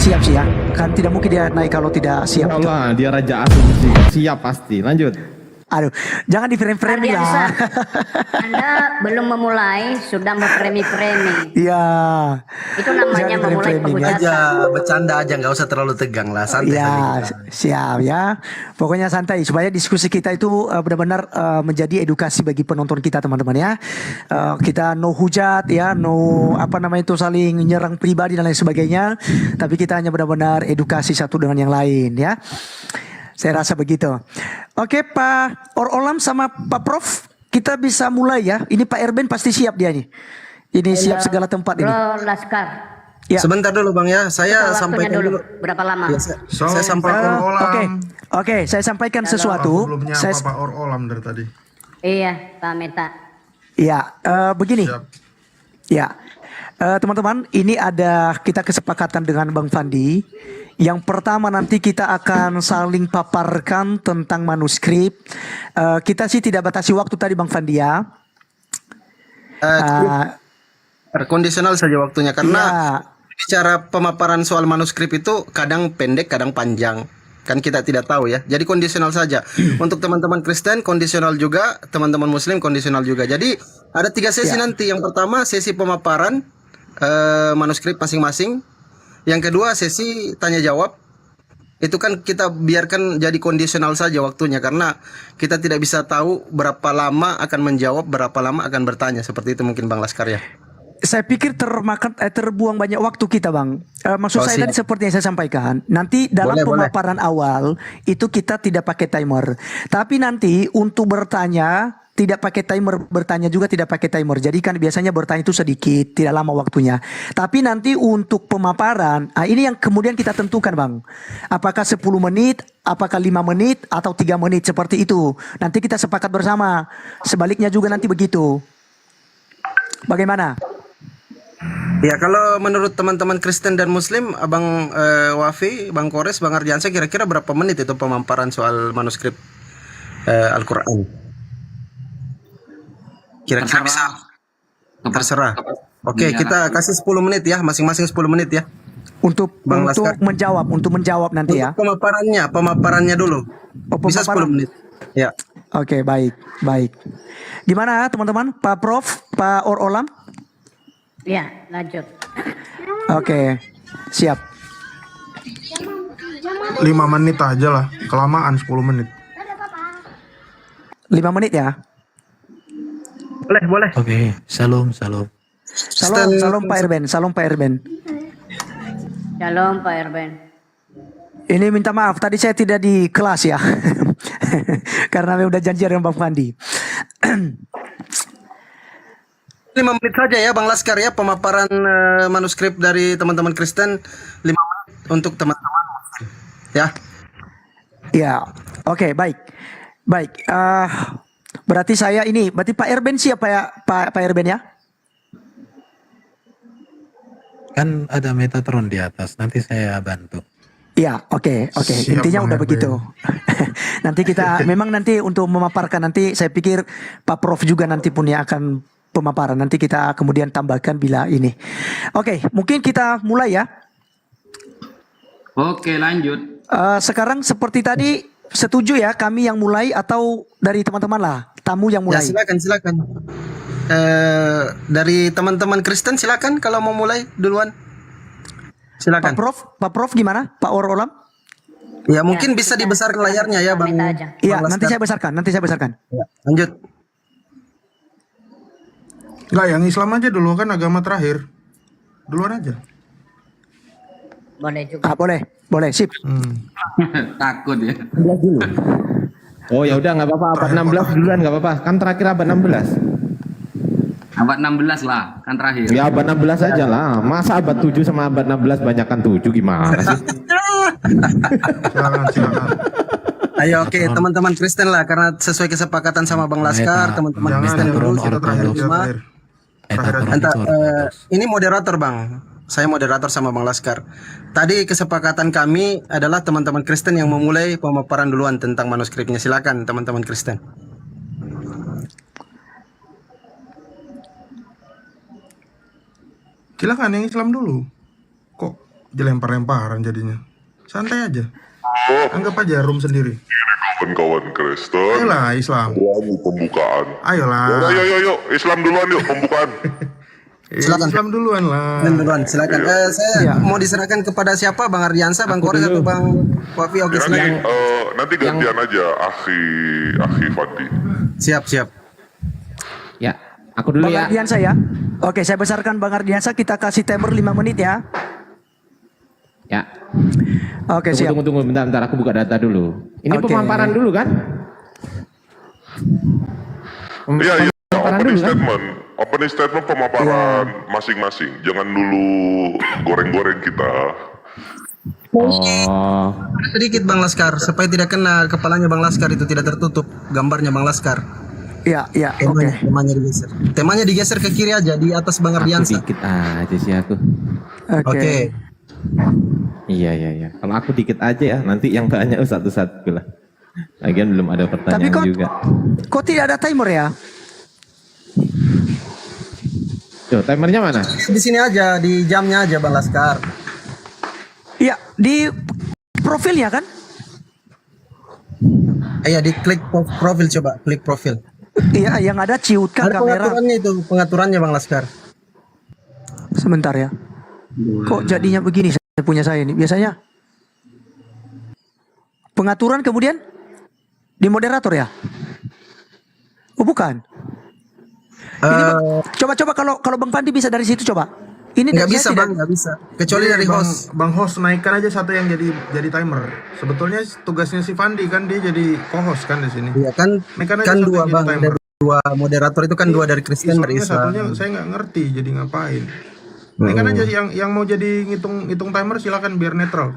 Siap sih ya. Kan tidak mungkin dia naik kalau tidak siap. Ya Allah, dia raja asumsi. Siap pasti. Lanjut. Aduh, jangan di frame-frame Ardiansa, ya. Anda belum memulai sudah mempremi-premi. Iya. Itu namanya Jangan memulai framing penghujatan. Aja bercanda aja, nggak usah terlalu tegang lah, santai Ya, saja kita. siap ya. Pokoknya santai supaya diskusi kita itu benar-benar menjadi edukasi bagi penonton kita teman-teman ya. Kita no hujat ya, no apa namanya itu saling nyerang pribadi dan lain sebagainya. Tapi kita hanya benar-benar edukasi satu dengan yang lain ya. Saya rasa begitu. Oke Pak Olam sama Pak Prof, kita bisa mulai ya. Ini Pak Erben pasti siap dia nih. Ini siap segala tempat ini. Bro Laskar, Ya. Sebentar dulu Bang ya, saya waktunya sampaikan dulu. Berapa lama? Ya, saya sampaikan. Oke, saya sampaikan sesuatu. Belum nyapa Saya, Pak Olam dari tadi. Iya, Pak Meta. ya, begini. Siap. Ya, teman-teman, ini ada kita kesepakatan dengan Bang Fandi. Yang pertama nanti kita akan saling paparkan tentang manuskrip. Kita sih tidak batasi waktu tadi Bang Fandi ya. Kondisional saja waktunya karena Ya, bicara pemaparan soal manuskrip itu kadang pendek, kadang panjang. Kan kita tidak tahu ya. Jadi kondisional saja. Untuk teman-teman Kristen kondisional juga, teman-teman Muslim kondisional juga. Jadi ada 3 sesi Ya. nanti. Yang pertama sesi pemaparan manuskrip masing-masing. Yang kedua sesi tanya jawab. Itu kan kita biarkan jadi kondisional saja waktunya karena kita tidak bisa tahu berapa lama akan menjawab, berapa lama akan bertanya. Seperti itu mungkin Bang Laskar ya. saya pikir terbuang banyak waktu kita Bang. Maksud Oh, saya siap. tadi seperti yang saya sampaikan. Nanti dalam Boleh. pemaparan awal itu kita tidak pakai timer. Tapi nanti untuk bertanya tidak pakai timer, bertanya juga tidak pakai timer. Jadi kan biasanya bertanya itu sedikit, tidak lama waktunya. Tapi nanti untuk pemaparan, ini yang kemudian kita tentukan Bang. Apakah 10 menit, apakah 5 menit, atau 3 menit seperti itu. Nanti kita sepakat bersama. Sebaliknya juga nanti begitu. Bagaimana? Ya kalau menurut teman-teman Kristen dan Muslim, Abang Wafi, Bang Kores, Bang Ardiansa kira-kira berapa menit itu pemaparan soal manuskrip Al-Quran? Kira-kira bisa? Terserah. Oke, kita kasih 10 menit ya, masing-masing 10 menit ya. Untuk Bang untuk Laskar. menjawab nanti ya. Untuk pemaparannya dulu. Oh, Bisa 10 pemaparan. menit. Ya. Oke, baik. Gimana teman-teman? Pak Prof, Pak Olam? Iya, lanjut. Oke, siap. 5 menit aja lah, kelamaan 10 menit. 5 menit ya. Boleh. Oke, salam. Salam Pak Erben, Shalom Pak Erben. Ini minta maaf, tadi saya tidak di kelas ya. Karena udah janji dengan Bang Fandi. 5 menit saja ya Bang Laskar ya, pemaparan manuskrip dari teman-teman Kristen 5 menit untuk teman-teman Muslim. Ya. Ya, oke, baik. Berarti berarti Pak Erben siapa ya, Pak Erben ya? Kan ada Metatron di atas, nanti saya bantu. Iya, oke. Siap, Intinya Bang udah Erben. begitu. Nanti kita memang nanti untuk memaparkan nanti saya pikir Pak Prof juga nanti punya akan pemaparan. Nanti kita kemudian tambahkan bila ini. Oke, mungkin kita mulai ya. Oke, lanjut. Sekarang seperti tadi setuju ya kami yang mulai atau dari teman-teman lah tamu yang Ya mulai. silakan. Dari teman-teman Kristen silakan kalau mau mulai duluan. Silakan. Pak Prof gimana? Pak Olam? Ya mungkin bisa dibesarkan layarnya ya Bang. Meta aja. Iya, Bang nanti Laskar. saya besarkan. Ya, lanjut. Enggak, yang Islam aja dulu kan agama terakhir. Duluan aja. Boleh juga. Boleh, sip. Takut ya. Oh ya udah nggak apa-apa, abad 16 duluan nggak apa-apa. Kan terakhir abad 16. Abad 16 lah, kan terakhir. Ya abad 16 aja lah. Masa abad 7 sama abad 16 banyakkan 7 gimana sih? Silakan. Ayo oke teman-teman Kristen lah karena sesuai kesepakatan sama Bang Laskar, teman-teman Jangan Kristen yang dulu. dulu, kita terakhir. Terakhir. Metatron Entah, itu ortodoks. ini moderator Bang. Saya moderator sama Bang Laskar. Tadi kesepakatan kami adalah teman-teman Kristen yang memulai pemaparan duluan tentang manuskripnya. Silakan teman-teman Kristen. Silakan yang Islam dulu. Kok dilempar-lemparan jadinya. Santai aja. Anggap aja room sendiri. Kawan-kawan Kristen, Ayolah Islam. berani pembukaan. Ayolah. Yuk, Islam duluan yuk pembukaan. Silakan. Islam duluan lah. Duluan, silakan. Saya mau diserahkan kepada siapa, Bang Ardiansa, Bang Kores atau Bang Wafi? Oke, Ya, silakan. nanti gantian aja, Akhi Fandi. Siap. Ya, aku dulu Bang ya. Ardiansa ya. Oke, saya besarkan Bang Ardiansa. Kita kasih timer 5 menit ya. Ya. Oke, siap. Tunggu, bentar, aku buka data dulu. Ini Oke. pemaparan dulu kan? Iya, Pemaparan opening dulu kan? statement. Opening statement pemaparan masing-masing. Jangan dulu goreng-goreng kita. Oh, Sedikit Bang Laskar, supaya tidak kena kepalanya Bang Laskar, itu tidak tertutup gambarnya Bang Laskar. Ya, oke. Temanya digeser. Temanya digeser ke kiri aja, di atas Bang aku Ardiansa. dikit aja sih aku. Oke. Iya. Kalau aku dikit aja ya, nanti yang banyak satu-satu lah. Lagian belum ada Tapi pertanyaan juga. kok tidak ada timer ya? Tuh, timernya mana? Di sini aja, di jamnya aja Bang Laskar. Iya, di profilnya kan? Iya, di klik profil, coba klik profil. Iya, yang ada ciutkan Ada kamera. pengaturannya itu, pengaturannya Bang Laskar. Sebentar ya. Kok jadinya begini saya punya saya ini? Biasanya pengaturan kemudian di moderator ya? Oh bukan. Ini coba kalau Bang Pandi bisa dari situ coba. Ini Nggak saya bisa tidak- Bang, nggak bisa. Kecuali dari host. Bang host naikkan aja satu yang jadi timer. Sebetulnya tugasnya si Fandi kan, dia jadi co-host kan di sini. Iya kan, Naikkan aja kan satu dua yang jadi Bang, timer. dari dua moderator itu kan dua dari Kristen, dari Soalnya satunya Islam. saya nggak ngerti jadi ngapain. Naikkan aja yang mau jadi ngitung timer silakan biar netral.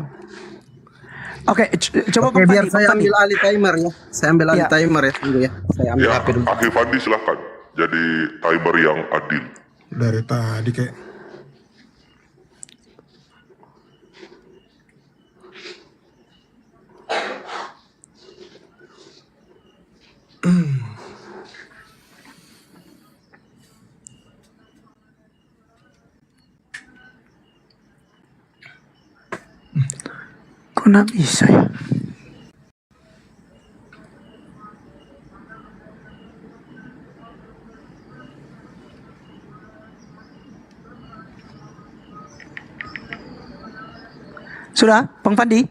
Oke, coba Oke, Bang biar Pandi. saya Bang Pandi. ambil alih timer ya. Saya ambil alih Iya. timer ya, tunggu ya. Saya ambil Ya, HP dulu. Akhi Fandi silahkan. Jadi timer yang adil. Dari tadi kayak Kok nggak bisa ya? Sudah, Bang Pandi?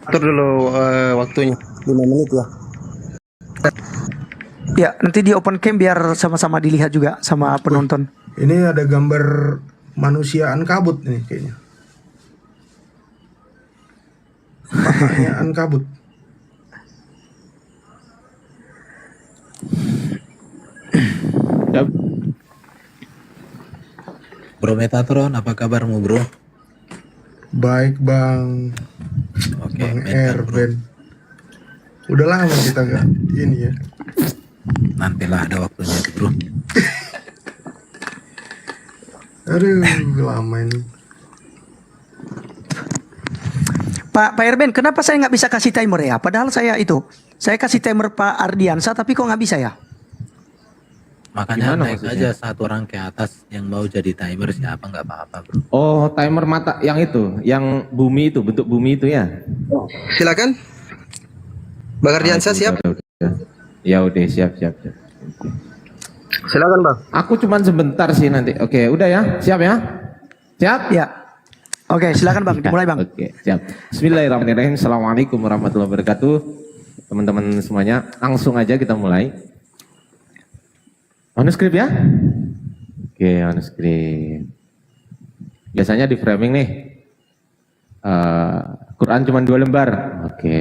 Atur dulu waktunya 5 menit ya. Ya, nanti di open cam biar sama-sama dilihat juga sama penonton. ini ada gambar manusia ankabut nih kayaknya. Papanya ankabut. Ya, Bro Metatron, apa kabarmu bro? Baik Bang. Oke, Bang bentar, bro. Erben. Udah lama kita nggak ini ya. Nantilah ada waktunya bro. Aduh, lama ini. Pak Erben, kenapa saya nggak bisa kasih timer ya? Padahal saya kasih timer Pak Ardiansa, tapi kok nggak bisa ya? Makanya Gimana naik maksudnya? aja satu orang ke atas yang mau jadi timer siapa nggak apa-apa bro. oh, timer mata yang itu, yang bumi itu, bentuk bumi itu ya. Silakan. Bang Ardiansa siap? Ya udah, siap. Silakan Bang. Aku cuman sebentar sih nanti. Oke, udah ya, siap ya? Siap? Ya. Oke, silakan Bang, dimulai Bang. Oke, siap. Bismillahirrahmanirrahim. Assalamualaikum warahmatullahi wabarakatuh. Teman-teman semuanya, langsung aja kita mulai. Manuskrip ya? Oke, manuskrip. Biasanya di framing nih. Quran cuma 2 lembar. Oke.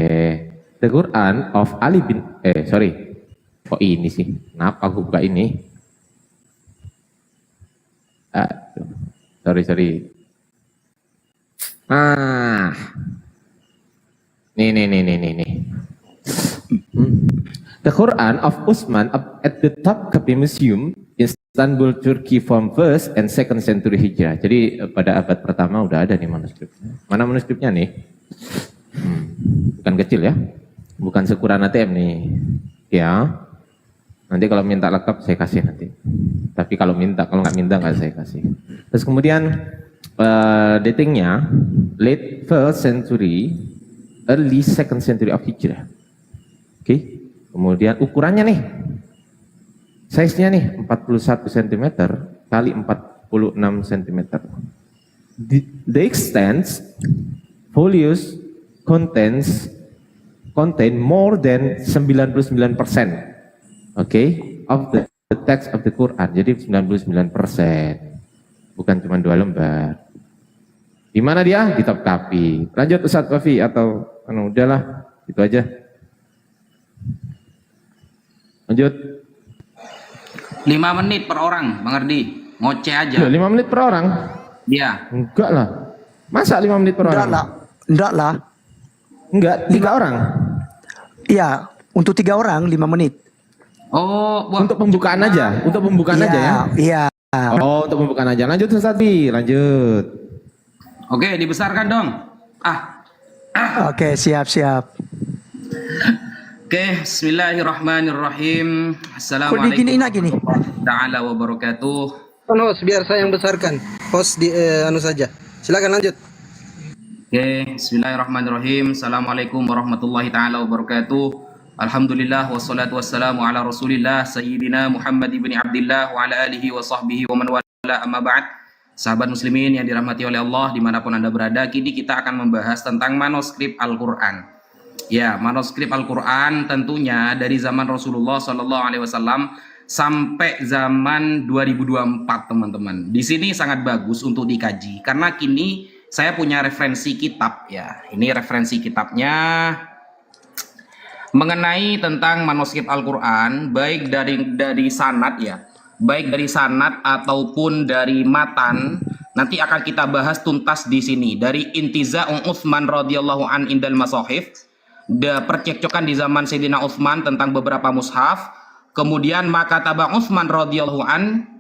The Quran of Ali bin kok ini sih? Kenapa aku buka ini? Sorry. Nih. The Quran of Uthman at the Topkapi Museum in Istanbul, Turkey from 1st and 2nd century Hijrah. Jadi pada abad pertama udah ada nih manuskripnya. Mana manuskripnya nih? Bukan kecil ya. Bukan sekuran ATM nih. Ya. Nanti kalau minta lengkap saya kasih nanti. Tapi kalau nggak minta nggak saya kasih. Terus kemudian datingnya late 1st century, early 2nd century of Hijrah. Oke, kemudian ukurannya nih, size-nya nih 41 cm kali 46 cm. The extent folios contain more than 99%, of the text of the Quran. Jadi 99%, bukan cuma 2 lembar. Di mana dia? Di Topkapi. Lanjut Ustadz Wafi atau udahlah, itu aja. Lanjut. 5 menit per orang, Bang Ardi. Ngoceh aja. Loh, 5 menit per orang? Iya. Enggak lah. Masa 5 menit per orang? Enggak lah. Enggak, 3 orang. Iya, untuk 3 orang 5 menit. Oh, wah. Untuk pembukaan aja, untuk pembukaan Iya, aja ya. Iya. Oh, untuk pembukaan aja. Lanjut Ustadz Bi, lanjut. Oke, dibesarkan dong. Oke, siap. Oke, bismillahirrahmanirrahim. Assalamualaikum diginiin lagi nih? warahmatullahi taala wabarakatuh. Host, biar saya yang besarkan. Host di saja. Silakan lanjut. Oke, bismillahirrahmanirrahim. Assalamualaikum warahmatullahi taala wabarakatuh. Alhamdulillah wassalatu wassalamu ala Rasulillah Sayyidina Muhammad ibn Abdillah wa ala alihi wa sahbihi wa man wala, amma ba'd. Sahabat muslimin yang dirahmati oleh Allah dimanapun Anda berada, kini kita akan membahas tentang manuskrip Al-Quran. Ya, manuskrip Al-Quran tentunya dari zaman Rasulullah SAW sampai zaman 2024, teman-teman. Di sini sangat bagus untuk dikaji karena kini saya punya referensi kitab ya. Ini referensi kitabnya mengenai tentang manuskrip Al-Quran, baik dari sanad ya, baik dari sanad ataupun dari matan. Nanti akan kita bahas tuntas di sini dari Intiza'u Utsman radhiyallahu an indal masahif, percekcokan di zaman Sayyidina Utsman tentang beberapa mushaf, kemudian makataba Utsman radhiyallahu an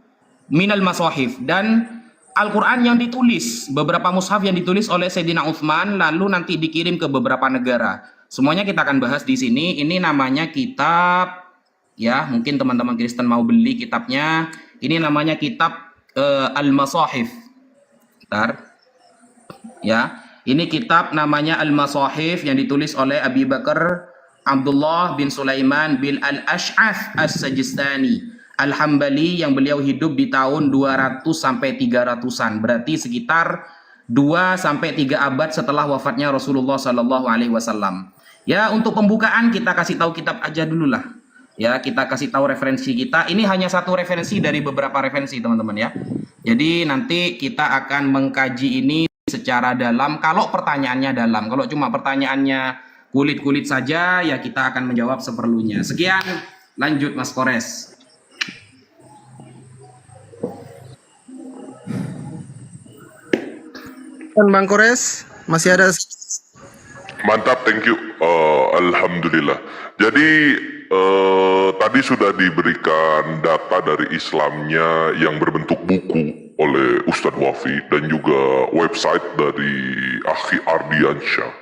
minal masahif, dan Al-Quran yang ditulis, beberapa mushaf yang ditulis oleh Sayyidina Utsman lalu nanti dikirim ke beberapa negara. Semuanya kita akan bahas di sini. Ini namanya kitab ya, mungkin teman-teman Kristen mau beli kitabnya. Ini namanya kitab Al-Masahif. Bentar. Ya, ini kitab namanya Al-Masahif yang ditulis oleh Abi Bakar Abdullah bin Sulaiman bin Al-Ash'ath As-Sajistani Al-Hambali, yang beliau hidup di tahun 200 sampai 300-an. Berarti sekitar 2 sampai 3 abad setelah wafatnya Rasulullah sallallahu alaihi wasallam. Ya, untuk pembukaan kita kasih tahu kitab aja dulu lah. Ya, kita kasih tahu referensi kita. Ini hanya satu referensi dari beberapa referensi, teman-teman ya. Jadi nanti kita akan mengkaji ini secara dalam. Kalau pertanyaannya dalam, kalau cuma pertanyaannya kulit-kulit saja, ya kita akan menjawab seperlunya. Sekian, lanjut Mas Kores. Dan Bang Kores, masih ada. Mantap, thank you. Alhamdulillah. Jadi tadi sudah diberikan data dari Islamnya yang berbentuk buku oleh Ustadz Wafi dan juga website dari Akhi Ardiansyah.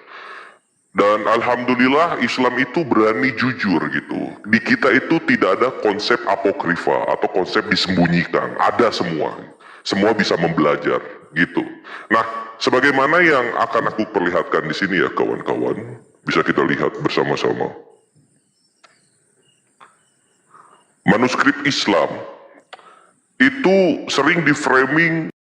Dan alhamdulillah Islam itu berani jujur gitu. Di kita itu tidak ada konsep apokrifa atau konsep disembunyikan. Ada semua. Semua bisa membelajar gitu. Nah, sebagaimana yang akan aku perlihatkan di sini ya kawan-kawan, bisa kita lihat bersama-sama. Manuskrip Islam itu sering di-framing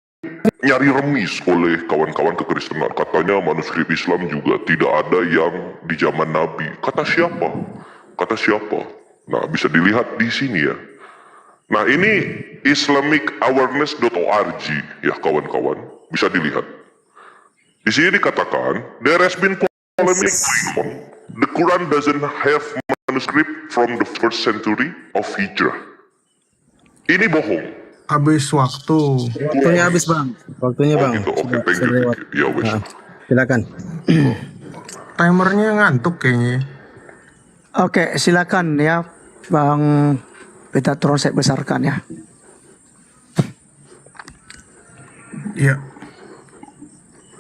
nyari remis oleh kawan-kawan kekristenan. Katanya manuskrip Islam juga tidak ada yang di zaman Nabi. Kata siapa? Kata siapa? Nah, bisa dilihat di sini ya. Nah, ini islamicAwareness.org ya kawan-kawan, bisa dilihat. Di sini dikatakan, there has been polemic going on. The Quran doesn't have manuscript from the 1st century of Hijrah. Ini bohong. Habis waktu. Waktunya habis Bang. Waktunya Oh Bang. gitu, oke, thank you. Ya wes. Silakan. Timernya ngantuk kayaknya. Oke, silakan ya Bang Petatron, saya besarkan ya. Iya.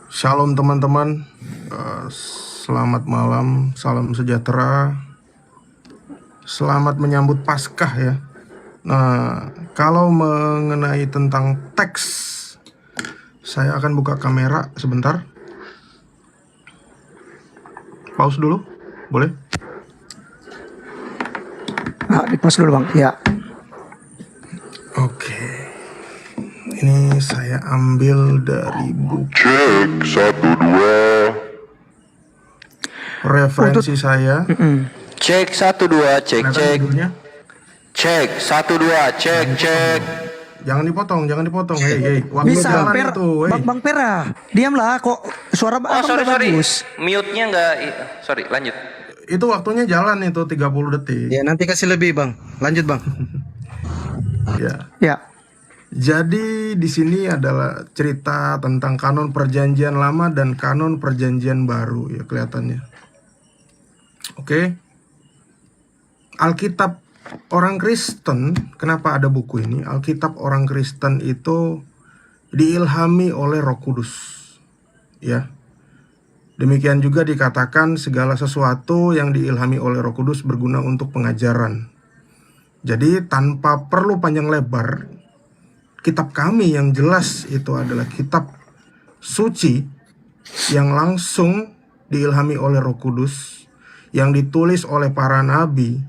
Shalom teman-teman. Selamat malam, salam sejahtera. Selamat menyambut Paskah ya. Nah, kalau mengenai tentang teks Saya akan buka kamera sebentar. Pause dulu, boleh? Di pause dulu Bang. Ya. Oke. Ini saya ambil dari buku Cek, 1, 2. referensi saya. Cek 1 2 cek Kelihatan cek judulnya? cek 1 2 cek cek. Jangan dipotong. Hei. Waktu Bisa jalan Per, itu, hey. Bang Pera, diamlah kok suara Oh Abang sorry udah bagus. mute-nya nggak sorry lanjut. Itu waktunya jalan itu 30 detik. Ya nanti kasih lebih bang. Lanjut bang. Ya. Ya. Jadi di sini adalah cerita tentang kanon perjanjian lama dan kanon perjanjian baru ya kelihatannya. Oke. Alkitab orang Kristen, kenapa ada buku ini? Alkitab orang Kristen itu diilhami oleh Roh Kudus. Ya. Demikian juga dikatakan segala sesuatu yang diilhami oleh Roh Kudus berguna untuk pengajaran. Jadi tanpa perlu panjang lebar, kitab kami yang jelas itu adalah kitab suci yang langsung diilhami oleh Roh Kudus, yang ditulis oleh para nabi,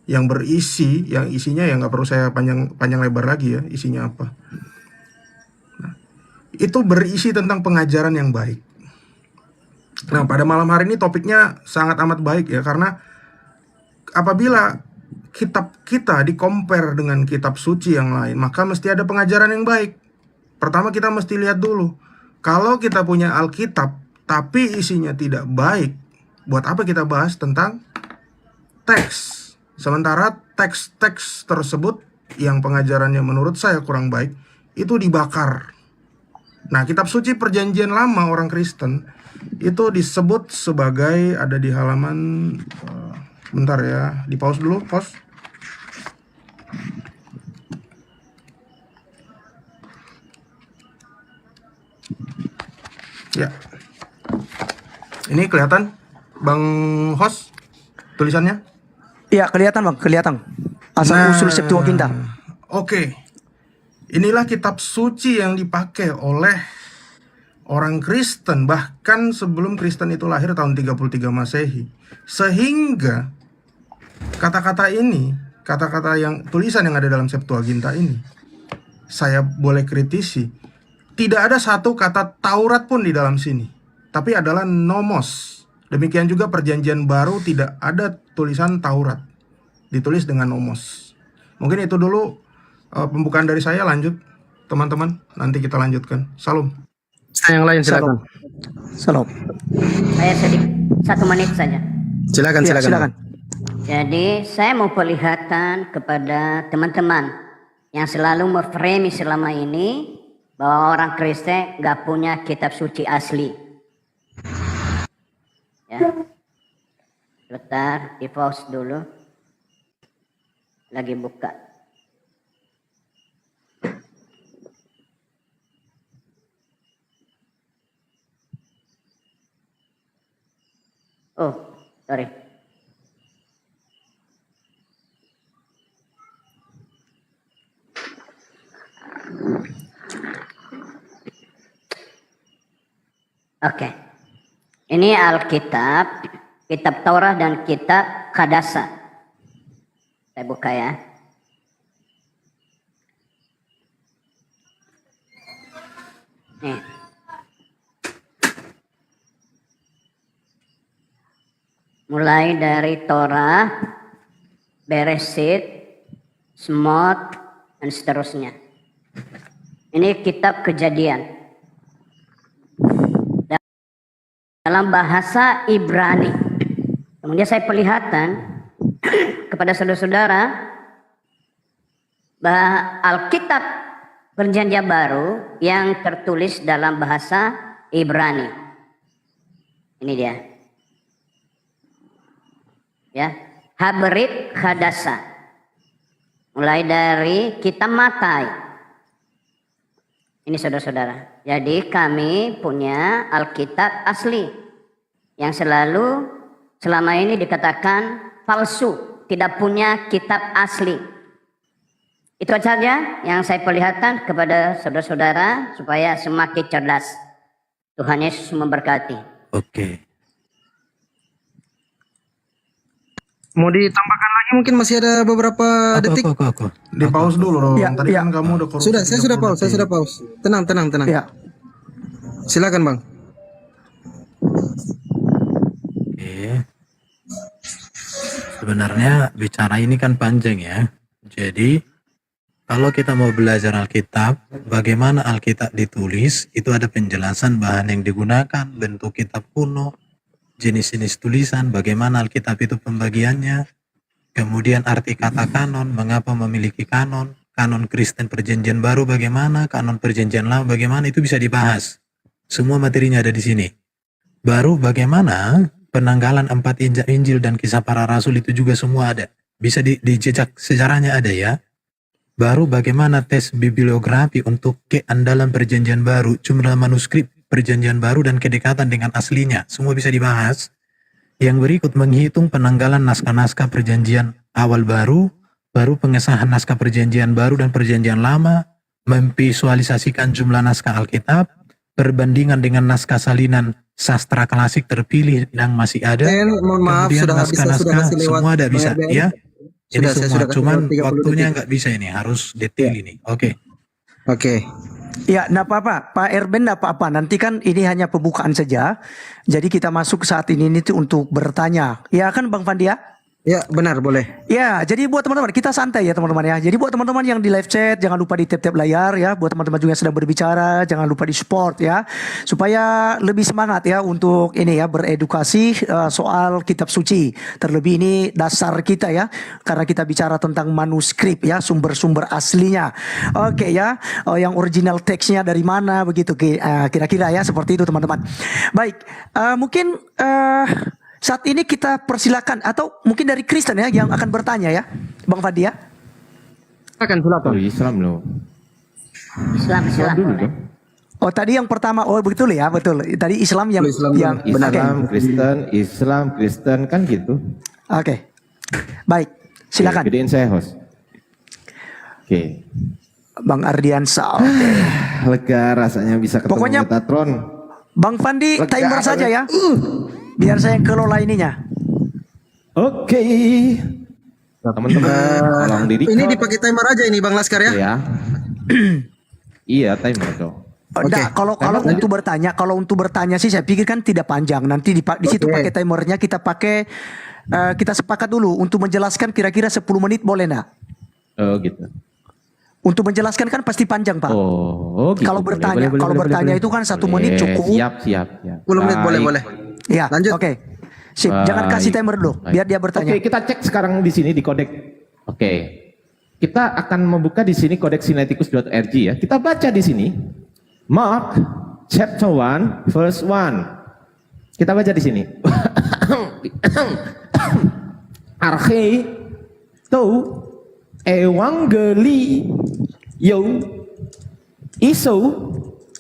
yang berisi, yang isinya ya nggak perlu saya panjang lebar lagi ya, isinya apa. Nah, itu berisi tentang pengajaran yang baik. Nah, pada malam hari ini topiknya sangat amat baik ya, karena apabila kitab kita di-compare dengan kitab suci yang lain, maka mesti ada pengajaran yang baik. Pertama kita mesti lihat dulu, kalau kita punya Alkitab tapi isinya tidak baik, buat apa kita bahas tentang teks? Sementara teks-teks tersebut yang pengajarannya menurut saya kurang baik, itu dibakar. Nah, kitab suci perjanjian lama orang Kristen itu disebut sebagai, ada di halaman bentar ya, di pause dulu, pause. Ya. Ini kelihatan Bang host tulisannya? Iya, kelihatan Bang, kelihatan. Asal usul Septuaginta. Oke. Inilah kitab suci yang dipakai oleh orang Kristen bahkan sebelum Kristen itu lahir tahun 33 Masehi. Sehingga kata-kata ini, kata-kata yang tulisan yang ada dalam Septuaginta ini, saya boleh kritisi. Tidak ada satu kata Taurat pun di dalam sini, tapi adalah nomos. Demikian juga perjanjian baru tidak ada tulisan Taurat, ditulis dengan nomos. Mungkin itu dulu pembukaan dari saya. Lanjut teman-teman, nanti kita lanjutkan. Salam. Yang lain silakan. Salam. Saya sedikit 1 menit saja. Silakan. Ya, silakan. Jadi saya mau perlihatkan kepada teman-teman yang selalu memframe selama ini bahwa orang Kristen nggak punya kitab suci asli. Ya, sebentar, di pause dulu. Lagi buka. Oh, sorry. Oke. Ini Alkitab, kitab Taurat dan kitab Kadasa. Saya buka ya. Nih. Mulai dari Torah, Beresit, Shemot, dan seterusnya. Ini kitab Kejadian. Dalam bahasa Ibrani. Kemudian saya perlihatkan kepada saudara-saudara bahwa Alkitab Perjanjian Baru yang tertulis dalam bahasa Ibrani. Ini dia. Ya, Habrit Hadasa. Mulai dari kitab Matai. Ini saudara-saudara. Jadi kami punya Alkitab asli yang selalu selama ini dikatakan palsu, tidak punya kitab asli. Itu saja yang saya perlihatkan kepada saudara-saudara supaya semakin cerdas. Tuhan Yesus memberkati. Oke. Mau ditambahkan lagi mungkin masih ada beberapa detik. Aku. Di pause dulu dong. Ya, Tadi ya. kan kamu udah korupsi Sudah, saya sudah 30 pause, saya detik. sudah pause. Tenang. Ya. Silakan Bang. Oke. Sebenarnya bicara ini kan panjang ya. Jadi kalau kita mau belajar Alkitab, bagaimana Alkitab ditulis, itu ada penjelasan bahan yang digunakan, bentuk kitab kuno, jenis-jenis tulisan, bagaimana Alkitab itu pembagiannya, kemudian arti kata kanon, mengapa memiliki kanon, kanon Kristen Perjanjian Baru bagaimana, kanon Perjanjian Lama bagaimana, itu bisa dibahas. Semua materinya ada di sini. Baru bagaimana penanggalan 4 Injil dan kisah para rasul itu juga semua ada. Bisa di jejak sejarahnya ada ya. Baru bagaimana tes bibliografi untuk keandalan Perjanjian Baru, jumlah manuskrip Perjanjian Baru dan kedekatan dengan aslinya, semua bisa dibahas. Yang berikut menghitung penanggalan naskah-naskah Perjanjian Awal Baru, baru pengesahan naskah Perjanjian Baru dan Perjanjian Lama, memvisualisasikan jumlah naskah Alkitab, perbandingan dengan naskah salinan sastra klasik terpilih yang masih ada, Mohon maaf, kemudian sudah habis, saya sudah naskah-naskah kasih lewat semua ada bisa Bang RBN. ya. Ini Sudah, saya semua, sudah kasih cuman lewat 30 waktunya detik. nggak bisa ini, harus detail ini. Oke. Oke. Ya, enggak apa-apa. Pak Erben enggak apa-apa. Nanti kan ini hanya pembukaan saja. Jadi kita masuk saat ini untuk bertanya. Ya kan Bang Fandi ya? Ya, benar, boleh. Ya, jadi buat teman-teman, kita santai ya teman-teman ya. Jadi buat teman-teman yang di live chat, jangan lupa di tap-tap layar ya. Buat teman-teman juga yang sedang berbicara, jangan lupa di support ya. Supaya lebih semangat ya untuk ini ya, beredukasi soal kitab suci. Terlebih ini dasar kita ya. Karena kita bicara tentang manuskrip ya, sumber-sumber aslinya. Oke ya, yang original teksnya dari mana begitu kira-kira ya, seperti itu teman-teman. Baik, mungkin saat ini kita persilakan atau mungkin dari Kristen ya yang akan bertanya ya, Bang Fadi ya. Silakan. Oh, Islam loh. Islam Dulu boleh. dong. Oh tadi yang pertama, oh betul ya, betul. Tadi Islam yang Islam yang dulu. Benar. oke. Islam Kristen kan gitu. Oke. Baik, silakan Oke, gedein saya host. Oke. Bang Ardiansa. Oke. Lega rasanya bisa ketemu Pokoknya- Metatron. Bang Fandi Lega timer saja ya. Biar saya yang kelola ininya. Oke. Teman-teman, tolong diri. Ini dipakai timer aja ini Bang Laskar ya. Ya. Iya, timer dong. Enggak, kalau untuk bertanya sih saya pikir kan tidak panjang. Nanti di situ Oke. pakai timernya kita pakai kita sepakat dulu untuk menjelaskan kira-kira 10 menit boleh enggak? Oh, gitu. Untuk menjelaskan kan pasti panjang, Pak. Oh, gitu. Kalau bertanya, kalau bertanya itu kan 1 menit cukup. Siap. 10 menit boleh, Baik. boleh. Ya, Lanjut. oke. Sip, jangan kasih timer dulu, Baik. biar dia bertanya. Oke, kita cek sekarang di sini di kodek. Oke. Kita akan membuka di sini kodek sinaiticus.org ya. Kita baca di sini. Mark chapter 1 verse 1. Kita baca di sini. Arche to evangeli yo iso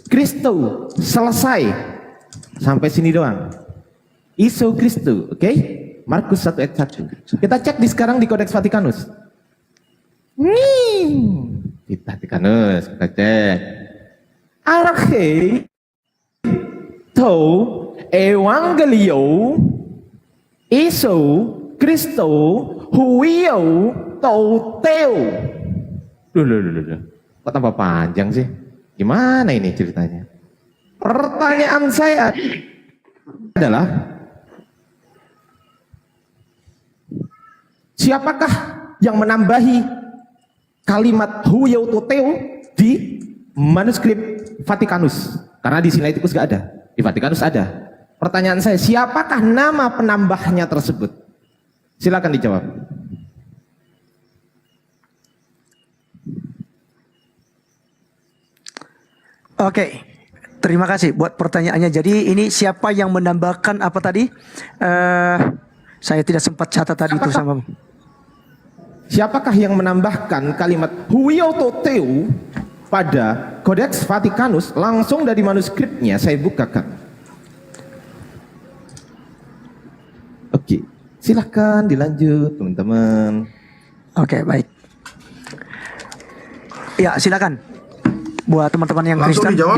Kristo. Selesai. Sampai sini doang. Iso Kristo, oke? Markus 1 ayat 1. Kita cek sekarang di Kodeks Vatikanus. Di Vatikanus, kita cek. Arche to evangelio iso Kristo huio to teo. Loh. Kok tambah panjang sih? Gimana ini ceritanya? Pertanyaan saya adalah, siapakah yang menambahi kalimat huio to teo di manuskrip Vatikanus? Karena di Sinaiticus gak ada, di Vatikanus ada. Pertanyaan saya, siapakah nama penambahnya tersebut? Silakan dijawab. Oke. Terima kasih buat pertanyaannya. Jadi ini siapa yang menambahkan apa tadi? Saya tidak sempat catat tadi itu sama. Siapakah yang menambahkan kalimat huio to teo pada Kodeks Vatikanus langsung dari manuskripnya? Saya bukakan. Oke, silakan dilanjut teman-teman. Oke, baik. Ya, silakan. Buat teman-teman yang Langsung Kristen dijawab.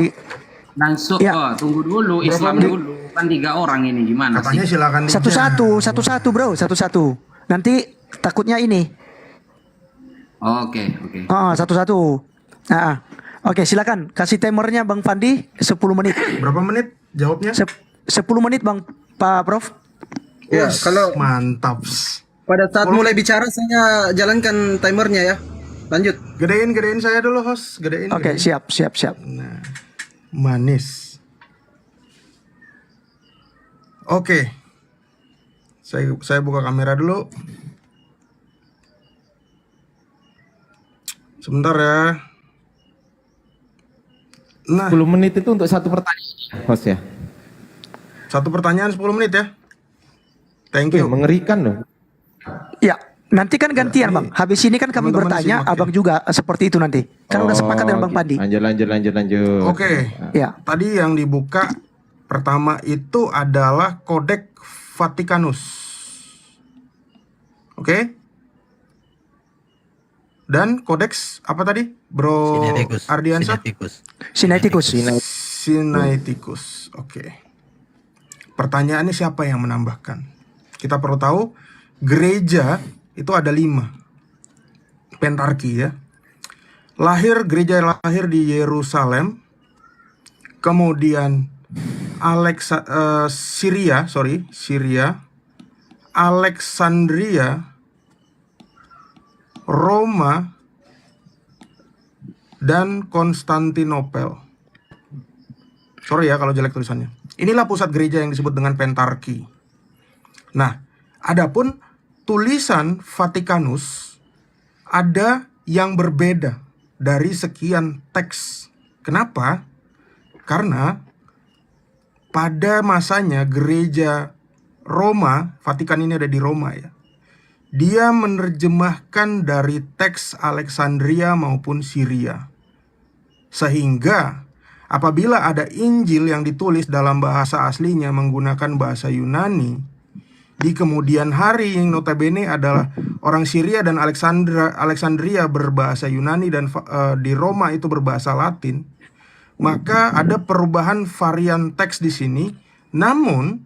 Langsung, Ya. tunggu dulu, Islam dulu. Kan 3 orang ini gimana Katanya sih? silakan dijawab. satu-satu bro, satu-satu. Nanti takutnya ini. Oke. Satu-satu. Nah, oke, silakan kasih timernya Bang Fandi 10 menit. Berapa menit jawabnya? 10 menit Bang Pak Prof. Ya, Us, kalau mantap. pada saat mulai bicara saya jalankan timernya ya. Lanjut. Gedein saya dulu host, gedein. Oke, gedein. siap. Nah, manis. Oke. Saya buka kamera dulu. Sebentar ya. Nah, 10 menit itu untuk satu pertanyaan, host ya. satu pertanyaan 10 menit ya. Thank you. Mengerikan loh. Ya, nanti kan gantian Bang. Habis ini kan kami teman-teman bertanya, simak ya. Abang juga seperti itu nanti. Kan udah sepakat dengan Bang Pandi. Lanjut. Oke. Ya. Tadi yang dibuka pertama itu adalah Kodeks Vatikanus. Oke. Dan kodeks apa tadi? Bro Ardiansyah? Sinaiticus. Sinaiticus. Oke. Pertanyaannya siapa yang menambahkan? Kita perlu tahu gereja itu ada 5 pentarki ya. Gereja lahir di Yerusalem, kemudian Syria, Alexandria, Roma, dan Konstantinopel. Sorry ya kalau jelek tulisannya. Inilah pusat gereja yang disebut dengan pentarki. Nah, adapun tulisan Vatikanus ada yang berbeda dari sekian teks. Kenapa? Karena pada masanya gereja Roma, Vatikan ini ada di Roma ya. Dia menerjemahkan dari teks Alexandria maupun Syria. Sehingga apabila ada Injil yang ditulis dalam bahasa aslinya menggunakan bahasa Yunani, di kemudian hari yang notabene adalah orang Syria dan Alexandria berbahasa Yunani dan di Roma itu berbahasa Latin, maka ada perubahan varian teks di sini. Namun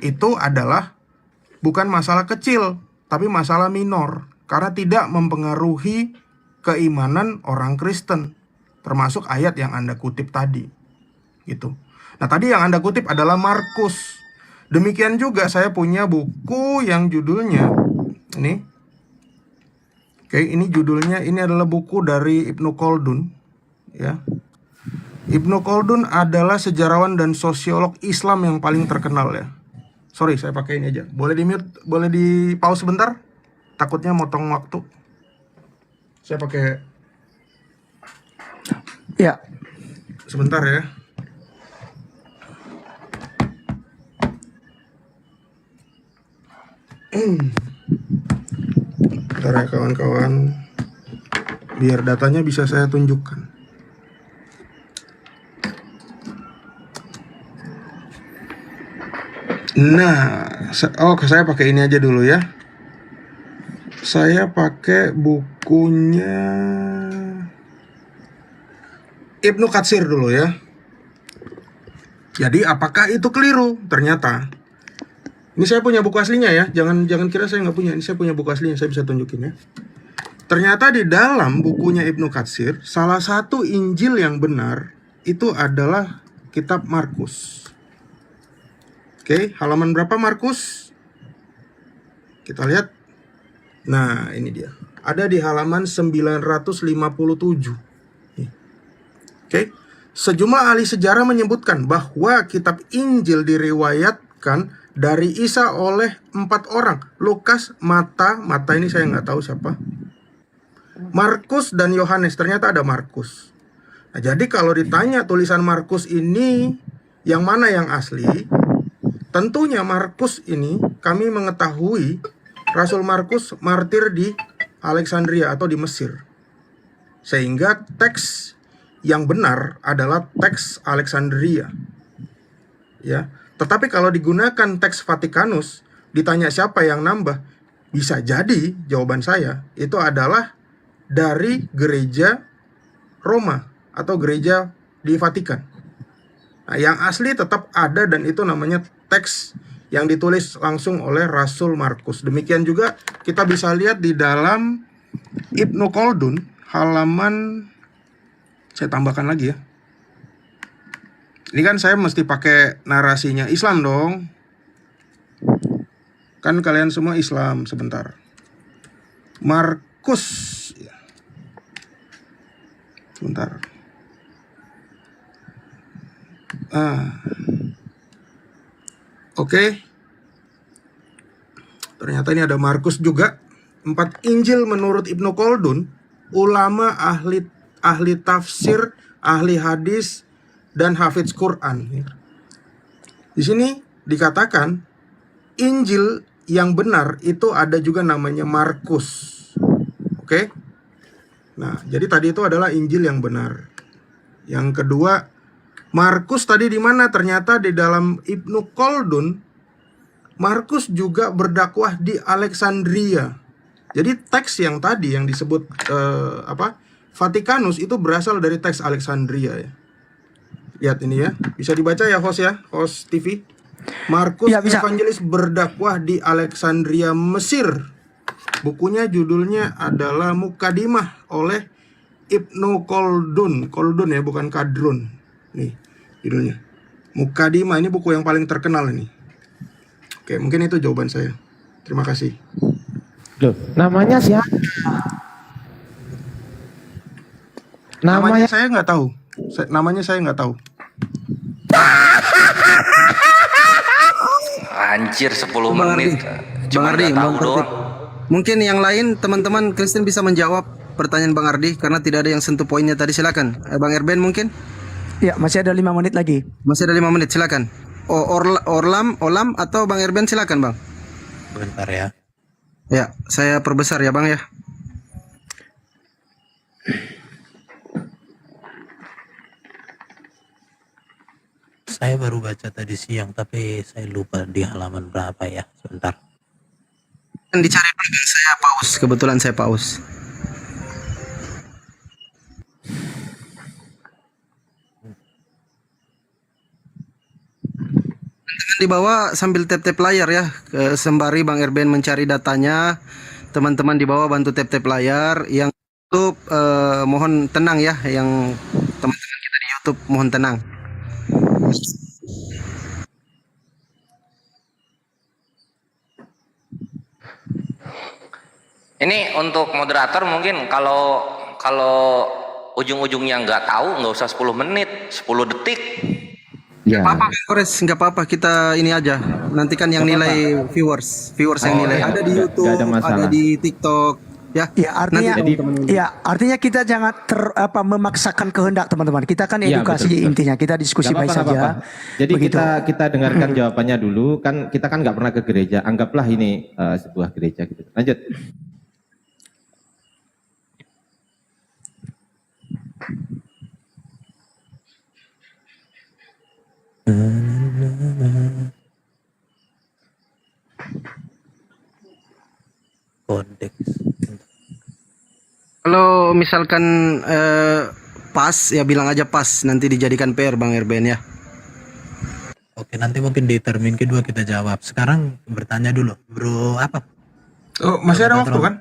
itu adalah bukan masalah kecil, tapi masalah minor karena tidak mempengaruhi keimanan orang Kristen, termasuk ayat yang Anda kutip tadi. Gitu. Nah, tadi yang Anda kutip adalah Markus. Demikian juga saya punya buku yang judulnya ini. Oke, ini judulnya, ini adalah buku dari Ibnu Khaldun ya. Ibnu Khaldun adalah sejarawan dan sosiolog Islam yang paling terkenal ya. Sorry, saya pakai ini aja. Boleh di mute, boleh di pause sebentar? Takutnya motong waktu. Saya pakai. Ya. Sebentar ya. Bentar ya kawan-kawan. Biar datanya bisa saya tunjukkan. Nah, saya pakai ini aja dulu ya. Saya pakai bukunya Ibnu Katsir dulu ya. Jadi apakah itu keliru? Ternyata ini saya punya buku aslinya ya. Jangan kira saya nggak punya. Ini saya punya buku aslinya. Saya bisa tunjukin ya. Ternyata di dalam bukunya Ibnu Katsir, salah satu Injil yang benar itu adalah kitab Markus. Oke, halaman berapa Markus? Kita lihat. Nah, ini dia. Ada di halaman 957. Nih. Oke. Sejumlah ahli sejarah menyebutkan bahwa kitab Injil diriwayatkan dari Isa oleh 4 orang. Lukas, Mata ini saya nggak tahu siapa. Markus dan Yohanes, ternyata ada Markus. Nah, jadi kalau ditanya tulisan Markus ini yang mana yang asli? Tentunya Markus ini kami mengetahui Rasul Markus martir di Alexandria atau di Mesir. Sehingga teks yang benar adalah teks Alexandria. Ya, tetapi kalau digunakan teks Vatikanus, ditanya siapa yang nambah? Bisa jadi jawaban saya itu adalah dari gereja Roma atau gereja di Vatikan. Nah, yang asli tetap ada dan itu namanya teks yang ditulis langsung oleh Rasul Markus. Demikian juga kita bisa lihat di dalam Ibnu Khaldun halaman, saya tambahkan lagi ya. Ini kan saya mesti pakai narasinya Islam dong. Kan kalian semua Islam, sebentar. Markus. Sebentar. Oke. Ternyata ini ada Markus juga. 4 Injil menurut Ibnu Khaldun, ulama ahli tafsir, ahli hadis, dan hafidz Quran. Di sini dikatakan Injil yang benar itu ada juga namanya Markus. Oke. Nah, jadi tadi itu adalah Injil yang benar. Yang kedua, Markus tadi di mana? Ternyata di dalam Ibnu Khaldun, Markus juga berdakwah di Alexandria. Jadi teks yang tadi yang disebut Vatikanus itu berasal dari teks Alexandria ya. Lihat ini ya, bisa dibaca ya host TV. Markus Ya, bisa. Evangelis berdakwah di Alexandria, Mesir. Bukunya judulnya adalah Mukadimah oleh Ibnu Khaldun. Khaldun ya, bukan Kadrun. Nih judulnya. Mukadimah, ini buku yang paling terkenal ini. Oke, mungkin itu jawaban saya. Terima kasih. Loh, namanya siapa? Namanya saya nggak tahu. Namanya saya nggak tahu. Anjir 10 Bang menit. Ardi, Cuma nggak tahu Bang doang. Tertib. Mungkin yang lain teman-teman Kristen bisa menjawab pertanyaan Bang Ardi karena tidak ada yang sentuh poinnya tadi. Silakan. Bang Erben mungkin? Ya, masih ada 5 menit lagi. Masih ada 5 menit, silakan. Olam atau Bang Erben, silakan Bang. Bentar ya. Ya, saya perbesar ya Bang ya. Saya baru baca tadi siang, tapi saya lupa di halaman berapa ya. Sebentar. Kan dicari dulu Bang, saya pause. Kebetulan saya pause. Teman-teman di bawah sambil tap-tap layar ya, sembari Bang Erben mencari datanya. Teman-teman di bawah bantu tap-tap layar. Yang YouTube mohon tenang ya, yang teman-teman kita di YouTube mohon tenang. Ini untuk moderator mungkin kalau ujung-ujungnya nggak tahu nggak usah 10 menit, 10 detik. Ya. Apa Bang Kores, nggak apa-apa, kita ini aja. Nanti kan yang nilai viewers yang nilai. ya. Ada di Nggak YouTube, ada masalah. ada di TikTok, ya. Ya, artinya Nanti- artinya kita jangan memaksakan kehendak teman-teman. Kita kan Iya, edukasi betul. intinya. Kita diskusi Nggak baik apa-apa, nggak saja. apa-apa. Jadi Begitu. kita dengarkan jawabannya dulu. Kan kita kan nggak pernah ke gereja. Anggaplah ini sebuah gereja gitu. Lanjut. Konteks. Kalau misalkan pas, ya bilang aja pas. Nanti dijadikan PR Bang Erben ya. Oke, nanti mungkin di termin kedua kita jawab. Sekarang bertanya dulu, bro apa? Oh, masih ada waktu kan?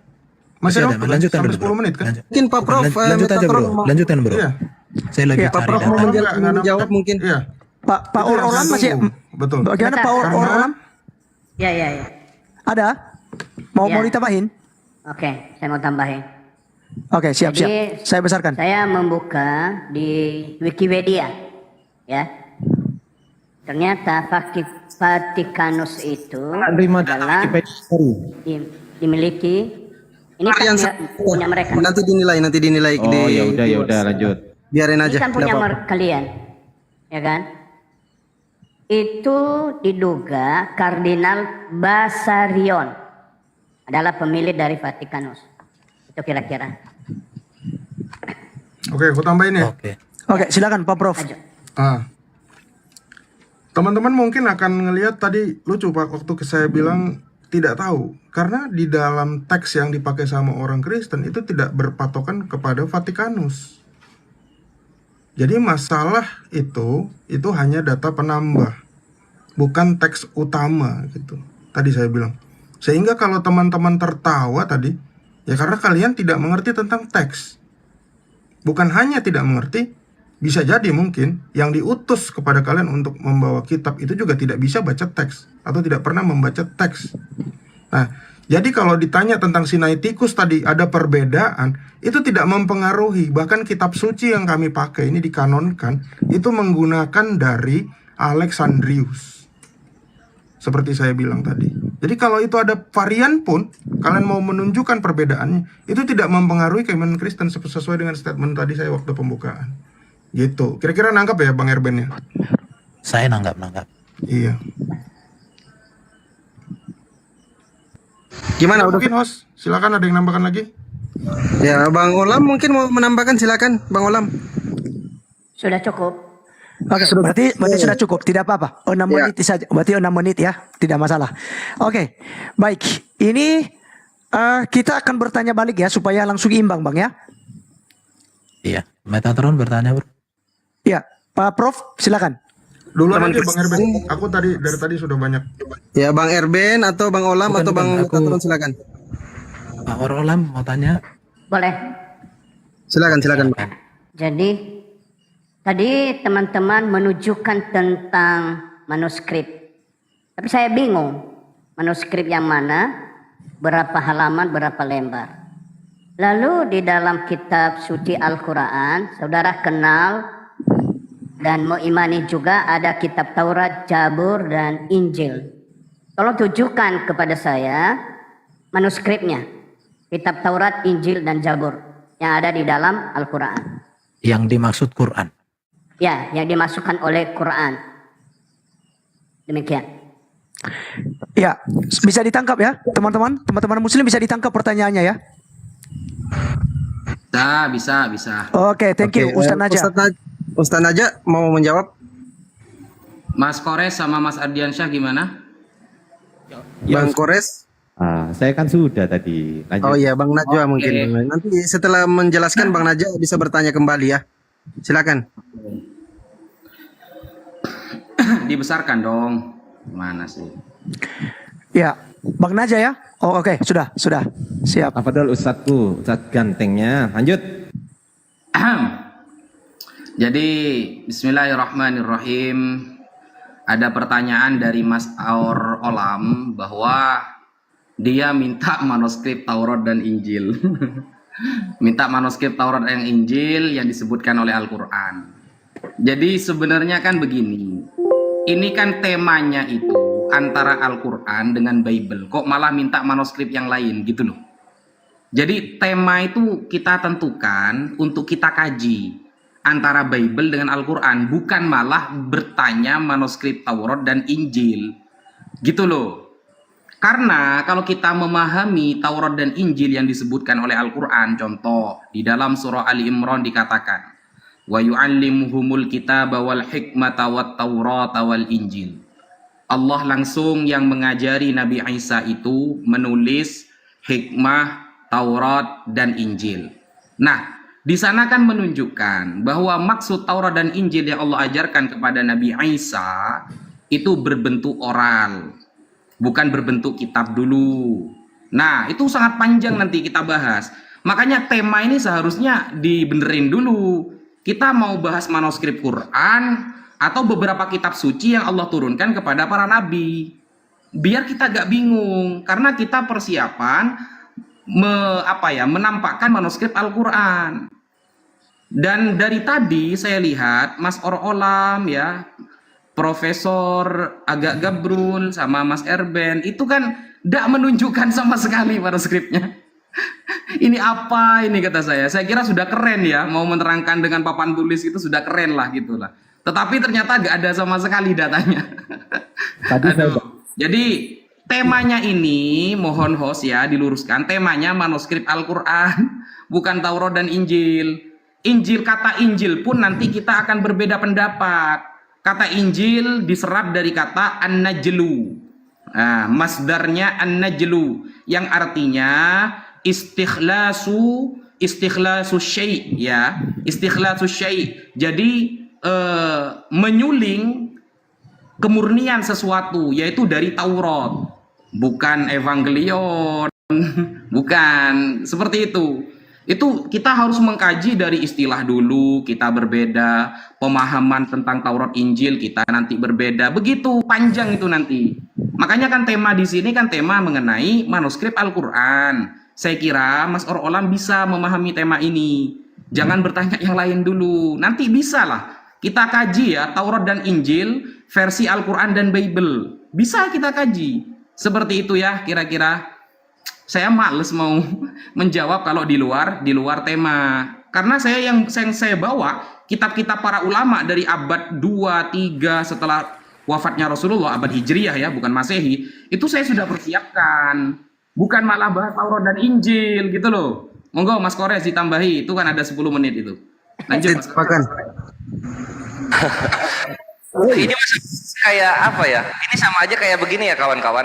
Masih ada waktu kan? Lanjutkan Sampai dulu, bro. 10 menit kan? Lanjut. Mungkin Pak Prof, Lanjut aja bro, lanjutkan bro. Iya. Saya lagi Iya, cari Prof mau data. menjawab mungkin. Iya. Pak Itu yang Orlan saya masih tunggu. Betul. Bagaimana Pak Bentar. Orlan? Ya. Ada? Mau Ya. ditambahin? Oke, saya mau tambahin. Oke, siap. Jadi, Saya besarkan. Saya membuka di Wikipedia, ya. Ternyata Vatikanus itu Terima data adalah Wikipedia. dimiliki. Ini kan Yang punya mereka. nanti dinilai Oh di ya udah lanjut. biarin Ini aja. kan punya nggak apa-apa. kalian, ya kan? Itu diduga Kardinal Basarion adalah pemilik dari Vatikanus. Itu kira-kira. Oke, aku tambahin ya. Oke. Oke, silakan Pak Prof. Lanjut. Teman-teman mungkin akan ngelihat tadi lucu Pak waktu saya bilang tidak tahu karena di dalam teks yang dipakai sama orang Kristen itu tidak berpatokan kepada Vatikanus. Jadi masalah itu hanya data penambah, bukan teks utama gitu. Tadi saya bilang. Sehingga kalau teman-teman tertawa tadi, ya karena kalian tidak mengerti tentang teks. Bukan hanya tidak mengerti, bisa jadi mungkin yang diutus kepada kalian untuk membawa kitab itu juga tidak bisa baca teks atau tidak pernah membaca teks. Nah, jadi kalau ditanya tentang Sinaiticus tadi ada perbedaan, itu tidak mempengaruhi. Bahkan kitab suci yang kami pakai ini dikanonkan, itu menggunakan dari Alexandrius. Seperti saya bilang tadi. Jadi kalau itu ada varian pun, kalian mau menunjukkan perbedaannya, itu tidak mempengaruhi keimanan Kristen sesuai dengan statement tadi saya waktu pembukaan. Gitu. Kira-kira nangkap ya Bang Erben ya? Saya nanggap. Iya. Gimana udah? Mungkin host, silakan ada yang nambahkan lagi? Ya, Bang Olam mungkin mau menambahkan, silakan Bang Olam. Sudah cukup. Oke, berarti sudah cukup, tidak apa-apa. 6 menit saja. Berarti 6 menit ya, tidak masalah. Oke, baik. Ini kita akan bertanya balik ya supaya langsung imbang, Bang ya. Iya, Metatron bertanya, Bro. Ya, Pak Prof, silakan. Duluan aja Bang Erben. Aku dari tadi sudah banyak. Ya, Bang Erben atau Bang Olam atau Bang Metatron, silakan. Pak Olam mau tanya? Boleh. Silakan Bang. Jadi tadi teman-teman menunjukkan tentang manuskrip. Tapi saya bingung, manuskrip yang mana, berapa halaman, berapa lembar. Lalu di dalam kitab suci Al-Quran, saudara kenal dan mengimani juga ada kitab Taurat, Zabur, dan Injil. Tolong tunjukkan kepada saya manuskripnya. Kitab Taurat, Injil, dan Zabur yang ada di dalam Al-Quran. Yang dimaksud Quran. Ya, yang dimasukkan oleh Quran. Demikian. Ya, bisa ditangkap ya, teman-teman. Teman-teman muslim bisa ditangkap pertanyaannya ya. Bisa. Oke, thank you. Ustaz Najah. Ustaz Najah mau menjawab? Mas Kores sama Mas Ardiansyah gimana? Bang Kores? Saya kan sudah tadi. Lanjut. Oh iya, Bang Najwa mungkin. Nanti setelah menjelaskan Bang Najwa bisa bertanya kembali ya. Silakan. Dibesarkan dong. Gimana sih? Ya, Bang Najah ya. Oh oke, sudah. Siap. Apa dulu Ustadzku? Ustadz gantengnya. Lanjut. Jadi bismillahirrahmanirrahim. Ada pertanyaan dari Mas Aur Olam bahwa dia minta manuskrip Taurat dan Injil. Minta manuskrip Taurat dan Injil yang disebutkan oleh Al-Quran. Jadi sebenarnya kan begini. Ini kan temanya itu antara Al-Quran dengan Bible. Kok malah minta manuskrip yang lain gitu loh. Jadi tema itu kita tentukan untuk kita kaji antara Bible dengan Al-Quran, bukan malah bertanya manuskrip Taurat dan Injil. Gitu loh. Karena kalau kita memahami Taurat dan Injil yang disebutkan oleh Al-Quran, contoh di dalam surah Ali Imran dikatakan, wa yu'allimuhumul kitaba wal hikmata wat taurata wal injil. Allah langsung yang mengajari Nabi Isa itu menulis hikmah, Taurat, dan Injil. Nah, di sana kan menunjukkan bahwa maksud Taurat dan Injil yang Allah ajarkan kepada Nabi Isa itu berbentuk oral, bukan berbentuk kitab dulu. Nah, itu sangat panjang nanti kita bahas. Makanya tema ini seharusnya dibenerin dulu. Kita mau bahas manuskrip Quran atau beberapa kitab suci yang Allah turunkan kepada para nabi. Biar kita gak bingung, karena kita persiapan menampakkan manuskrip Al-Quran. Dan dari tadi saya lihat Mas Olam ya, Profesor Agak Gabrul sama Mas Erben itu kan tidak menunjukkan sama sekali manuskripnya. Ini apa ini kata saya kira sudah keren ya, mau menerangkan dengan papan tulis itu sudah keren lah gitulah. Tetapi ternyata gak ada sama sekali datanya. Jadi temanya ini mohon host ya diluruskan, temanya manuskrip Al-Quran bukan Taurat dan Injil. Injil, kata Injil pun nanti kita akan berbeda pendapat. Kata Injil diserap dari kata an-najlu. Masdarnya an-najlu yang artinya istikhlasu istikhlasus syai' ya, istikhlasus syai'. Jadi menyuling kemurnian sesuatu, yaitu dari Taurat, bukan Evangelion, bukan seperti itu. Itu kita harus mengkaji dari istilah dulu, kita berbeda, pemahaman tentang Taurat Injil kita nanti berbeda, begitu panjang itu nanti. Makanya kan tema di sini kan tema mengenai manuskrip Al-Quran. Saya kira Mas Olam bisa memahami tema ini. Jangan bertanya yang lain dulu, nanti bisa lah. Kita kaji ya Taurat dan Injil, versi Al-Quran dan Bible. Bisa kita kaji. Seperti itu ya kira-kira. Saya males mau menjawab kalau di luar tema. Karena yang saya bawa kitab-kitab para ulama dari abad 2, 3 setelah wafatnya Rasulullah, abad Hijriyah ya, bukan Masehi. Itu saya sudah persiapkan. Bukan malah bahas Taurat dan Injil gitu loh. Monggo Mas Kores ditambahi, itu kan ada 10 menit itu. Lanjut Mas. Makan. Ini kayak apa ya? Ini sama aja kayak begini ya kawan-kawan.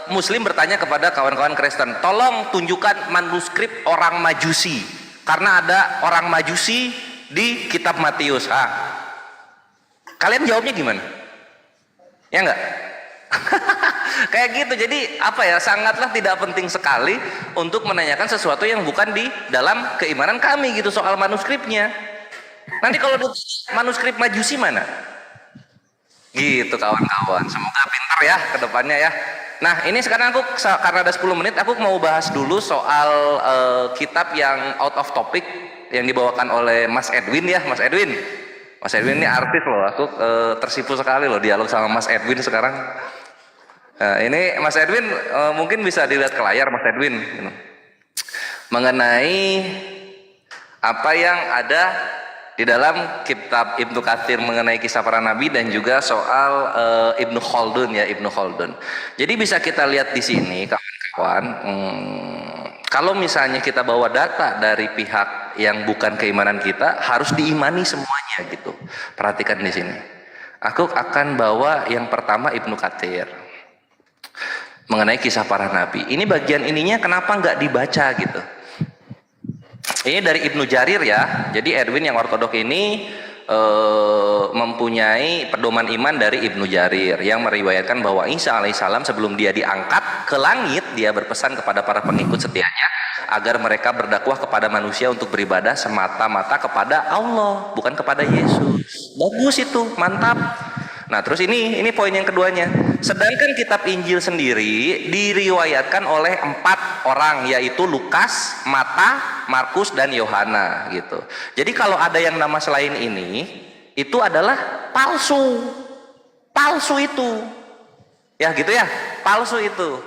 Muslim bertanya kepada kawan-kawan Kristen, tolong tunjukkan manuskrip orang Majusi, karena ada orang Majusi di kitab Matius. Kalian jawabnya gimana? Ya enggak? Kayak gitu. Jadi apa ya? Sangatlah tidak penting sekali untuk menanyakan sesuatu yang bukan di dalam keimanan kami gitu soal manuskripnya. Nanti kalau manuskrip Majusi mana? Gitu kawan-kawan. Semoga pintar ya ke depannya ya. Nah ini sekarang aku karena ada 10 menit aku mau bahas dulu soal kitab yang out of topic yang dibawakan oleh Mas Edwin ya. Mas Edwin ini artis loh. Aku tersipu sekali loh dialog sama Mas Edwin sekarang. Nah, ini Mas Edwin mungkin bisa dilihat ke layar Mas Edwin mengenai apa yang ada di dalam kitab Ibnu Katsir mengenai kisah para nabi dan juga soal Ibnu Khaldun ya, Ibnu Khaldun. Jadi bisa kita lihat di sini kawan-kawan, kalau misalnya kita bawa data dari pihak yang bukan keimanan kita, harus diimani semuanya gitu. Perhatikan di sini. Aku akan bawa yang pertama Ibnu Katsir mengenai kisah para nabi. Ini bagian ininya kenapa nggak dibaca gitu? Ini dari Ibnu Jarir ya. Jadi Edwin yang ortodok ini mempunyai pedoman iman dari Ibnu Jarir yang meriwayatkan bahwa Isa alaihissalam sebelum dia diangkat ke langit, dia berpesan kepada para pengikut setianya agar mereka berdakwah kepada manusia untuk beribadah semata-mata kepada Allah, bukan kepada Yesus. Bagus itu, mantap. Nah terus ini poin yang keduanya. Sedangkan kitab Injil sendiri diriwayatkan oleh 4 orang, yaitu Lukas, Mata, Markus, dan Yohana gitu. Jadi kalau ada yang nama selain ini, itu adalah palsu. Palsu itu. Ya gitu ya, palsu itu.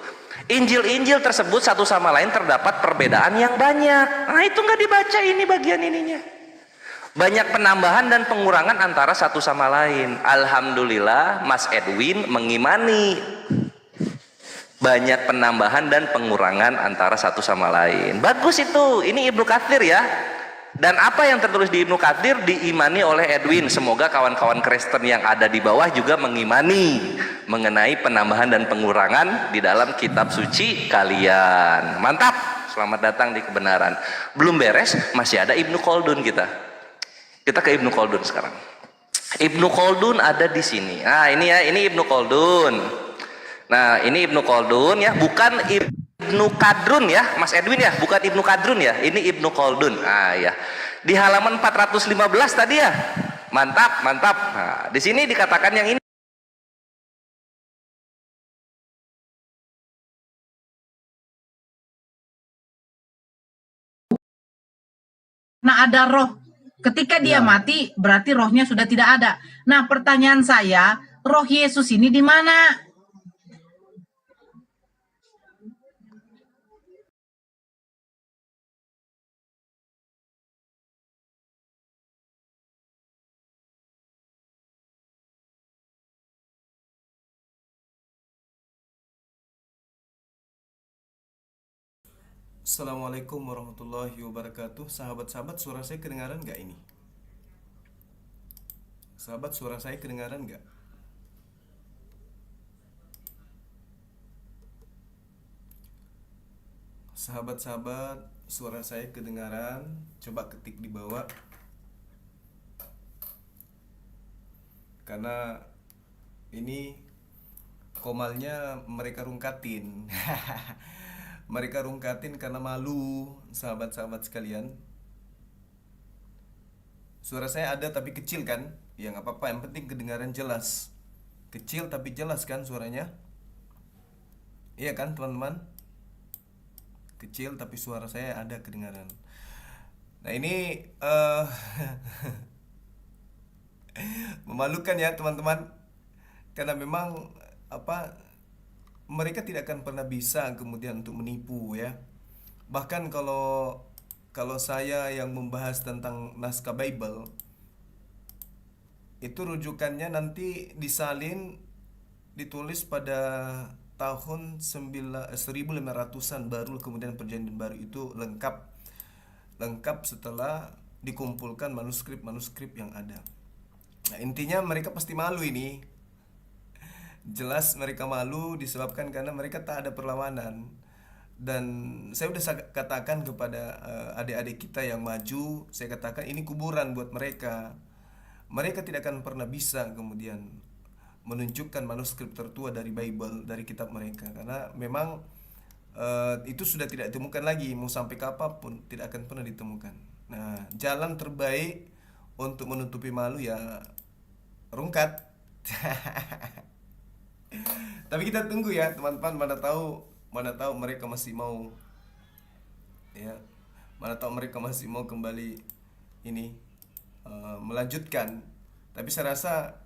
Injil-Injil tersebut satu sama lain terdapat perbedaan yang banyak. Nah itu nggak dibaca ini bagian ininya. Banyak penambahan dan pengurangan antara satu sama lain. Alhamdulillah Mas Edwin mengimani banyak penambahan dan pengurangan antara satu sama lain. Bagus itu. Ini Ibnu Katsir ya. Dan apa yang tertulis di Ibnu Katsir diimani oleh Edwin. Semoga kawan-kawan Kristen yang ada di bawah juga mengimani mengenai penambahan dan pengurangan di dalam kitab suci kalian. Mantap. Selamat datang di kebenaran. Belum beres, masih ada Ibnu Khaldun kita. Kita ke Ibnu Khaldun sekarang. Ibnu Khaldun ada di sini. Nah, ini ya, ini Ibnu Khaldun. Nah, ini Ibnu Khaldun ya, bukan Ibnu Kadrun ya, Mas Edwin ya, bukan Ibnu Kadrun ya. Ini Ibnu Khaldun. Ah ya. Di halaman 415 tadi ya. Mantap, mantap. Nah, di sini dikatakan yang ini. Nah, ada roh. Ketika dia mati, berarti rohnya sudah tidak ada. Nah, pertanyaan saya, roh Yesus ini di mana? Assalamualaikum warahmatullahi wabarakatuh. Sahabat-sahabat, suara saya kedengaran nggak ini? Sahabat, suara saya kedengaran nggak? Sahabat-sahabat, suara saya kedengaran? Coba ketik di bawah. Karena ini komalnya mereka rungkatin. Mereka rungkatin karena malu, sahabat-sahabat sekalian. Suara saya ada tapi kecil kan? Ya nggak apa-apa, yang penting kedengaran jelas. Kecil tapi jelas kan suaranya? Iya kan teman-teman? Kecil tapi suara saya ada kedengaran. Nah ini memalukan ya teman-teman, karena memang mereka tidak akan pernah bisa kemudian untuk menipu ya. Bahkan kalau saya yang membahas tentang naskah Bible, itu rujukannya nanti disalin, ditulis pada tahun 1500-an baru, kemudian perjanjian baru itu lengkap setelah dikumpulkan manuskrip yang ada. Nah, intinya mereka pasti malu ini. Jelas mereka malu disebabkan karena mereka tak ada perlawanan. Dan saya udah katakan kepada adik-adik kita yang maju, saya katakan ini kuburan buat mereka. Mereka tidak akan pernah bisa kemudian menunjukkan manuskrip tertua dari Bible, dari kitab mereka, karena memang itu sudah tidak ditemukan lagi, mau sampai kapanpun tidak akan pernah ditemukan. Nah, jalan terbaik untuk menutupi malu ya rungkat. Tapi kita tunggu ya teman-teman, mana tahu mereka masih mau ya, mana tahu mereka masih mau kembali ini melanjutkan. Tapi saya rasa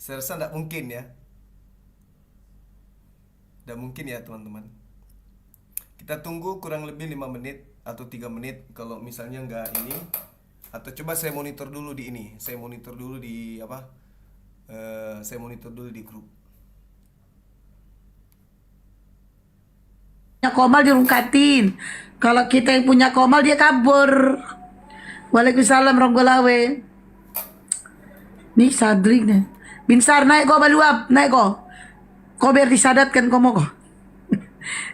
tidak mungkin ya. Tidak mungkin ya teman-teman. Kita tunggu kurang lebih 5 menit atau 3 menit kalau misalnya nggak ini. Atau coba saya monitor dulu di ini. Saya monitor dulu di saya monitor dulu di grup. Punya komal dirungkatin. Kalau kita yang punya komal dia kabur. Waalaikumsalam warahmatullahi. Nih Sadri nih. Binsar naik kok baluap, naik kok. Kau biar disadatkan kau mau kok.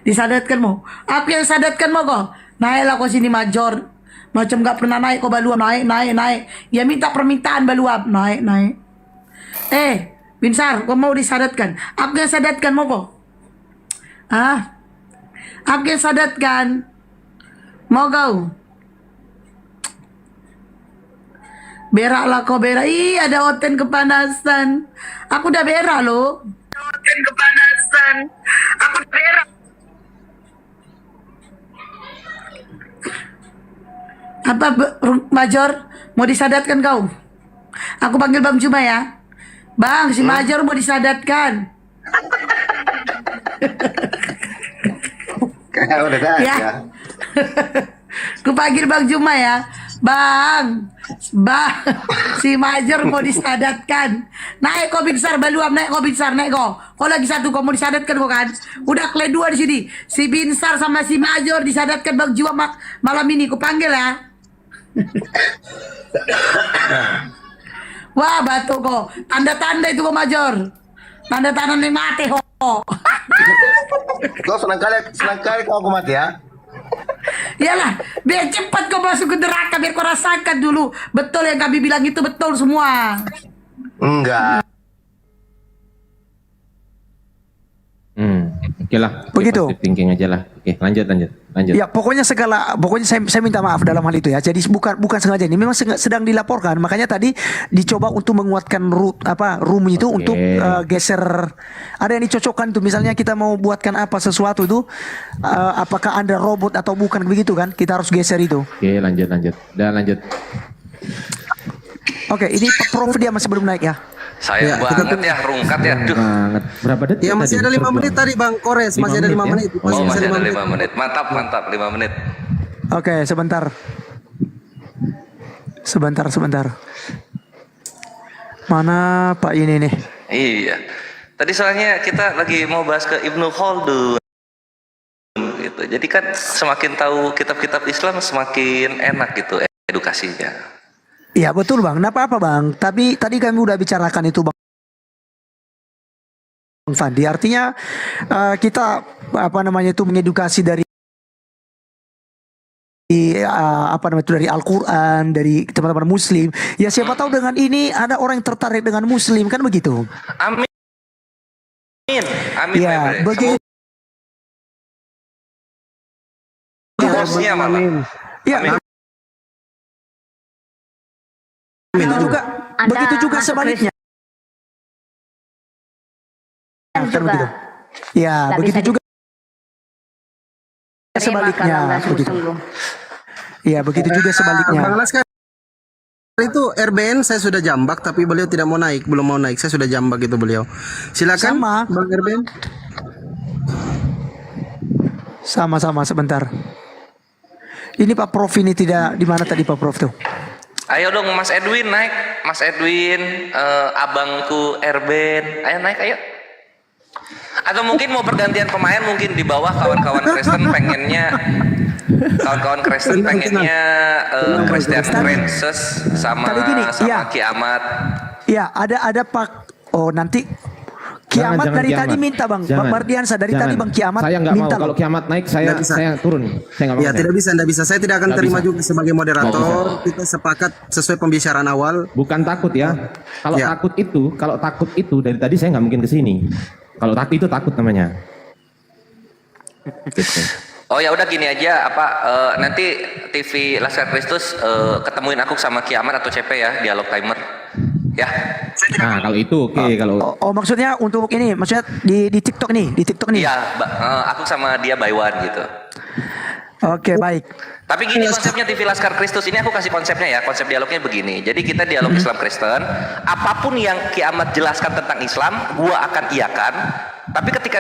Disadatkan mau. Apa yang sadatkan mau kok? Naiklah kau sini major. Macam gak pernah naik kau baluap, naik. Ya minta permintaan baluap, naik. Binsar, kau mau disadatkan? Apa yang sadatkan mau kok? Apa yang sadatkan? Mau kau? Beraklah kau berak. Ih, ada Oten kepanasan. Aku udah berak loh. Oten kepanasan. Aku udah berak. Apa Major? Mau disadatkan kau? Aku panggil Bang Juma ya. Bang, si Major mau disadatkan. Kayaknya udah ada. Ya. Aku panggil Bang Juma ya. Bang, si Major mau disadatkan. Naik kau Binsar baluam, naik kau Binsar, naik kau. Kau lagi satu kau mau disadatkan kau kan? Udah kalian dua di sini. Si Binsar sama si Major disadatkan Bang Juma malam ini. Ku panggil ya. Wah, batu kok. Tanda-tanda itu kok Major. Tanda-tanda nih mati kok. Kau senang kali kau mati ya? Iyalah, biar cepat kau masuk ke neraka, biar kau rasakan dulu. Betul yang kami bilang itu betul semua. Enggak. Oke lah. Begitu. Positive thinking aja lah. Oke, lanjut. Ya, pokoknya saya minta maaf dalam hal itu ya. Jadi bukan sengaja, ini memang sedang dilaporkan. Makanya tadi dicoba untuk menguatkan room itu untuk geser. Ada yang dicocokkan tuh. Misalnya kita mau buatkan apa sesuatu itu, apakah Anda robot atau bukan begitu kan? Kita harus geser itu. Oke, lanjut. Lanjut. Oke, ini Prof dia masih belum naik ya. Sayang banget ya, rungkat ya. Duh. Banget. Berapa detik? Ya masih ada 5 menit tadi Bang Kores, masih ada 5 menit. Masih ada 5 menit. Mantap, 5 menit. Oke, sebentar. Mana Pak ini nih? Iya. Tadi soalnya kita lagi mau bahas ke Ibnu Khaldun. Gitu. Jadi kan semakin tahu kitab-kitab Islam semakin enak gitu edukasinya. Iya betul Bang, nggak apa-apa Bang. Tapi tadi kami udah bicarakan itu Bang. Fandi. Artinya kita apa namanya itu mengedukasi dari apa namanya itu dari Al-Quran, dari teman-teman Muslim. Ya siapa tahu dengan ini ada orang yang tertarik dengan Muslim, kan begitu? Amin. Amin. Ya, Pak Bre. begitu. Bosnya malah. Ya, begitu juga, Anda begitu juga masuk sebaliknya. Kristen Kan juga. begitu. Ya, Nggak begitu bisa juga diterima sebaliknya, kalau nggak begitu. sungguh-sungguh. Ya, begitu juga sebaliknya. Bang Laskar, itu RBN saya sudah jambak tapi beliau tidak mau naik, belum mau naik. Saya sudah jambak itu beliau. Silakan Sama. Bang RBN. Sama-sama sebentar. Ini Pak Prof ini tidak di mana tadi Pak Prof tuh? Ayo dong Mas Edwin naik, Mas Edwin, abangku Erben, ayo naik ayo. Atau mungkin mau pergantian pemain, mungkin di bawah kawan-kawan Kristen pengennya, Christian Francis sama Tadi gini, iya. Kiamat. Ya, ada Pak. Oh, nanti Kiamat Jangan dari Kiamat. tadi minta Bang. Jangan. Bang Mardiansa dari Jangan. tadi Bang Kiamat Saya nggak mau. minta. Kalau Kiamat naik, Nggak bisa. saya turun. Saya nggak mau. Ya tidak bisa. Saya tidak akan Nggak terima bisa. juga sebagai moderator. Kita sepakat sesuai pembicaraan awal. Bukan takut ya. Kalau Ya. takut itu dari tadi saya nggak mungkin kesini. Kalau takut itu takut namanya. Gitu. Oh ya udah gini aja nanti TV Laskar Kristus ketemuin aku sama Kiamat atau CP ya, dialog timer. Ya. Nah kalau itu oke. Kalau Oh, maksudnya untuk ini, maksudnya di TikTok nih, Iya, aku sama dia by one gitu. Oke, baik. Tapi gini konsepnya TV Laskar Kristus ini, aku kasih konsepnya ya, konsep dialognya begini. Jadi kita dialog Islam Kristen, apapun yang Kiamat jelaskan tentang Islam, gua akan iyakan. Tapi ketika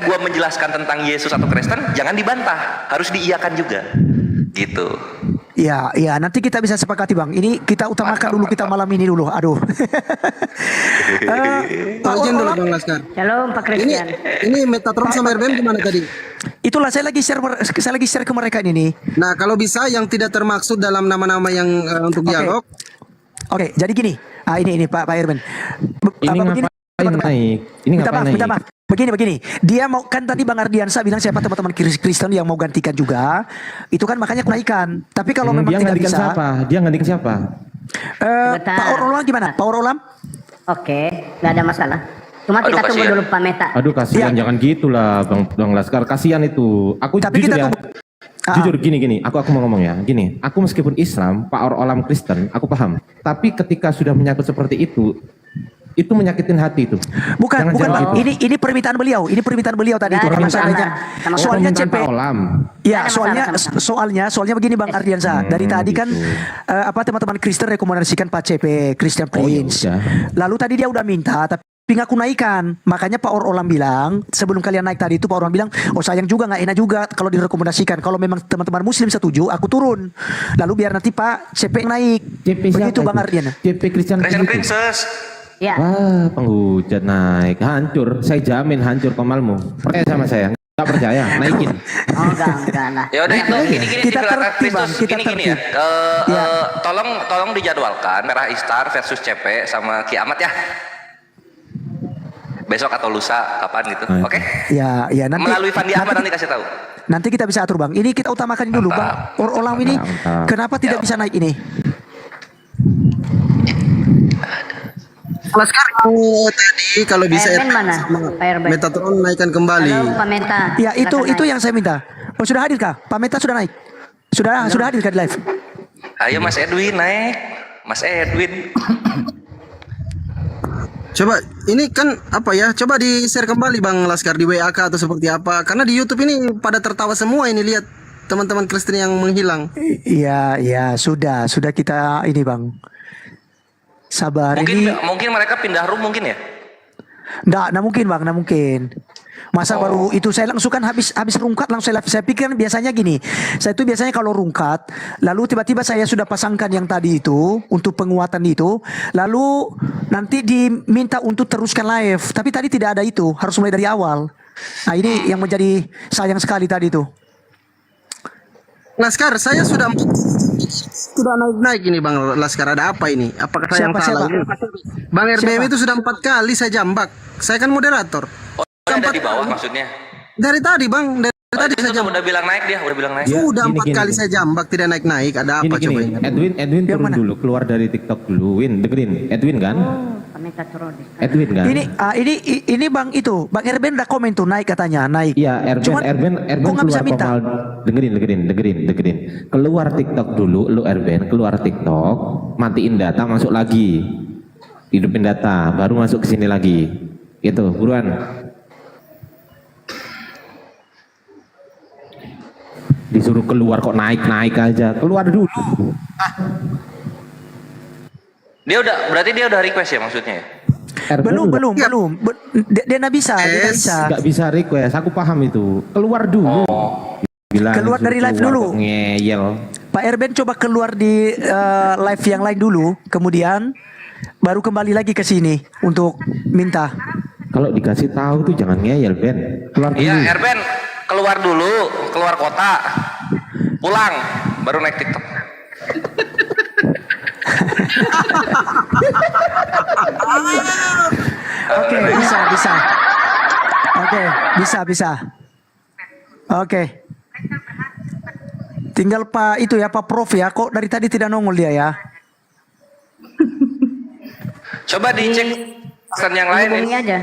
gua menjelaskan tentang Yesus atau Kristen, jangan dibantah, harus diiyakan juga. Gitu. Ya, nanti kita bisa sepakati Bang. Ini kita utamakan dulu kita malam ini dulu. Aduh. Pak Jen dulu Bang Laskar. Shalom Pak Christian. Ini Metatron sama RBM gimana tadi? Itulah saya lagi share ke mereka ini nih. Nah kalau bisa yang tidak termaksud dalam nama-nama yang untuk dialog. Oke, jadi gini. Ini Pak Irben. ini ngapain naik? Ini ngapain naik? Minta maaf. Begini. Dia mau kan tadi Bang Ardiansa bilang siapa teman-teman Kristen yang mau gantikan juga. Itu kan makanya kenaikan. Tapi kalau memang Dia tidak gantikan bisa. siapa? Dia gantikan siapa? Pak Olam gimana? Pak Olam? Oke, nggak ada masalah. Cuma Aduh, kita tunggu kasihan. dulu Pak Meta. Aduh kasihan, jangan gitulah Bang Laskar. Kasihan itu. Aku Tapi jujur kita ya. tunggu. Jujur gini. Aku mau ngomong ya. Gini, aku meskipun Islam, Pak Olam Kristen, aku paham. Tapi ketika sudah menyangkut seperti itu menyakitin hati itu. Bukan Bang. gitu. Ini permintaan beliau. Ini permintaan beliau tadi itu. Nggak ada Masalahnya. masalah. Soalnya Permintaan CP. Pak Olam. Ya, Nggak ada masalah, soalnya begini Bang Ardiansa. Dari tadi kan teman-teman Kristen rekomendasikan Pak CP, Christian Prince. ya udah. Lalu tadi dia udah minta tapi ngaku naikkan. Makanya Pak Olam bilang, sebelum kalian naik tadi itu Pak Olam bilang, "Oh, sayang juga nggak enak juga kalau direkomendasikan. Kalau memang teman-teman muslim setuju, aku turun. Lalu biar nanti Pak CP yang naik." CP Begitu siapa Bang itu? Ardian. CP Christian Christian Prince. Princess. Ya. Wah, penghujat naik. Hancur. Saya jamin hancur komalmu. Percaya sama saya. Nggak percaya, naikin. Oh enggak lah. Ya udah itu gini Kita TV Laskar tertib, Bang, Kristus kita gini ya. Ya. Tolong dijadwalkan Merah Istar versus CP sama Kiamat ya. Besok atau lusa kapan gitu. Oke? Ya, nanti Melalui Fandi Ahmad nanti kasih tahu. Nanti kita bisa atur Bang. Ini kita utamakan dulu Bang. Olam ini Mantap. kenapa tidak bisa naik ini? Laskar tadi kalau bisa Erben mana? Pak Erben. Metatron naikkan kembali. Halo Pak Meta. Ya, itu Silakan yang saya minta. Oh, sudah hadir kah? Pak Meta sudah naik? Sudah hadir kah di live? Ayo Mas Edwin naik. Mas Edwin. Coba ini kan apa ya? Coba di share kembali Bang Laskar di WA atau seperti apa? Karena di YouTube ini pada tertawa semua ini lihat teman-teman Kristen yang menghilang. Iya, sudah kita ini Bang. Sabar Mungkin mereka pindah room mungkin ya? Nggak mungkin Bang, nggak mungkin. Masa baru itu saya langsung kan habis rungkat langsung saya pikir biasanya gini. Saya itu biasanya kalau rungkat, lalu tiba-tiba saya sudah pasangkan yang tadi itu untuk penguatan itu, lalu nanti diminta untuk teruskan live. Tapi tadi tidak ada itu, harus mulai dari awal. Nah, ini yang menjadi sayang sekali tadi itu. Laskar, saya sudah naik ini Bang Laskar. Ada apa ini? Apakah saya yang salah? Bang RBM itu sudah 4 kali saya jambak. Saya kan moderator. ada di bawah maksudnya. Dari tadi bang, dari tadi Itu saya udah bilang naik dia, udah bilang naik. sudah Gini, 4 gini, kali gini. saya jambak tidak naik-naik. Ada apa Gini, coba gini. ini? Edwin turun dulu, keluar dari TikTok dulu. Win, dengerin. Edwin kan? Pemerintah turun. Edwin kan? Ini bang itu, bang Erben udah komen tuh naik katanya, naik. Iya, Erben kok nggak bisa keluar minta? komal. Dengerin. Keluar TikTok dulu, lu Erben, keluar TikTok, matiin data, masuk lagi. Hidupin data, baru masuk ke sini lagi. Gitu, buruan. Disuruh keluar kok naik aja. Keluar dulu. Berarti dia udah request ya maksudnya ya? Erben Belum. Dia nggak bisa, nggak bisa request. Aku paham itu. Keluar dulu. Bilang Keluar dari live keluar dulu. kok ngeyel. Pak Erben coba keluar di live yang lain dulu, kemudian baru kembali lagi ke sini untuk minta. Kalau dikasih tahu tuh jangan ngeyel, Ben. Keluar dulu. Iya, Erben keluar dulu, keluar kota, pulang, baru naik TikTok. Oke, bisa. Oke, bisa. Oke. Tinggal Pak itu ya, Pak Prof ya. Kok dari tadi tidak nongol dia ya? Coba dicek pesan yang lain Hubungi aja.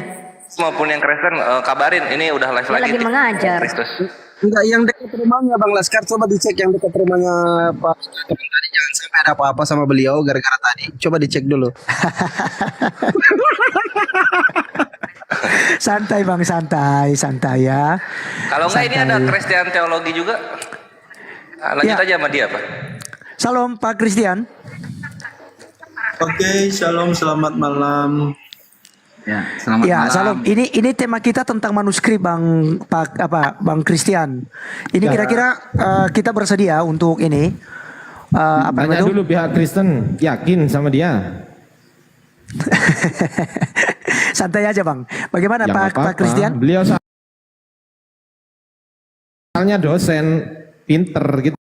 maupun yang Kristen, kabarin ini udah live Dia lagi. lagi mengajar. Kristus. Enggak, yang dekat rumahnya Bang Laskar, coba dicek yang dekat rumahnya Pak tadi, jangan sampai ada apa-apa sama beliau gara-gara tadi. Coba dicek dulu. Santai Bang, santai ya. Kalau enggak ini Santai. ada Kristen teologi juga. Lanjut Ya. aja sama dia, Pak. Salam Pak Christian. Oke, shalom, selamat malam. Ya, selamat Ya, malam. salam. Ini tema kita tentang manuskrip Bang Bang Christian. Ini Ya. kira-kira kita bersedia untuk ini apa Tanya namanya? dulu pihak Kristen, yakin sama dia? Santai aja Bang. Bagaimana Ya, nggak Pak apa-apa. Christian? Beliau soalnya dosen pinter gitu.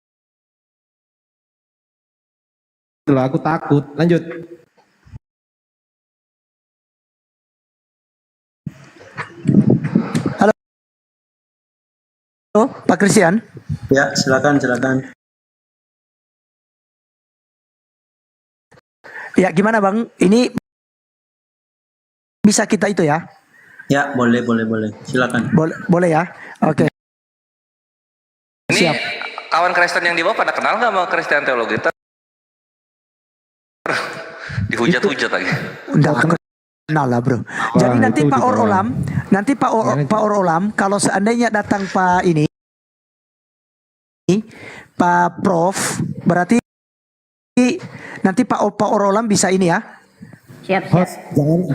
Loh, aku takut. Lanjut. Halo, Pak Christian. Ya, silakan. Ya, gimana Bang? Ini bisa kita itu ya? Ya, boleh. Silakan. Boleh ya? Oke. Ini Siap. kawan Kristen yang di bawah pada kenal nggak sama Kristen teologi? Dihujat-hujat lagi. Enggak kenal lah bro. Jadi nanti itu Pak di Or bawah. Olam, Pak Or Olam, kalau seandainya datang Pak ini, Pak Prof, berarti nanti Pak Or Olam bisa ini ya? Siap. Host,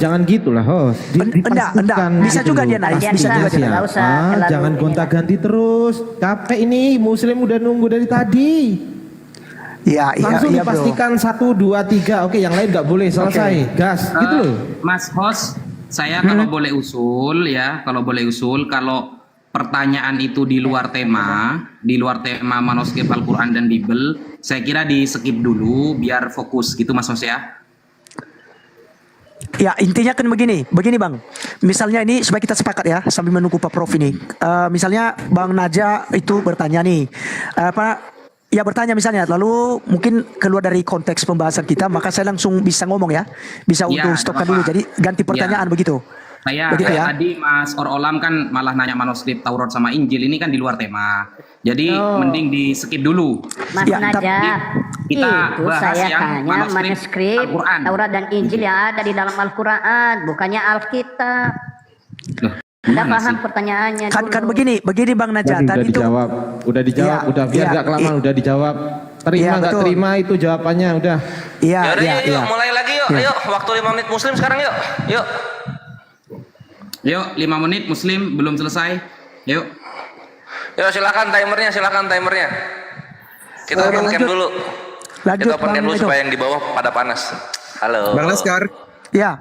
jangan gitulah host. Enggak. Dipastikan Bisa gitu juga loh. dia naik. Pastinya Bisa juga dia siapa? naik. Nggak usah terlalu Jangan inilah. gonta-ganti terus. Capek ini, Muslim udah nunggu dari tadi. Iya Langsung bro. dipastikan 1, 2, 3. Oke, yang lain nggak boleh selesai. Gas, gitu loh. Mas host, saya kalau boleh usul ya, kalau pertanyaan itu di luar tema manuskrip Al-Quran dan Bible, saya kira di skip dulu biar fokus gitu Mas host ya. Ya intinya kan begini Bang. Misalnya ini supaya kita sepakat ya sambil menunggu Pak Prof ini. Misalnya Bang Naja itu bertanya nih, ya bertanya misalnya, lalu mungkin keluar dari konteks pembahasan kita, maka saya langsung bisa ngomong ya, bisa Ya, untuk nggak stopkan apa-apa. dulu. Jadi ganti pertanyaan Ya. begitu. Saya Begitu ya? tadi Mas Or Olam kan malah nanya manuskrip Taurat sama Injil, ini kan di luar tema. Jadi mending di skip dulu. Mas Ya, Najab, kita itu bahas saya yang tanya manuskrip manuskrip Al-Quran. Taurat dan Injil yang ada di dalam Al-Quran, bukannya Alkitab. Loh, Anda gimana paham sih? pertanyaannya Kan dulu. begini Bang Naja, Udah tadi itu dijawab, Ya, udah biar ya, gak kelamaan, udah dijawab. Terima Ya, nggak betul. terima itu jawabannya udah. Iya, Yaudah, iya, yuk, iya. mulai lagi yuk. Ya. Ayo, waktu 5 menit Muslim sekarang yuk. Yuk, 5 menit Muslim belum selesai. Yuk. Yuk, silakan timernya. Kita open cam dulu. Lanjut Kita open cam Bang dulu itu. supaya yang di bawah pada panas. Halo. Bang Laskar, Ya.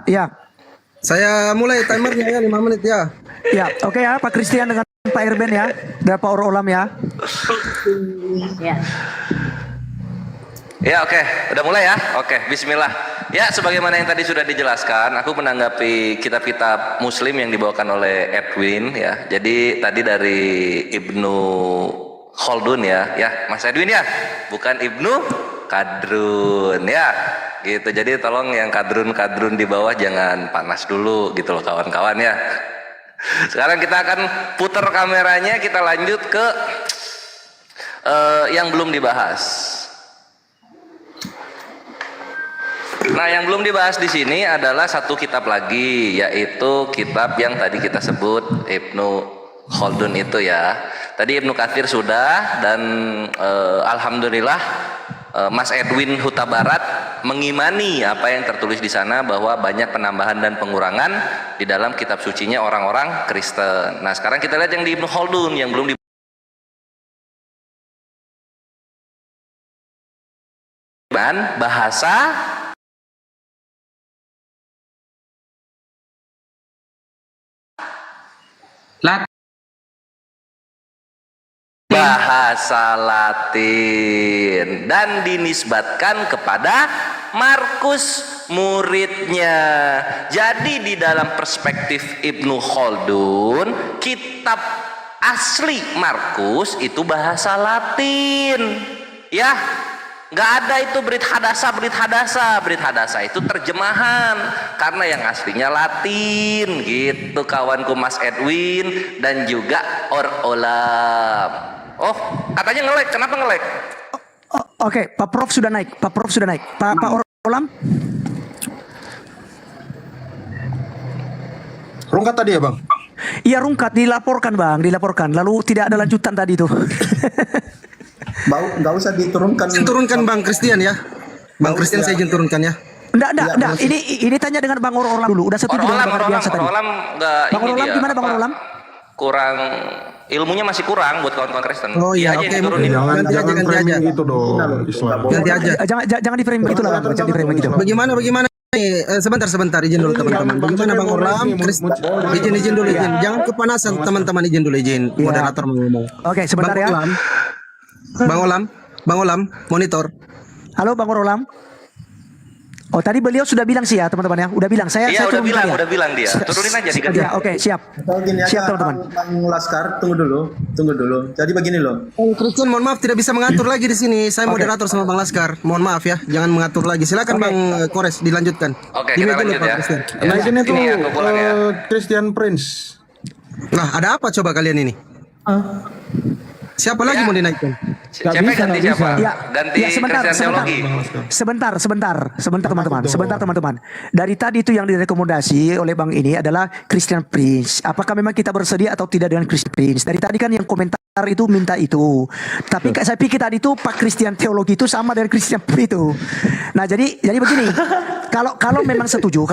saya mulai timernya ya 5 menit ya. Ya, oke ya Pak Christian dengan Pak Erben ya, dan Pak Or Olam ya. Ya. Ya, oke. Udah mulai ya? Oke, bismillah. Ya, sebagaimana yang tadi sudah dijelaskan, aku menanggapi kitab-kitab Muslim yang dibawakan oleh Edwin ya. Jadi tadi dari Ibnu Khaldun ya, Mas Edwin ya, bukan Ibnu Kadrun ya. Gitu. Jadi tolong yang kadrun di bawah jangan panas dulu gitu loh kawan-kawan ya. Sekarang kita akan putar kameranya, kita lanjut ke yang belum dibahas. Nah, yang belum dibahas di sini adalah satu kitab lagi, yaitu kitab yang tadi kita sebut Ibnu Khaldun itu ya. Tadi Ibnu Katsir sudah, dan alhamdulillah Mas Edwin Huta Barat mengimani apa yang tertulis di sana, bahwa banyak penambahan dan pengurangan di dalam kitab sucinya orang-orang Kristen. Nah, sekarang kita lihat yang di Ibnu Khaldun yang belum bahasa Latin dan dinisbatkan kepada Markus muridnya. Jadi di dalam perspektif Ibnu Khaldun, kitab asli Markus itu bahasa Latin ya. Nggak ada itu Brit hadasa itu terjemahan, karena yang aslinya Latin gitu kawanku Mas Edwin dan juga Olam. Oh, katanya nge-lag, kenapa nge-lag? Oke, Pak Prof sudah naik. Pak Olam. Rungkat tadi ya, Bang? Iya, rungkat, dilaporkan Bang, lalu tidak ada lanjutan tadi itu. Nggak usah diturunkan. Turunkan Bang Christian ya. Bang Christian saya izin turunkan ya. Enggak. Ini tanya dengan Bang Olam dulu. Udah setuju dengan Bang biasa tadi. Olam enggak. Bang Olam gimana Bang Olam? Kurang ilmunya masih kurang buat kawan-kawan Kristen. Oh iya, Dia aja oke. yang turunin. Jangan framing gitu dong, Islam. Ganti aja. Jangan di frame begitu lah Bang. Jangan di frame begitu. Bagaimana nih? Sebentar izin dulu teman-teman. Bagaimana Bang Olam? Izin dulu. Jangan kepanasan teman-teman, izin dulu. Moderator mau ngomong. Oke, sebentar ya. Bang Olam, monitor. Halo Bang Olam. Oh, tadi beliau sudah bilang sih ya teman-teman ya. Udah bilang. Saya udah turun bilang dia. Turunin aja diganti. Ya, oke, siap. Siap teman-teman. Bang Laskar, tunggu dulu. Jadi begini loh. Christian, mohon maaf tidak bisa mengatur lagi di sini. Saya moderator sama Bang Laskar. Mohon maaf ya, jangan mengatur lagi. Silakan Bang Kores dilanjutkan. Oke, kita lanjut ya. Nah, ini tuh aku pulang ya. Christian Prince. Nah, ada apa coba kalian ini? Siapa lagi mau dinaikkan? Siapa ganti siapa? Ganti Christian teologi. Sebentar teman-teman. Dari tadi itu yang direkomendasi oleh Bang ini adalah Christian Prince. Apakah memang kita bersedia atau tidak dengan Christian Prince? Dari tadi kan yang komentar itu minta itu. Tapi saya pikir tadi itu Pak Christian teologi itu sama dengan Christian Prince itu. Nah, jadi begini. Kalau memang setuju,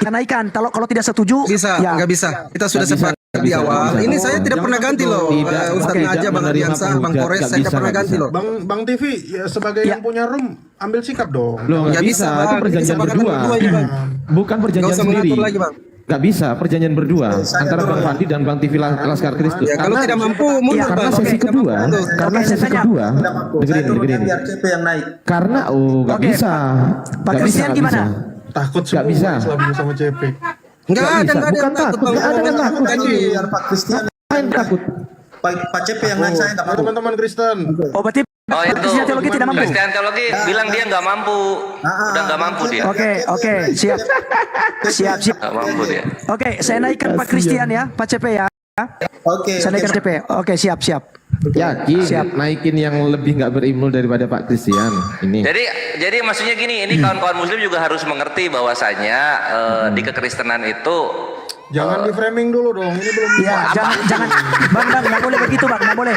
kita naikkan. Kalau tidak setuju, nggak bisa. Kita sudah sepakat di awal. Ini saya tidak pernah ganti loh. Ustadz Naja, Bang Ardiansa, Bang Kores, saya tidak pernah ganti loh. Bang TV ya, sebagai yang punya room ambil sikap dong. Loh, nggak bisa. Itu perjanjian berdua. Bukan perjanjian sendiri. Nggak bisa, perjanjian berdua antara Bang Fandi dan Bang TV Laskar Kristus. Kalau tidak mampu, mundur karena Bang. sesi kedua, begini. Biar CP yang naik. Karena nggak bisa. Pak Christian gimana? Takut nggak bisa sama CP. Nggak ada bukan takut, nggak ada yang takut. Biar Pak Christian Takut. Pak CP yang naik, saya nggak mau. Teman-teman Kristen. Oh, berarti itu Christian teologi tidak mampu. Christian teologi bilang dia nggak mampu. Udah nggak mampu dia. Oke, siap. Nggak mampu dia. Oke, saya naikkan Pak Christian ya, Pak CP ya. Oke. Saya naikkan CP. Oke, siap. Yakin naikin yang lebih nggak berilmu daripada Pak Christian ini. Jadi maksudnya gini, ini kawan-kawan Muslim juga harus mengerti bahwasanya di kekristenan itu Jangan di framing dulu dong. Ini belum. Ya, jangan, Bang, nggak boleh begitu, Bang, nggak boleh.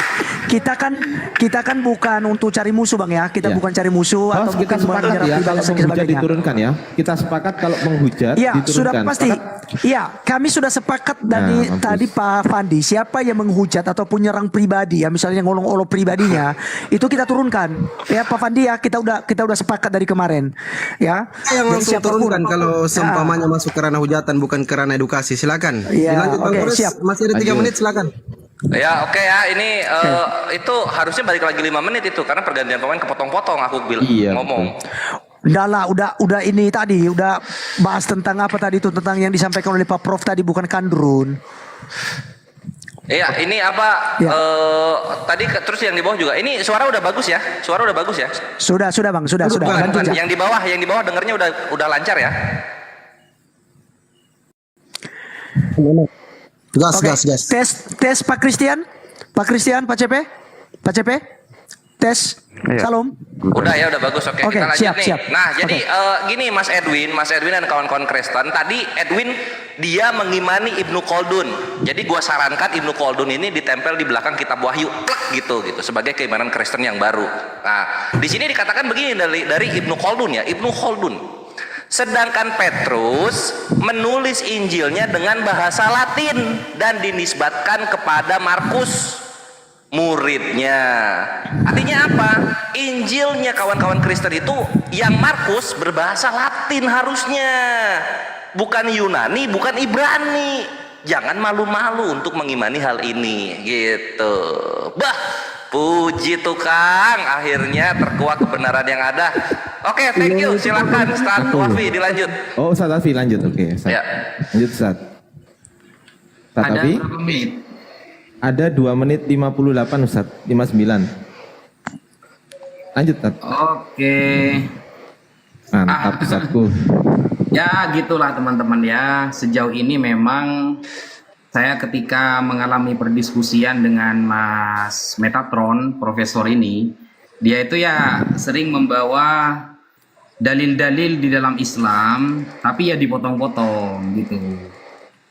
Kita kan bukan untuk cari musuh, Bang ya. Kita bukan cari musuh atau kita bukan sepakat ya kalau menghujat diturunkan ya. Kita sepakat kalau menghujat diturunkan. Sudah pasti. Iya, kami sudah sepakat tadi Pak Fandi, siapa yang menghujat ataupun nyerang pribadi ya, misalnya ngolong-olong pribadinya, itu kita turunkan. Ya, Pak Fandi ya, kita udah sepakat dari kemarin. Ya. Yang langsung turunkan kalau seumpamanya masuk ke ranah hujatan bukan ke ranah edukasi. Silakan. Iya, oke, siap. Masih ada 3 menit, silakan. Ya, oke ya, ini itu harusnya balik lagi 5 menit itu karena pergantian pemain kepotong-potong aku bilang ngomong. Enggak lah, udah ini tadi, udah bahas tentang apa tadi itu, tentang yang disampaikan oleh Pak Prof tadi, bukan kandrun. Iya, ini apa? Tadi terus yang di bawah juga. Ini suara udah bagus ya? Suara udah bagus ya? Sudah Bang, sudah. Lanjut ya. Yang di bawah dengernya udah lancar ya? Gas. Tes Pak Christian, Pak CP, tes. Salam. Udah ya, udah bagus. Oke, kita lanjut nih. Siap. Nah, jadi gini Mas Edwin dan kawan-kawan Kristen. Tadi Edwin dia mengimani Ibnu Khaldun. Jadi gua sarankan Ibnu Khaldun ini ditempel di belakang kitab Wahyu, plek gitu sebagai keimanan Kristen yang baru. Nah, di sini dikatakan begini dari Ibnu Khaldun ya, Ibnu Khaldun. Sedangkan Petrus menulis Injilnya dengan bahasa Latin dan dinisbatkan kepada Markus, muridnya. Artinya apa? Injilnya kawan-kawan Kristen itu yang Markus berbahasa Latin harusnya, bukan Yunani, bukan Ibrani. Jangan malu-malu untuk mengimani hal ini gitu. Bah, puji tukang, akhirnya terkuak kebenaran yang ada. Oke, thank you. Silakan Ustaz Wafi dilanjut. Oh, Ustaz Wafi lanjut. Oke, Ustaz. Ya. Lanjut Ustaz. Ustaz Ada Wafi? berapa menit? Ada 2 menit 58 Ustaz, 59. Lanjut Ustaz. Oke. Mantap Ustazku. Ya gitulah teman-teman ya. Sejauh ini memang saya ketika mengalami perdiskusian dengan Mas Metatron, profesor ini, dia itu ya sering membawa dalil-dalil di dalam Islam, tapi ya dipotong-potong gitu.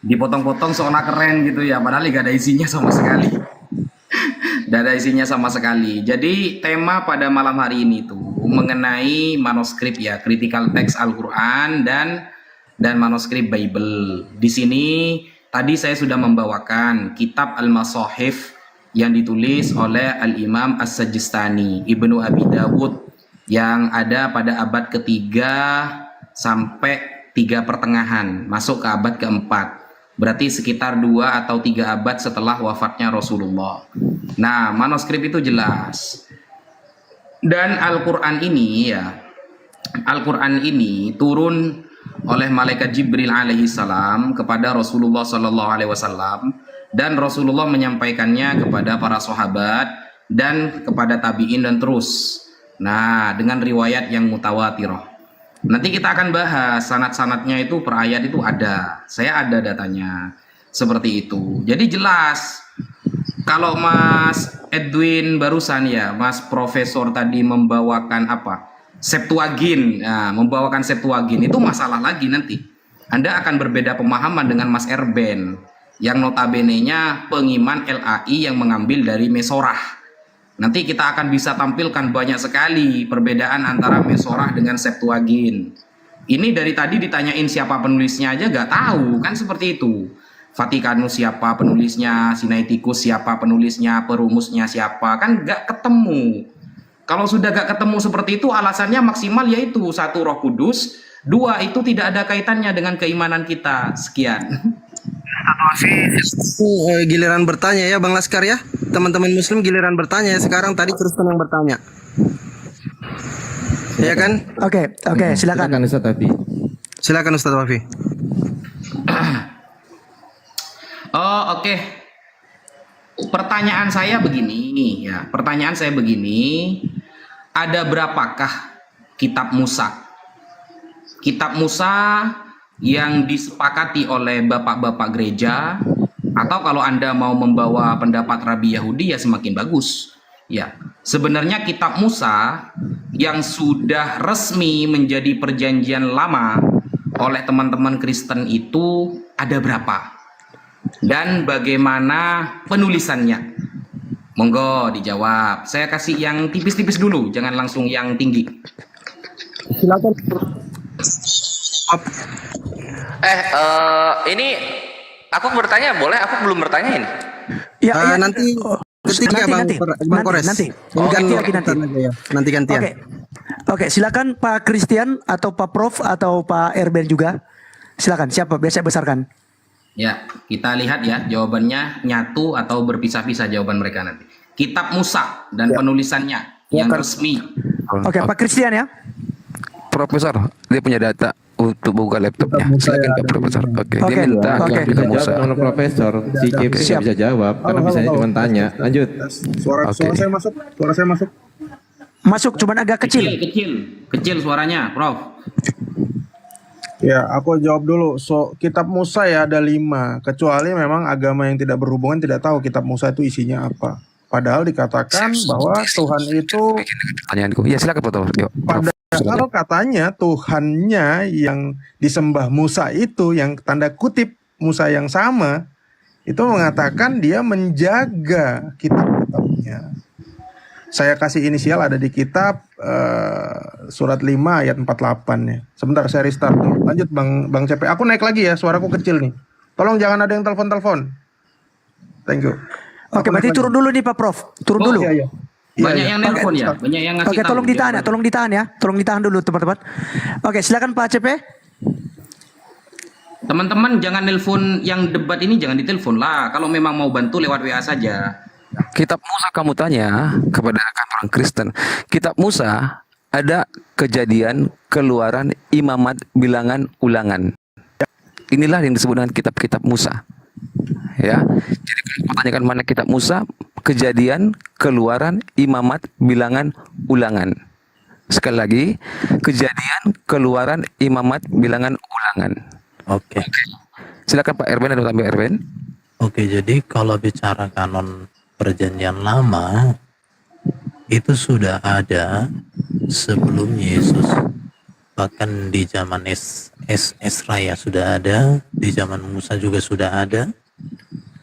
Dipotong-potong seolah keren gitu ya, padahal gak ada isinya sama sekali. Gak ada isinya sama sekali. Jadi tema pada malam hari ini tuh mengenai manuskrip ya, critical text Al-Quran dan manuskrip Bible. Di sini tadi saya sudah membawakan kitab Al-Masahif yang ditulis oleh Al-Imam As-Sajistani, Ibnu Abi Dawud, yang ada pada abad ketiga sampai 3 pertengahan, masuk ke abad keempat. Berarti sekitar 2 atau 3 abad setelah wafatnya Rasulullah. Nah, manuskrip itu jelas. Dan Al-Quran ini ya, Al-Quran ini turun oleh malaikat Jibril alaihi salam kepada Rasulullah sallallahu alaihi wasallam, dan Rasulullah menyampaikannya kepada para sahabat dan kepada tabi'in dan terus. Nah, dengan riwayat yang mutawatirah. Nanti kita akan bahas sanad-sanadnya itu per ayat itu ada. Saya ada datanya. Seperti itu. Jadi jelas. Kalau Mas Edwin barusan ya, Mas Profesor tadi membawakan apa? Septuagint. Nah, membawakan Septuagint itu masalah lagi nanti. Anda akan berbeda pemahaman dengan Mas Erben yang notabene-nya pengiman LAI yang mengambil dari Mesorah. Nanti kita akan bisa tampilkan banyak sekali perbedaan antara Mesorah dengan Septuagint. Ini dari tadi ditanyain siapa penulisnya aja gak tahu, kan seperti itu. Vatikanus siapa penulisnya, Sinaiticus siapa penulisnya, perumusnya siapa, kan gak ketemu. Kalau sudah gak ketemu seperti itu, alasannya maksimal yaitu 1 Roh Kudus, 2 itu tidak ada kaitannya dengan keimanan kita. Sekian. Giliran bertanya ya Bang Laskar ya. Teman-teman muslim giliran bertanya ya, sekarang tadi Kristen yang bertanya. Ya kan? Oke, silakan. Silakan Ustaz Wafi. Silakan Ustaz Wafi. Oh, oke. Pertanyaan saya begini ya. Pertanyaan saya begini. Ada berapakah kitab Musa? Kitab Musa yang disepakati oleh bapak-bapak gereja, atau kalau Anda mau membawa pendapat Rabi Yahudi ya semakin bagus. Ya, sebenarnya kitab Musa yang sudah resmi menjadi perjanjian lama oleh teman-teman Kristen itu ada berapa? Dan bagaimana penulisannya? Monggo dijawab. Saya kasih yang tipis-tipis dulu, jangan langsung yang tinggi. Silakan. Ini aku bertanya boleh? Aku belum bertanya ini. Ya, nanti ketiga Bang Kores. Nanti. Nanti gantian. Oke, silakan Pak Christian atau Pak Prof atau Pak Erben juga. Silakan, siapa? Biasa besarkan. Ya, kita lihat ya jawabannya nyatu atau berpisah-pisah jawaban mereka nanti. Kitab Musa dan penulisannya yang resmi. Oke, Pak Christian ya. Profesor, dia punya data untuk buka laptopnya. Silakan Pak Profesor. Oke, dia Oke, minta oke. ke Bisa Musa. jawab Profesor. Si Kevin Siap. nggak bisa jawab karena bisanya cuma tanya. Lanjut. Suara Oke. saya masuk. Suara saya masuk. Masuk, cuman agak kecil. Kecil suaranya, Prof. Ya, aku jawab dulu. Kitab Musa ya ada 5. Kecuali memang agama yang tidak berhubungan tidak tahu kitab Musa itu isinya apa. Padahal dikatakan bahwa Tuhan itu Pertanyaanku. Ya silakan Prof. Yuk, Prof. padahal katanya Tuhannya yang disembah Musa itu, yang tanda kutip Musa yang sama, itu mengatakan dia menjaga kitab-kitabnya. Saya kasih inisial ada di kitab surat 5 ayat 48 ya. Sebentar saya restart dulu. Lanjut Bang CP. Aku naik lagi ya, suaraku kecil nih. Tolong jangan ada yang telepon-telepon. Thank you. Oke, berarti turun dulu nih Pak Prof. Turun dulu. Iya, iya. Banyak yang nelpon ya, banyak yang ngasih Oke, tahu. tolong ditahan ya. Tolong ditahan dulu teman-teman. Oke, silakan Pak CP. Teman-teman jangan nelpon yang debat ini, jangan ditelepon lah. Kalau memang mau bantu lewat WA saja. Kitab Musa kamu tanya kepada orang Kristen. Kitab Musa ada Kejadian, Keluaran, Imamat, Bilangan, Ulangan. Inilah yang disebut dengan kitab-kitab Musa. Ya. Jadi kalau kau tanyakan mana kitab Musa, Kejadian, Keluaran, Imamat, Bilangan, Ulangan. Sekali lagi, Kejadian, Keluaran, Imamat, Bilangan, Ulangan. Oke. Silakan Pak Erben dan Pak Erben. Oke, jadi kalau bicara kanon Perjanjian Lama itu sudah ada sebelum Yesus. Bahkan di zaman Esra ya sudah ada, di zaman Musa juga sudah ada.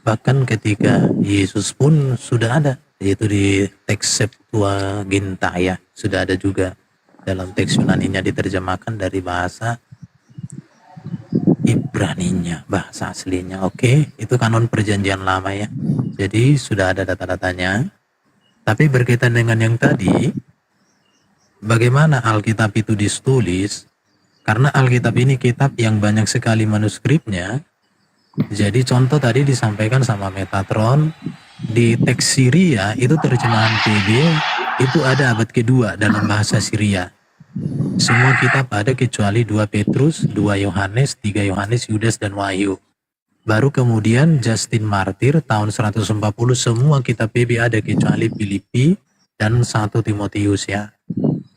Bahkan ketika Yesus pun sudah ada, yaitu di teks Septuaginta ya, sudah ada juga. Dalam teks Yunaninya diterjemahkan dari bahasa Ibraninya, bahasa aslinya. Oke, itu kanon Perjanjian Lama ya. Jadi sudah ada data-datanya. Tapi berkaitan dengan yang tadi, bagaimana Alkitab itu ditulis? Karena Alkitab ini kitab yang banyak sekali manuskripnya. Jadi contoh tadi disampaikan sama Metatron, di teks Syria itu terjemahan PB itu ada abad kedua dalam bahasa Syria. Semua kitab ada kecuali 2 Petrus, 2 Yohanes, 3 Yohanes, Yudas, dan Wahyu. Baru kemudian Justin Martyr tahun 140 semua kitab PB ada kecuali Filipi dan 1 Timotius ya.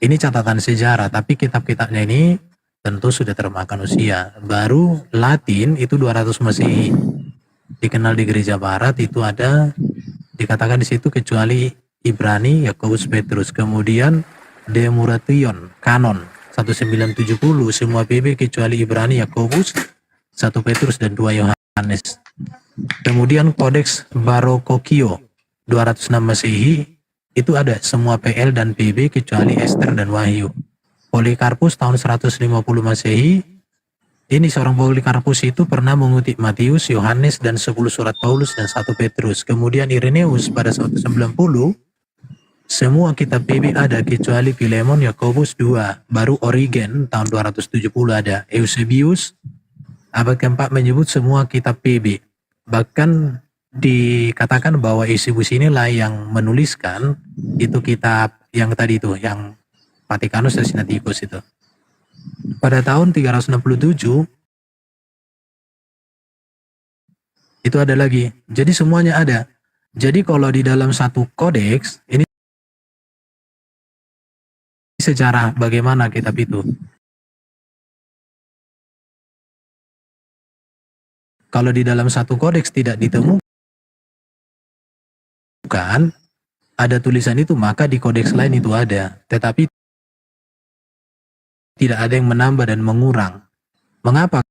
Ini catatan sejarah, tapi kitab-kitabnya ini tentu sudah termakan usia. Baru Latin itu 200 Masehi. Dikenal di gereja barat itu ada, dikatakan di situ kecuali Ibrani, Yakobus, Petrus. Kemudian Demuration, kanon 1970 semua PB kecuali Ibrani, Yakobus, 1 Petrus dan 2 Yohanes. Kemudian Kodeks Barokokio 206 Masehi itu ada semua PL dan PB kecuali Ester dan Wahyu. Polikarpus tahun 150 Masehi, ini seorang Polikarpus itu pernah mengutip Matius, Yohanes dan 10 surat Paulus dan 1 Petrus. Kemudian Ireneus pada 190 semua kitab PB ada kecuali Filemon, Yakobus 2. Baru Origen tahun 270 ada. Eusebius abad keempat menyebut semua kitab PB. Bahkan dikatakan bahwa Eusebius inilah yang menuliskan itu kitab yang tadi itu, yang Vatikanus dan Sinaiticus itu. Pada tahun 367 itu ada lagi. Jadi semuanya ada. Jadi kalau di dalam satu kodeks ini sejarah bagaimana kitab itu. Kalau di dalam satu kodeks tidak ditemukan ada tulisan itu, maka di kodeks lain itu ada. Tetapi tidak ada yang menambah dan mengurang. Mengapa?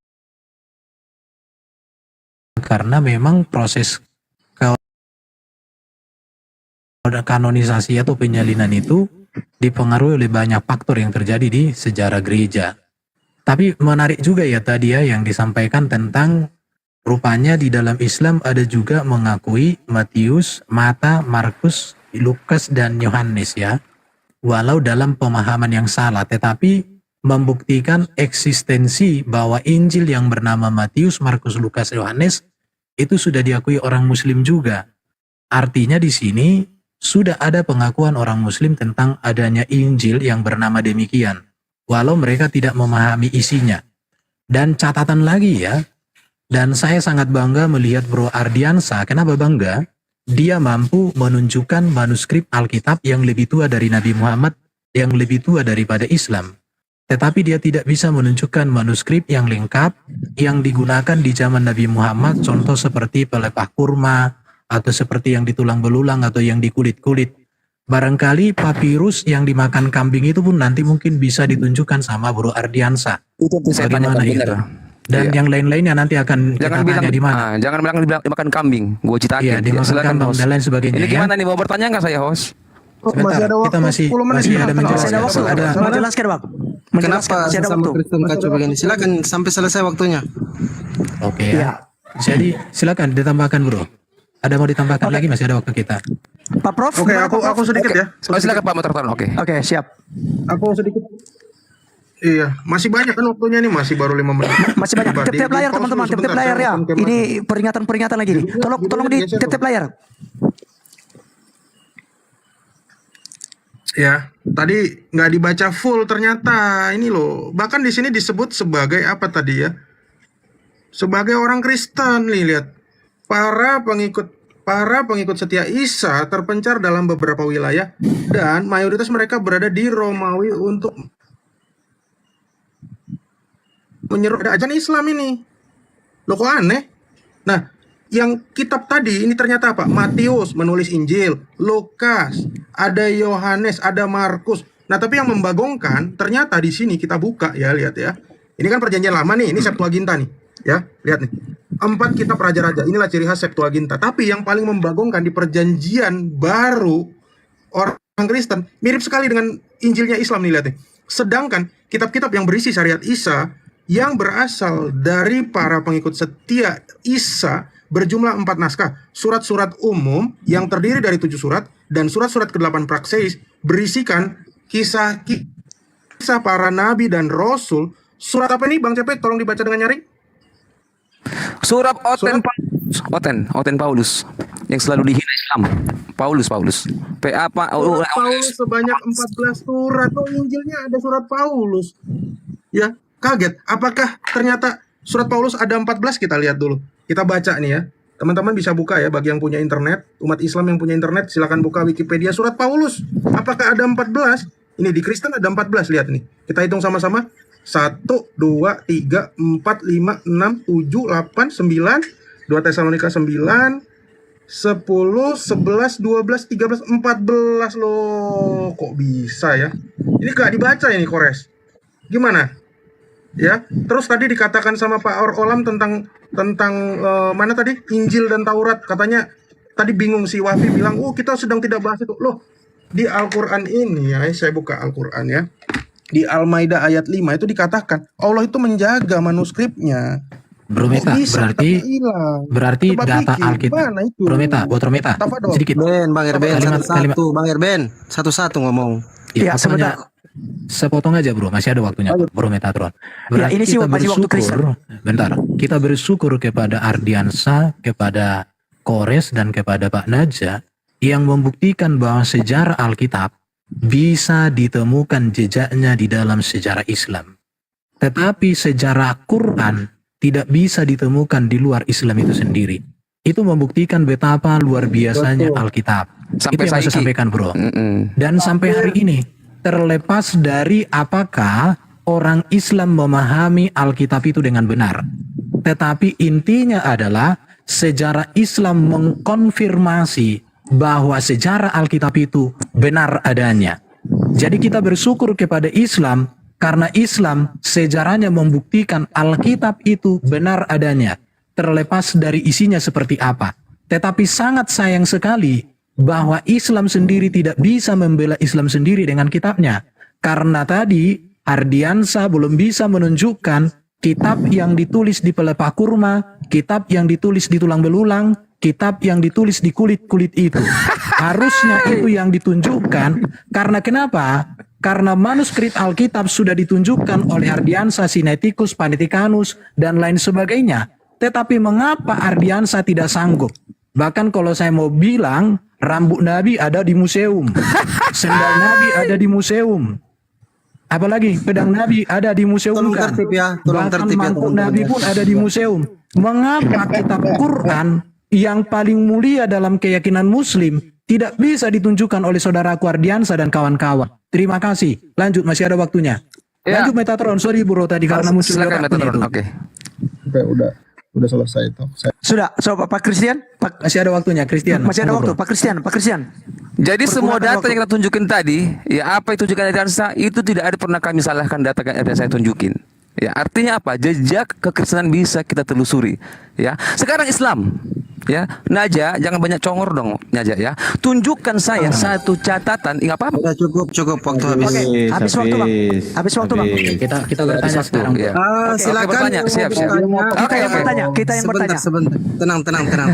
Karena memang proses kanonisasi atau penyalinan itu dipengaruhi oleh banyak faktor yang terjadi di sejarah gereja. Tapi menarik juga ya tadi ya yang disampaikan tentang rupanya di dalam Islam ada juga mengakui Matius, Mata, Markus, Lukas, dan Yohanes ya. Walau dalam pemahaman yang salah, tetapi membuktikan eksistensi bahwa Injil yang bernama Matius, Markus, Lukas, Yohanes itu sudah diakui orang Muslim juga. Artinya di sini sudah ada pengakuan orang Muslim tentang adanya Injil yang bernama demikian. walau mereka tidak memahami isinya. Dan catatan lagi ya, dan saya sangat bangga melihat Bro Ardiansa. Kenapa bangga? Dia mampu menunjukkan manuskrip Alkitab yang lebih tua dari Nabi Muhammad, yang lebih tua daripada Islam. Tetapi dia tidak bisa menunjukkan manuskrip yang lengkap yang digunakan di zaman Nabi Muhammad, contoh seperti pelepah kurma, atau seperti yang ditulang belulang, atau yang dikulit-kulit. Barangkali papirus yang dimakan kambing itu pun nanti mungkin bisa ditunjukkan sama Bro Ardiansa. Itu saya Bagaimana tanyakan itu? benar. Dan yang lain-lainnya nanti akan Jangan kita bilang tanya di mana. jangan bilang dimakan kambing. Gue citakin. Iya, dimakan Silakan, kambing host. dan lain sebagainya. Ini ya. gimana nih, mau bertanya nggak saya, host? Sebentar, kita masih ada Masih ada menjelaskan. waktu. Ada Menjelaskan Bang. Menjelaskan, Kenapa masih ada sama waktu. Kristen kacau begini? Silakan sampai selesai waktunya. Oke ya. Jadi silakan ditambahkan bro. Ada mau ditambahkan lagi, masih ada waktu kita. Pak Prof. Oke, gimana, Pak Prof? aku sedikit ya. Oh, silakan Pak Motor. Oke. Oke, siap. Aku sedikit. Iya, masih banyak kan waktunya nih, masih baru 5 menit. Masih banyak. Coba Tip-tip layar di-pause teman-teman, dulu tip-tip sebentar, layar saya ya. mau konfirmasi. Ini peringatan-peringatan lagi nih. Tolong di geser tip-tip dulu. layar. Ya, tadi nggak dibaca full ternyata ini loh. Bahkan di sini disebut sebagai apa tadi ya? Sebagai orang Kristen nih, lihat. Para pengikut setia Isa terpencar dalam beberapa wilayah dan mayoritas mereka berada di Romawi untuk menyeru ajaran Islam ini. Loh kok aneh? Nah, yang kitab tadi ini ternyata apa? Matius menulis Injil, Lukas, ada Yohanes, ada Markus. Nah, tapi yang membagongkan ternyata di sini kita buka ya, lihat ya. Ini kan perjanjian lama nih, ini Septuaginta nih. Ya, lihat nih. 4 kitab raja-raja, inilah ciri khas Septuaginta. Tapi yang paling membagongkan di perjanjian baru orang Kristen mirip sekali dengan Injilnya Islam nih, lihat nih. Sedangkan kitab-kitab yang berisi syariat Isa yang berasal dari para pengikut setia Isa berjumlah 4 naskah. Surat-surat umum yang terdiri dari 7 surat dan surat-surat ke-8 prakseis berisikan kisah para nabi dan rasul. Surat apa ini Bang Cepet? Tolong dibaca dengan nyaring. Surat Oten Paulus yang selalu dihina Islam. Paulus. Surat Paulus sebanyak 14 surat. Oh, Injilnya ada surat Paulus. Ya, kaget. Apakah ternyata surat Paulus ada 14? Kita lihat dulu. Kita baca nih ya. Teman-teman bisa buka ya, bagi yang punya internet. Umat Islam yang punya internet, silakan buka Wikipedia surat Paulus. Apakah ada 14? Ini di Kristen ada 14, lihat nih. Kita hitung sama-sama. 1, 2, 3, 4, 5, 6, 7, 8, 9, 2 Tesalonika 9, 10, 11, 12, 13, 14 loh. Kok bisa ya? Ini gak dibaca ini Kores. Gimana? Ya, terus tadi dikatakan sama Pak Olam tentang mana tadi? Injil dan Taurat. Katanya tadi bingung si Wafi bilang, "Oh, kita sedang tidak bahas itu." Loh, di Al-Qur'an ini ya, saya buka Al-Qur'an ya. Di Al-Maidah ayat 5 itu dikatakan Allah itu menjaga manuskripnya. Bro Meta, berarti Coba data pikir, Alkitab. gimana itu? Bro Meta, Tafadol. sedikit. Ben, Bang Erben, Kalimat- satu-satu. Bang Erben, satu-satu ngomong. Ya, Ya, pokoknya sepotong aja bro, masih ada waktunya Bro Metatron. Ya, ini sih masih waktu Kristen. Bentar, kita bersyukur kepada Ardiansa, kepada Kores, dan kepada Pak Naja yang membuktikan bahwa sejarah Alkitab bisa ditemukan jejaknya di dalam sejarah Islam. Tetapi sejarah Quran tidak bisa ditemukan di luar Islam itu sendiri. Itu membuktikan betapa luar biasanya Alkitab. Sampai Itu yang saya saiki. sampaikan bro. Dan sampai hari ini, terlepas dari apakah orang Islam memahami Alkitab itu dengan benar. Tetapi intinya adalah sejarah Islam mengkonfirmasi bahwa sejarah Alkitab itu benar adanya. Jadi kita bersyukur kepada Islam karena Islam sejarahnya membuktikan Alkitab itu benar adanya. Terlepas dari isinya seperti apa. Tetapi sangat sayang sekali bahwa Islam sendiri tidak bisa membela Islam sendiri dengan kitabnya. Karena tadi Ardiansa belum bisa menunjukkan kitab yang ditulis di pelepah kurma, kitab yang ditulis di tulang belulang, kitab yang ditulis di kulit-kulit itu. Harusnya itu yang ditunjukkan. Karena kenapa? Karena manuskrip Alkitab sudah ditunjukkan oleh Ardiansa, Sinaiticus, Paneticanus, dan lain sebagainya. Tetapi mengapa Ardiansa tidak sanggup? Bahkan kalau saya mau bilang, rambut Nabi ada di museum. Sendal Nabi ada di museum. Apalagi pedang Nabi ada di museum Tolong kan? tertib ya, tolong Bahkan tertib ya, mangkuk teman-teman Nabi ya. pun ada di museum. Mengapa kitab Quran yang paling mulia dalam keyakinan Muslim tidak bisa ditunjukkan oleh saudaraku Ardiansa dan kawan-kawan? Terima kasih. Lanjut, masih ada waktunya. Ya. Lanjut Metatron, sorry bro tadi karena muncul Silakan lewat Metatron. itu. Oke. Udah selesai itu. Sudah, so, Pak Christian, Masih ada waktunya, Christian. masih ada Monggo, waktu, bro. Pak Christian. Jadi semua Pergunakan data yang kita tunjukin tadi, ya apa yang tunjukkan Ardiansa itu tidak ada pernah kami salahkan data yang saya tunjukin. Ya, artinya apa? Jejak kekristenan bisa kita telusuri. Ya, sekarang Islam. Ya, Naja, jangan banyak congor dong, Naja ya. Tunjukkan saya satu catatan, enggak apa-apa. Udah cukup waktu habis. Oke, habis waktu Bang. Habis waktu Bang. Kita bertanya sekarang. Ya. Silakan. bertanya. Siap. Kita yang bertanya, kita yang bertanya. Sebentar. Tenang.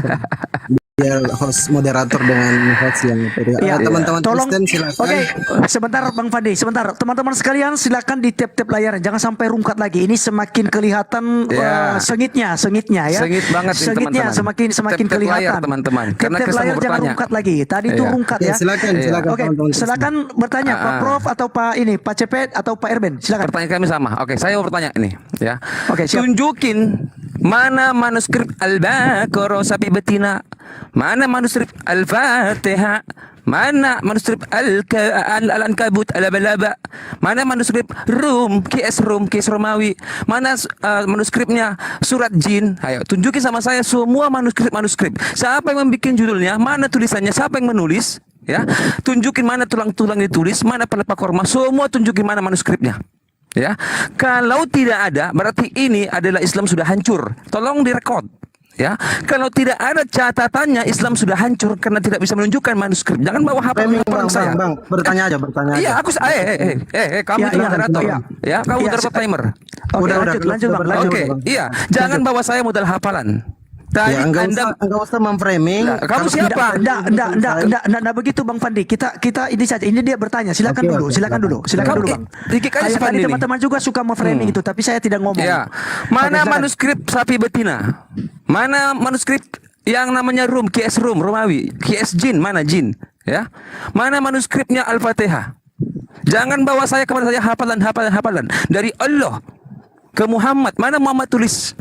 Biar host moderator dengan host yang Iya. teman-teman Tolong, Kristen silakan. Oke, sebentar Bang Fandi, sebentar. Teman-teman sekalian silakan di tap layar, jangan sampai rungkat lagi. Ini semakin kelihatan Ya. sengitnya ya. Sengit banget ini, Sengitnya teman-teman. semakin Tap layar, kelihatan. teman-teman. Karena Tap Kristen layar mau jangan bertanya. rungkat lagi. Tadi itu Iya. rungkat Ya, ya. silakan Oke, teman-teman Kristen. silakan bertanya Pak Prof atau Pak Cepet atau Pak Erben. Silakan. Pertanyaan kami sama. Oke, saya mau bertanya ini, ya. Oke, siap. Tunjukin mana manuskrip Al-Baqarah sapi betina, mana manuskrip Al-Fatihah, mana manuskrip Al-Ankabut Al-Balaba, mana manuskrip KS Romawi, mana manuskripnya surat Jin. Ayo tunjukin sama saya semua manuskrip. Siapa yang membuat judulnya, mana tulisannya, siapa yang menulis, ya. Tunjukin mana tulang-tulang ditulis, mana pelepah korma, semua tunjukin mana manuskripnya. Ya, kalau tidak ada, berarti ini adalah Islam sudah hancur. Tolong direkod. Ya, kalau tidak ada catatannya, Islam sudah hancur karena tidak bisa menunjukkan manuskrip. Jangan bawa HP orang saya. Bang, bertanya aja. Iya, aku kamu Iya, itu moderator. iya. Ya, kamu Iya, moderator timer. Oke, lanjut Bang. Oke, iya, jangan bawa saya modal hafalan. Tadi Ya, enggak usah memframing. Lah, kamu siapa? Enggak begitu Bang Fandi. Kita ini saja. Ini dia bertanya. Silakan dulu Bang. Dikit aja Tadi Fandi ini. teman-teman juga suka memframing itu, tapi saya tidak ngomong. Ya. Mana Oke, manuskrip sapi betina? Mana manuskrip yang namanya KS Romawi? KS Jin, mana Jin? Ya. Mana manuskripnya Al-Fatihah? Jangan bawa saya kepada saya hafalan dari Allah ke Muhammad. Mana Muhammad tulis?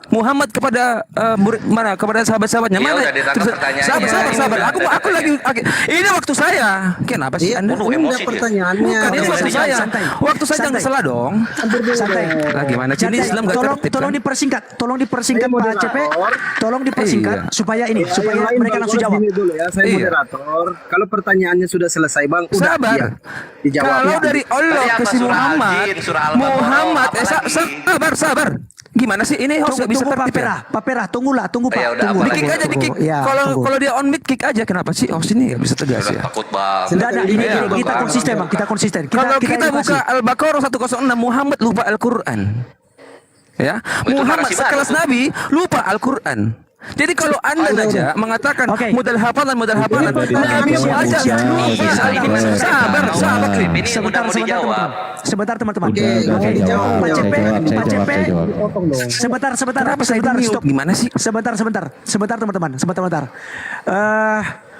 Muhammad kepada mana kepada sahabat-sahabatnya, Iya, mana udah ditangkap pertanyaannya. sabar aku lagi ini waktu saya. Kenapa sih Iya, Anda emosi dia. pertanyaannya. Bukan, ini waktu saya. Santai. Waktu saya jangan salah dong. Santai. Lagi mana sih ini Islam enggak tertib. Tolong dipersingkat Pak Cepet. Tolong dipersingkat supaya mereka langsung jawab. Saya moderator. Kalau pertanyaannya sudah selesai, Bang, udah Sabar. dijawab. Kalau dari Allah Tadi ke apa, si surah Muhammad, Al-Jin, surah Al-Baqarah, Muhammad, apalagi? sabar. Gimana sih ini harus bisa Tunggu tertib ya? Pak Perah, tunggu Ya Pak. udah, Tunggu. apalagi? Di kick aja, di kick. Ya, tunggu. Kalau dia on mic kick aja. Kenapa sih? Oh sini nggak bisa tegas ya. Takut banget. Enggak, ini Iya, kita Bang. konsisten Bang, kita konsisten. Kalau kita edukasi. buka Al-Baqarah 106, Muhammad lupa Al-Quran. Ya, Itu Muhammad narasi baru sekelas tuh. Nabi lupa Al-Quran. Jadi kalau Anda saja mengatakan Oke. modal hafalan, Nabi aja lupa. Ini Sabar. Ini udah mau dijawab. Sebentar teman-teman. Oke, dijawab. Pak Cepet. Sebentar. Saya di Stop. mute? Gimana sih? Sebentar teman-teman. Sebentar.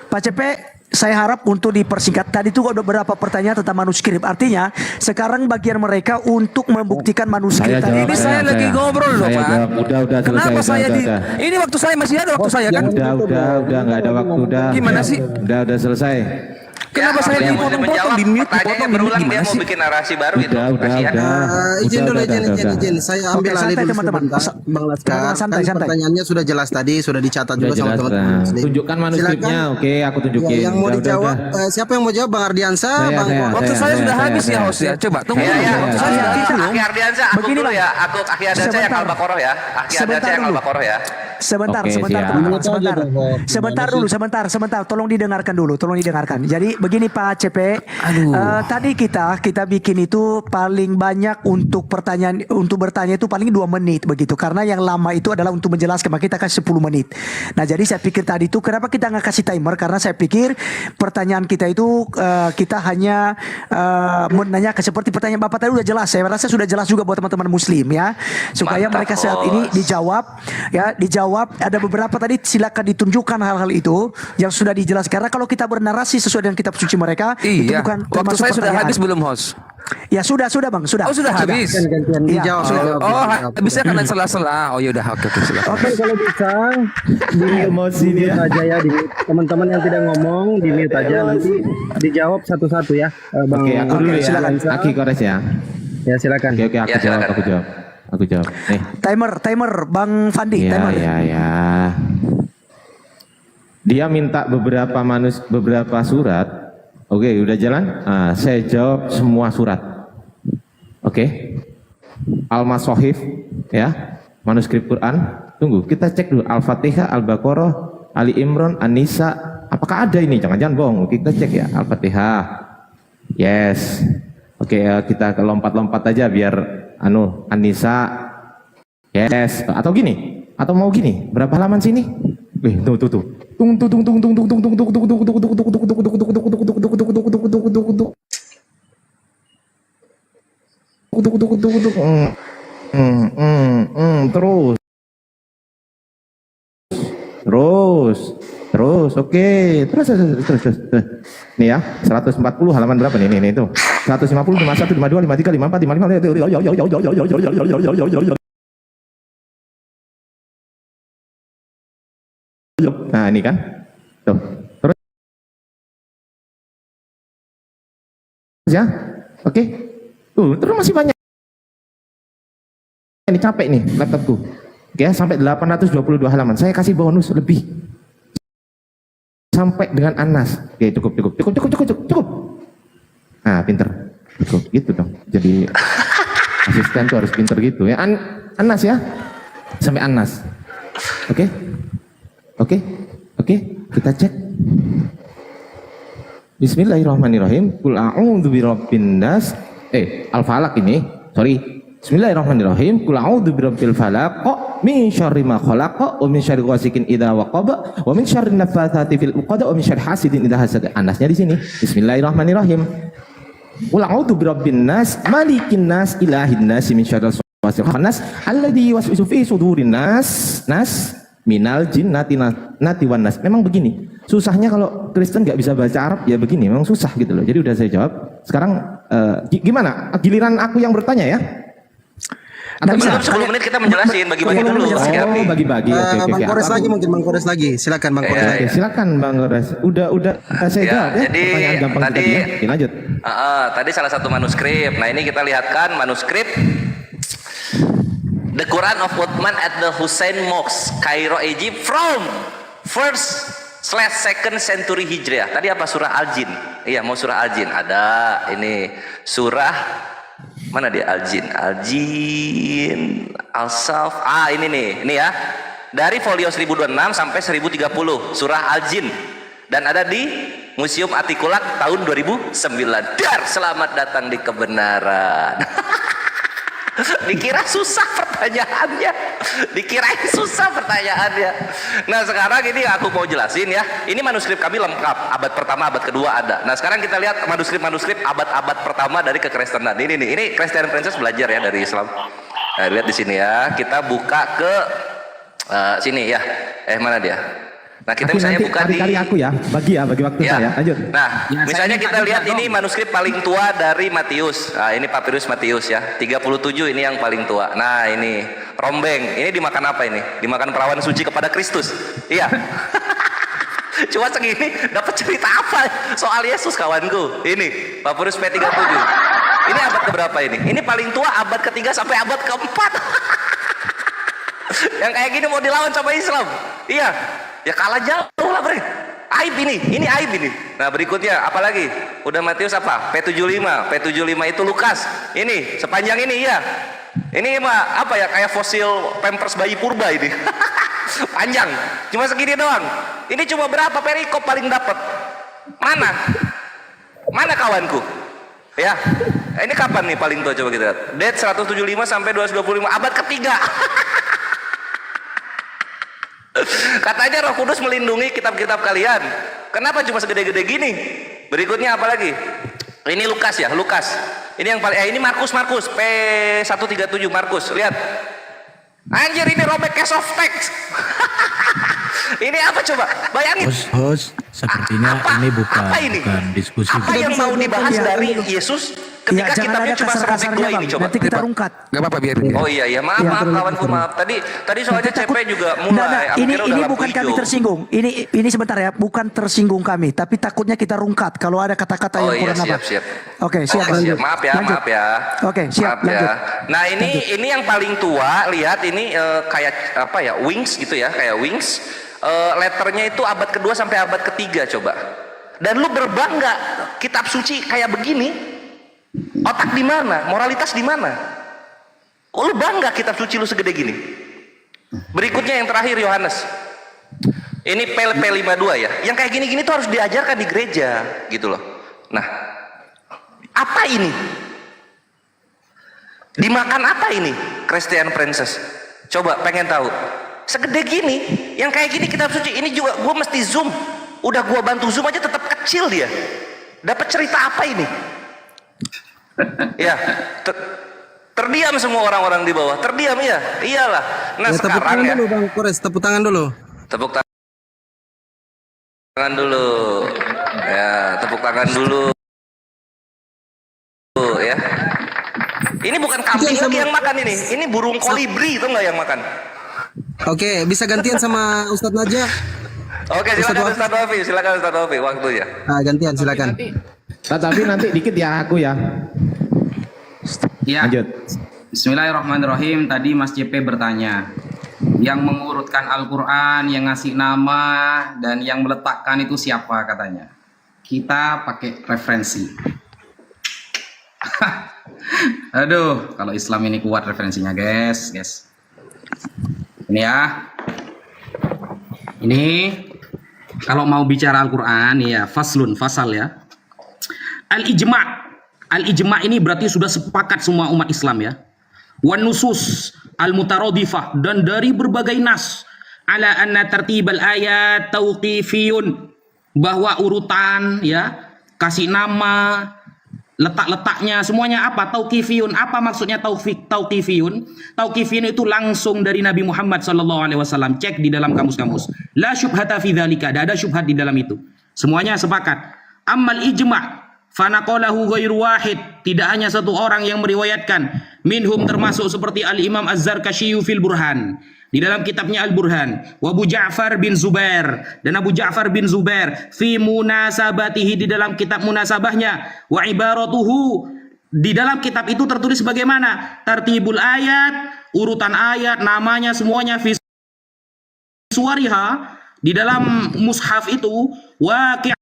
Pak Cepet, saya harap untuk dipersingkat. Tadi itu ada beberapa pertanyaan tentang manuskrip. Artinya sekarang bagian mereka untuk membuktikan manuskrip tadi. Ini saya lagi ngobrol loh, Pak. Udah Kenapa saya di ini waktu saya masih ada waktu saya kan? udah nggak ada waktu udah. Gimana sih? Udah selesai. Kenapa saya Dia mau dipotong-potong, menjawab di mute, pertanyaannya dipotong, berulang, dia gimana mau sih? bikin narasi baru itu. Udah. Kasihan. Izin dulu, izin. Saya ambil Oke, alih santai, dulu teman-teman. sebentar, Bang Laskar. Santai. Kan pertanyaannya sudah jelas tadi, sudah dicatat Udah juga sama jelas. teman-teman Muslim. Tunjukkan manuskripnya. Silakan. Oke, aku tunjukin. Ya, yang mau Udah. dijawab, siapa yang mau jawab? Bang Ardiansa, Bang Waktu saya sudah habis ya host ya. Coba tunggu Ya, dulu. ya. Waktu saya sudah habis belum? Aki Ardiansa, aku Begini, dulu Bang. ya. Aku Aki Ardiansa yang Sebentar. Al-Baqarah ya. Aki Sebentar Ardiansa yang dulu. Al-Baqarah ya. Sebentar, Oke, teman-teman. siap. Sebentar. Tolong didengarkan dulu. Jadi begini Pak CP. Tadi kita bikin itu paling banyak untuk bertanya itu paling 2 menit begitu. Karena yang lama itu adalah untuk menjelaskan. Maka kita kasih 10 menit. Nah jadi saya pikir tadi itu kenapa kita nggak kasih timer? Karena saya pikir pertanyaan kita itu kita hanya menanyakan seperti pertanyaan Bapak tadi udah jelas. Saya rasa sudah jelas juga buat teman-teman Muslim ya. Supaya Mantap, mereka saat ini dijawab. Ada beberapa tadi silakan ditunjukkan hal-hal itu yang sudah dijelaskan. Karena kalau kita bernarasi sesuai dengan kitab suci mereka itu Iya. bukan Waktu termasuk saya sudah pertanyaan. habis belum host? Ya sudah Bang, sudah. Oh sudah habis. Iya, Dijawab, sudah. sudah. Bisa karena sela-sela. Oh ya udah, oke silakan. Oke, kalau bisa di mute aja ya, di mute. Teman-teman yang tidak ngomong di mute aja, nanti dijawab satu-satu ya, Bang. Oke, aku dulu ya. Silakan. Aki Kores ya. Ya silakan. Oke, aku Ya, jawab, silakan. aku jawab. Nih. Timer Bang Fandi, Ya, timer. ya. Dia minta beberapa surat. Oke, udah jalan. Nah, saya jawab semua surat. Oke. Al-Masahif ya, manuskrip Quran. Tunggu, kita cek dulu Al-Fatihah, Al-Baqarah, Ali Imran, An-Nisa. Apakah ada ini? Jangan-jangan bohong. Kita cek ya, Al-Fatihah. Yes. Oke, kita lompat-lompat aja biar An-Nisa. Yes. Atau gini, atau mau gini, berapa halaman sini? Tuh. Terus, oke. Terus. Nih ya, 140 halaman berapa nih? Nih tuh. 150, 51, 52, 53, 54, 55. Nah, ini kan. Tuh. Terus ya. Oke. Terus masih banyak. Ini capek nih laptopku. Oke, sampai 822 halaman. Saya kasih bonus lebih. Sampai dengan Anas. Oke, cukup. Nah, pinter. Cukup gitu dong. Jadi asisten tuh harus pinter gitu ya. Anas ya. Sampai Anas. Oke, kita cek. Bismillahirrahmanirrahim. Qul a'udzu birabbin nas. Al-Falaq ini. Sorry. Bismillahirrahmanirrahim. Qul a'udzu birabbil falaq min syarri ma khalaq wa min syarri ghasikin idza waqab wa min syarri naffatsati fil 'uqad wa min syarri hasidin idza hasad. Anasnya di sini. Bismillahirrahmanirrahim. Qul a'udzu birabbin nas, malikin nas, ilahin nas, min syarril waswasil khannas alladzi yuwaswisu fi sudurin nas minal jinnati wan nas. Memang begini. Susahnya kalau Kristen nggak bisa baca Arab ya begini. Memang susah gitu loh. Jadi udah saya jawab. Sekarang gimana? Giliran aku yang bertanya ya? Atau bisa 10 menit kita menjelasin, bagi-bagi dulu. Oh, bagi-bagi. Oke. Bang Kores lagi mungkin Bang Kores lagi. Silakan Bang Kores lagi. Silakan Bang Kores. Udah saya jawab ya. Jadi Pertanyaan gampang tadi ya. Oke, lanjut. Tadi salah satu manuskrip. Nah, ini kita lihatkan manuskrip The Quran of Uthman at the Hussein Mosque, Cairo, Egypt from 1st/2nd century Hijriah. Tadi apa? Surah Al-Jin. Iya, mau surah Al-Jin. Ada ini surah mana dia? Al-Jin, Al-Saf. Ini nih, ini ya. Dari folio 1026 sampai 1030, surah Al-Jin. Dan ada di Museum Atikulak tahun 2009. Dar, selamat datang di kebenaran. Dikira susah pertanyaannya. Nah, sekarang ini aku mau jelasin ya. Ini manuskrip kami lengkap. Abad pertama, abad kedua ada. Nah, sekarang kita lihat manuskrip abad-abad pertama dari kekristenan. Ini Christian Princess belajar ya dari Islam. Nah, lihat di sini ya. Kita buka ke sini ya. Mana dia? Nah, kita Aku misalnya nanti buka di kali aku ya. Bagi waktu saya. Lanjut. Nah, misalnya kita lihat ini manuskrip paling tua dari Matius. Nah, ini Papirus Matius ya. 37 ini yang paling tua. Nah, ini rombeng. Ini dimakan apa ini? Dimakan perawan suci kepada Kristus. Iya. Cuma segini dapat cerita apa soal Yesus kawanku? Ini Papirus P37. Ini abad keberapa ini? Ini paling tua abad ketiga sampai abad keempat. Yang kayak gini mau dilawan sama Islam. Iya. Ya kalah jauh lah bre. Aib ini aib ini. Nah, berikutnya apalagi? Udah Matius apa? P75 itu Lukas. Ini sepanjang ini ya. Ini mah apa ya, kayak fosil Pampers bayi purba ini. Panjang. Cuma segini doang. Ini cuma berapa perikop paling dapat? Mana kawanku? Ya. Ini kapan nih paling tua, coba kita lihat. Date 175 sampai 225 abad ketiga. Katanya Roh Kudus melindungi kitab-kitab kalian. Kenapa cuma segede-gede gini? Berikutnya apa lagi? Ini Lukas ya, Lukas. Ini yang paling ini Markus P137 Markus. Lihat. Anjir, ini robek case of text. Ini apa coba? Bayangin. Host, sepertinya ini bukan diskusi. Apa yang mau dibahas dari Yesus ketika jangan kitabnya ada cuma sobek kasar-kasarnya, dua Bang. ini coba. Nanti kita rungkat. Gak apa-apa biar. Oh iya maaf Iya, maaf betul, kawanku betul. maaf. Tadi soalnya CP juga mulai. Nah, aku ini kira udah lampu bukan kami hijau. tersinggung. Ini sebentar ya, bukan tersinggung kami, tapi takutnya kita rungkat kalau ada kata-kata Oh yang iya kurang apa. siap. Oke, siap. Oke, lanjut. siap. Maaf ya, Lanjut. maaf ya. Oke, siap. Maaf ya. Lanjut. Nah ini yang paling tua, lihat ini kayak apa ya, wings gitu ya, kayak wings. Letternya itu abad kedua sampai abad ketiga coba. Dan lu berbangga kitab suci kayak begini, otak di mana, moralitas di mana? Oh lu bangga kitab suci lu segede gini. Berikutnya yang terakhir Yohanes. Ini P52 ya. Yang kayak gini-gini tuh harus diajarkan di gereja gitu loh. Nah, apa ini? Dimakan apa ini? Christian Princess. Coba pengen tahu. Segede gini, yang kayak gini kitab suci ini juga gue mesti zoom. Udah gue bantu zoom aja tetap kecil dia. Dapat cerita apa ini? Ya, terdiam semua orang-orang di bawah. Terdiam ya, iyalah. Nah Ya, tepuk sekarang tangan ya. dulu Bang Kores, tepuk tangan dulu. Tepuk tangan dulu. Ya, tepuk tangan dulu. Ya. Ini bukan kambing lagi yang makan ini. Ini burung kolibri itu nggak yang makan. Oke, bisa gantian sama Ustadz Najah. Oke, silakan Ustadz Wafi, silakan Ustadz Wafi, waktunya. Nah, gantian silakan. Tapi nanti dikit ya aku ya. Ya. Lanjut. Bismillahirrahmanirrahim. Tadi Mas JP bertanya, yang mengurutkan Al-Quran, yang ngasih nama, dan yang meletakkan itu siapa katanya. Kita pakai referensi. Aduh, kalau Islam ini kuat referensinya, guys. Ini ya. Ini kalau mau bicara Al-Quran, ya fasal ya. Al-ijma' ini berarti sudah sepakat semua umat Islam ya. Wan nusus al-mutaradifah, dan dari berbagai nas ala anna tartibal ayat tauqifiyun, bahwa urutan ya, kasih nama, letak-letaknya semuanya apa? Tauqifiyun. Apa maksudnya tauqifiyun? Tauqifiyun itu langsung dari Nabi Muhammad SAW. Cek di dalam kamus-kamus. La syubhata fi dzalika, tidak ada syubhat di dalam itu. Semuanya sepakat. Ammal ijma' fanaqalahu ghairu wahid, tidak hanya satu orang yang meriwayatkan. Minhum termasuk seperti Al-Imam Az-Zarkashi fil Burhan, di dalam kitabnya Al-Burhan, wa Abu Ja'far bin Zubair, dan Abu Ja'far bin Zubair fi munasabatihi, di dalam kitab munasabahnya, wa ibaratuhu, di dalam kitab itu tertulis bagaimana? Tartibul ayat, urutan ayat, namanya semuanya fi suwariha, di dalam mushaf itu, waqi'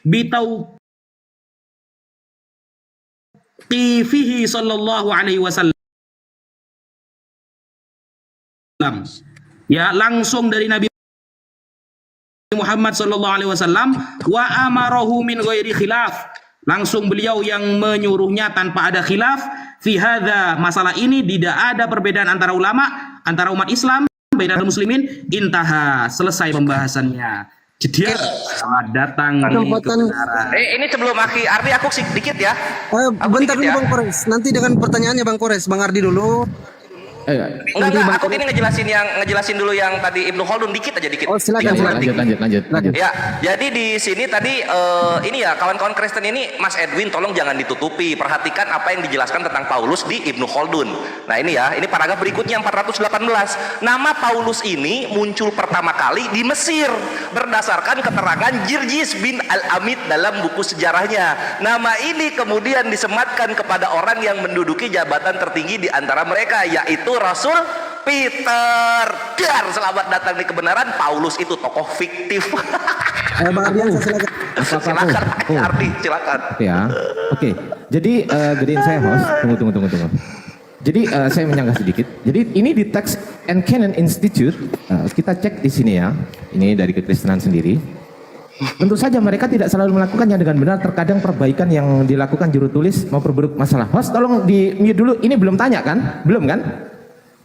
bitauqifihi sallallahu alaihi wasallam, ya, langsung dari Nabi Muhammad sallallahu alaihi wasallam, wa amarahu min ghairi khilaf, langsung beliau yang menyuruhnya tanpa ada khilaf. Fi hadza, masalah ini tidak ada perbedaan antara ulama, antara umat Islam, bainal muslimin. Intaha, selesai pembahasannya. Jadi selamat datang di kebenaran. Ini sebelum Aki Ardi aku sedikit ya. Bentar dulu Bang Kores. Nanti dengan pertanyaannya Bang Kores, Bang Ardi dulu. Enggak, aku ini ngejelasin dulu yang tadi Ibnu Khaldun dikit aja dikit. Oh, silakan. Lanjut. Ya, jadi di sini tadi ini ya kawan-kawan Kristen ini, Mas Edwin tolong jangan ditutupi. Perhatikan apa yang dijelaskan tentang Paulus di Ibnu Khaldun. Nah, ini ya, ini paragraf berikutnya 418. Nama Paulus ini muncul pertama kali di Mesir berdasarkan keterangan Jirjis bin Al-Amid dalam buku sejarahnya. Nama ini kemudian disematkan kepada orang yang menduduki jabatan tertinggi di antara mereka, yaitu Rasul Peter. Dar, selamat datang di kebenaran. Paulus itu tokoh fiktif. Bang Ardian, silakan Ardi, silakan. Oke. Jadi gedein saya host. Tunggu. Jadi saya menyanggah sedikit. Jadi ini di Text and Canon Institute. Kita cek di sini ya. Ini dari kekristenan sendiri. Tentu saja mereka tidak selalu melakukannya dengan benar. Terkadang perbaikan yang dilakukan juru tulis memperburuk masalah. Host, tolong di mute dulu. Ini belum tanya kan? Belum kan?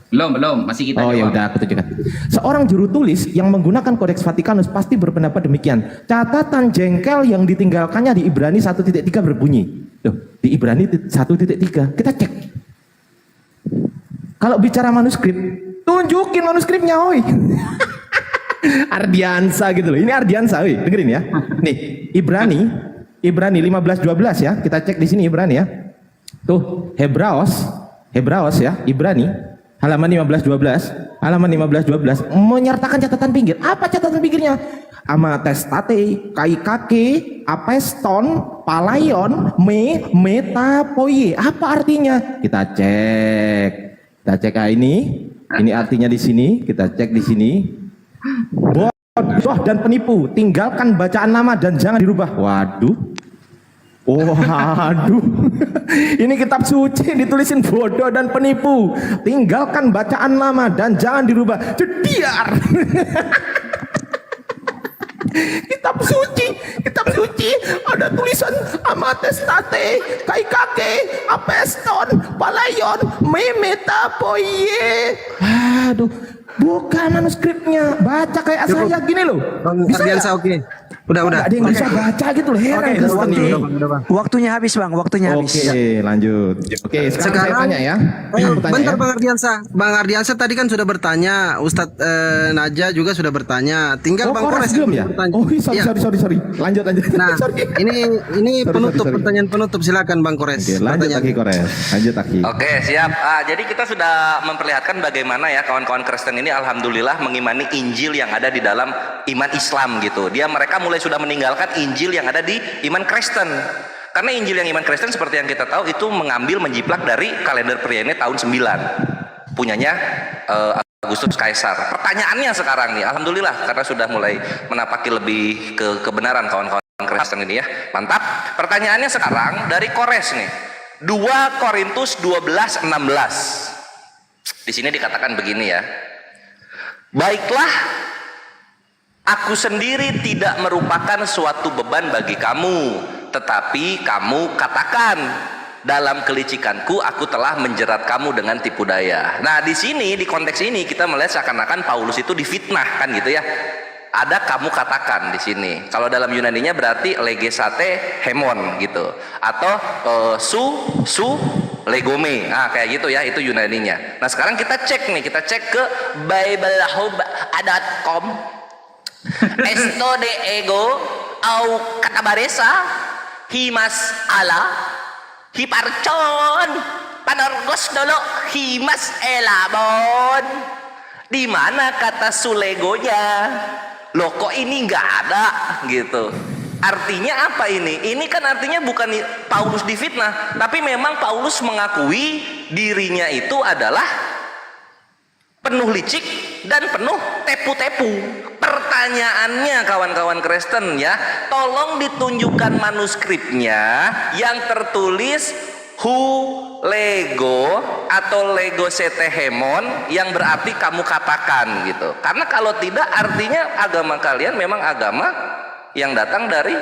Belum, masih kita. Oh ya udah, aku tunjukkan. Seorang juru tulis yang menggunakan Kodeks Vatikanus pasti berpendapat demikian. Catatan jengkel yang ditinggalkannya di Ibrani 1.3 berbunyi. Loh, di Ibrani 1.3. Kita cek. Kalau bicara manuskrip, tunjukin manuskripnya, oi. Ardiansa gitu loh. Ini Ardiansa, oi. Dengerin ya. Nih, Ibrani Ibrani 15:12 ya. Kita cek di sini Ibrani ya. Tuh, Hebraos ya, Ibrani halaman 15:12. Halaman 15:12 menyertakan catatan pinggir. Apa catatan pinggirnya? Amatestate, kaikake, apeston, palaion, metapoie. Apa artinya? Kita cek. Kita cek ini. Ini artinya di sini. Kita cek di sini. Bodoh dan penipu. Tinggalkan bacaan lama dan jangan dirubah. Waduh. Waduh. Ini kitab suci ditulisin bodoh dan penipu. Tinggalkan bacaan lama dan jangan dirubah. Jediar. Kitab suci ada tulisan amatestate, kaikake, apeston, palaion, metapoie. Aduh, bukan manuskripnya. Baca kayak saya gini loh. Bisa Ardiansa, oke. Udah. Ada yang bisa baca gitu loh. Heran Kristen ini. Waktunya habis Bang, waktunya habis. Oke, lanjut. Oke, sekarang saya tanya ya. Bentar Bang Ardiansa tadi kan sudah bertanya, Ustadz Naja juga sudah bertanya. Tinggal Bang Kores belum ya? bertanya. Oh, sorry. Lanjut. Nah, Sorry. ini penutup, sorry. pertanyaan penutup, silakan Bang Kores. Oke, lanjut lagi Kores. Lanjut lagi. Oke, siap. Jadi kita sudah memperlihatkan bagaimana ya kawan-kawan Kristen ini alhamdulillah mengimani Injil yang ada di dalam iman Islam gitu. Mereka mulai sudah meninggalkan Injil yang ada di iman Kristen. Karena Injil yang iman Kristen seperti yang kita tahu itu menjiplak dari kalender Priene tahun 9. Punyanya Agustus Kaisar. Pertanyaannya sekarang nih, alhamdulillah karena sudah mulai menapaki lebih ke kebenaran kawan-kawan Kristen ini ya. Mantap. Pertanyaannya sekarang dari Kores nih. 2 Korintus 12:16. Di sini dikatakan begini ya. Baiklah, aku sendiri tidak merupakan suatu beban bagi kamu, tetapi kamu katakan, dalam kelicikanku aku telah menjerat kamu dengan tipu daya. Nah, di sini di konteks ini kita melihat seakan-akan Paulus itu difitnah kan gitu ya. Ada kamu katakan di sini. Kalau dalam Yunaninya berarti legesate hemon gitu, atau su legome. Nah, kayak gitu ya, itu Yunaninya. Nah, sekarang kita cek ke biblehub.com. Esto de ego au katabaresa himas ala hiparcon panorgos dolo himas elabon. Di mana kata sulegonya? Loh, kok ini nggak ada gitu. Artinya apa ini? Ini kan artinya bukan Paulus difitnah, tapi memang Paulus mengakui dirinya itu adalah penuh licik dan penuh tepu-tepu. Pertanyaannya kawan-kawan Kristen ya, tolong ditunjukkan manuskripnya yang tertulis hu lego atau lego setehemon yang berarti kamu katakan gitu. Karena kalau tidak artinya agama kalian memang agama yang datang dari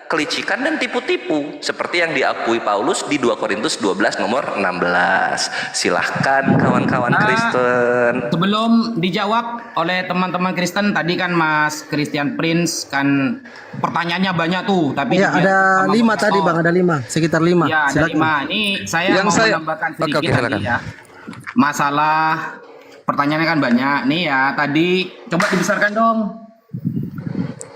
kelicikan dan tipu-tipu seperti yang diakui Paulus di 2 Korintus 12 nomor 16. Silahkan kawan-kawan Kristen. Sebelum dijawab oleh teman-teman Kristen, tadi kan Mas Christian Prince kan pertanyaannya banyak tuh, tapi ya ada 5 tadi Bang, ada 5, sekitar 5. Ya, ada 5. Ini saya mau menambahkan sedikit lagi ya. Masalah pertanyaannya kan banyak. Nih ya, tadi coba dibesarkan dong.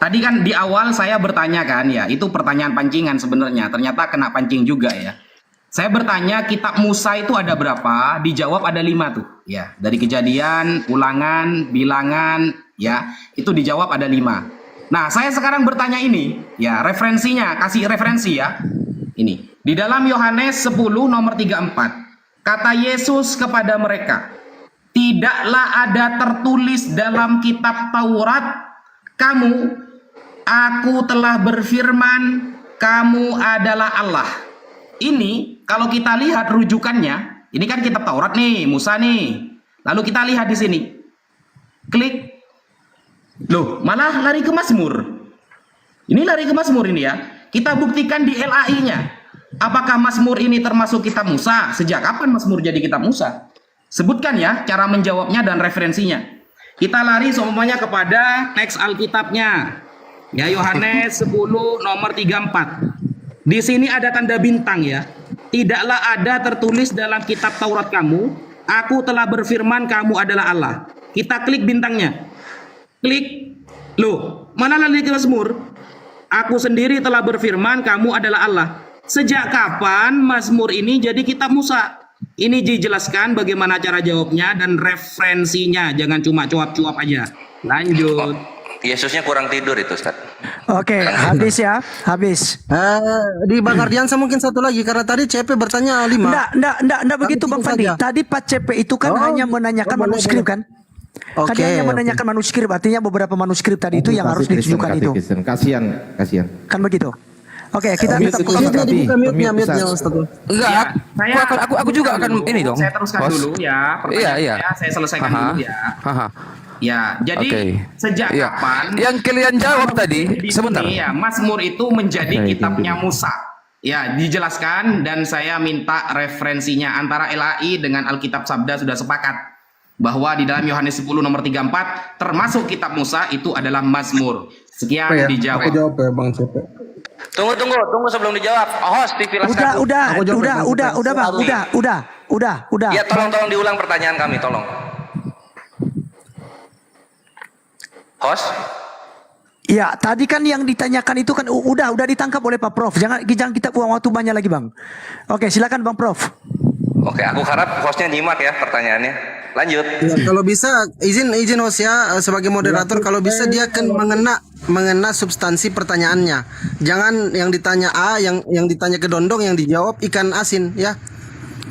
Tadi kan di awal saya bertanya kan ya, itu pertanyaan pancingan sebenarnya. Ternyata kena pancing juga ya. Saya bertanya kitab Musa itu ada berapa? Dijawab ada 5 tuh. Ya, dari Kejadian, Ulangan, Bilangan, ya, itu dijawab ada 5. Nah, saya sekarang bertanya ini, ya, referensinya, kasih referensi ya. Ini, di dalam Yohanes 10 nomor 34. Kata Yesus kepada mereka, tidaklah ada tertulis dalam kitab Taurat, aku telah berfirman, kamu adalah Allah. Ini kalau kita lihat rujukannya, ini kan kitab Taurat nih, Musa nih. Lalu kita lihat di sini. Klik. Loh, malah lari ke Mazmur. Ini lari ke Mazmur ini ya. Kita buktikan di LAI-nya. Apakah Mazmur ini termasuk kitab Musa? Sejak kapan Mazmur jadi kitab Musa? Sebutkan ya cara menjawabnya dan referensinya. Kita lari seumpamanya kepada teks Alkitabnya. Ya, Yohanes 10 nomor 34. Di sini ada tanda bintang ya. Tidaklah ada tertulis dalam kitab Taurat kamu, aku telah berfirman kamu adalah Allah. Kita klik bintangnya. Klik. Loh, mana lari ke Mazmur? Aku sendiri telah berfirman, kamu adalah Allah. Sejak kapan Mazmur ini jadi kitab Musa? Ini dijelaskan bagaimana cara jawabnya dan referensinya. Jangan cuma cuap-cuap aja. Lanjut. Yesusnya kurang tidur itu, Ustaz. Oke, habis ya, habis. Di Bang Ardiansa mungkin satu lagi karena tadi CP bertanya 5. Enggak begitu Bang Fandi. Tadi Pak CP itu kan hanya menanyakan manuskrip kan? Kan dia hanya menanyakan manuskrip, artinya beberapa manuskrip tadi itu yang harus ditunjukkan itu. Kasihan. Kan begitu. Oke, kita tetap Enggak, aku juga akan ini dong. Saya teruskan Host. dulu ya. Iya. Saya selesaikan dulu ya. Ya, jadi sejak kapan yang kalian jawab tadi sebentar. Ya, Mazmur itu menjadi kitabnya Musa. Ya, dijelaskan dan saya minta referensinya antara LAI dengan Alkitab Sabda sudah sepakat bahwa di dalam Yohanes 10 nomor 34 termasuk kitab Musa itu adalah Mazmur. Sekian dijawab. Aku jawab ya Bang CP. Tunggu sebelum dijawab. Host TV Laskar. Udah Bang, udah. Ya, tolong diulang pertanyaan kami, tolong. Host? Ya, tadi kan yang ditanyakan itu kan udah ditangkap oleh Pak Prof. Jangan kita buang waktu banyak lagi, Bang. Oke, silakan Bang Prof. Oke, aku harap hostnya nyimak ya pertanyaannya. Lanjut. Ya, kalau bisa izin host ya sebagai moderator, kalau bisa dia akan mengena substansi pertanyaannya. Jangan yang ditanya A, yang ditanya ke Dondong, yang dijawab ikan asin ya.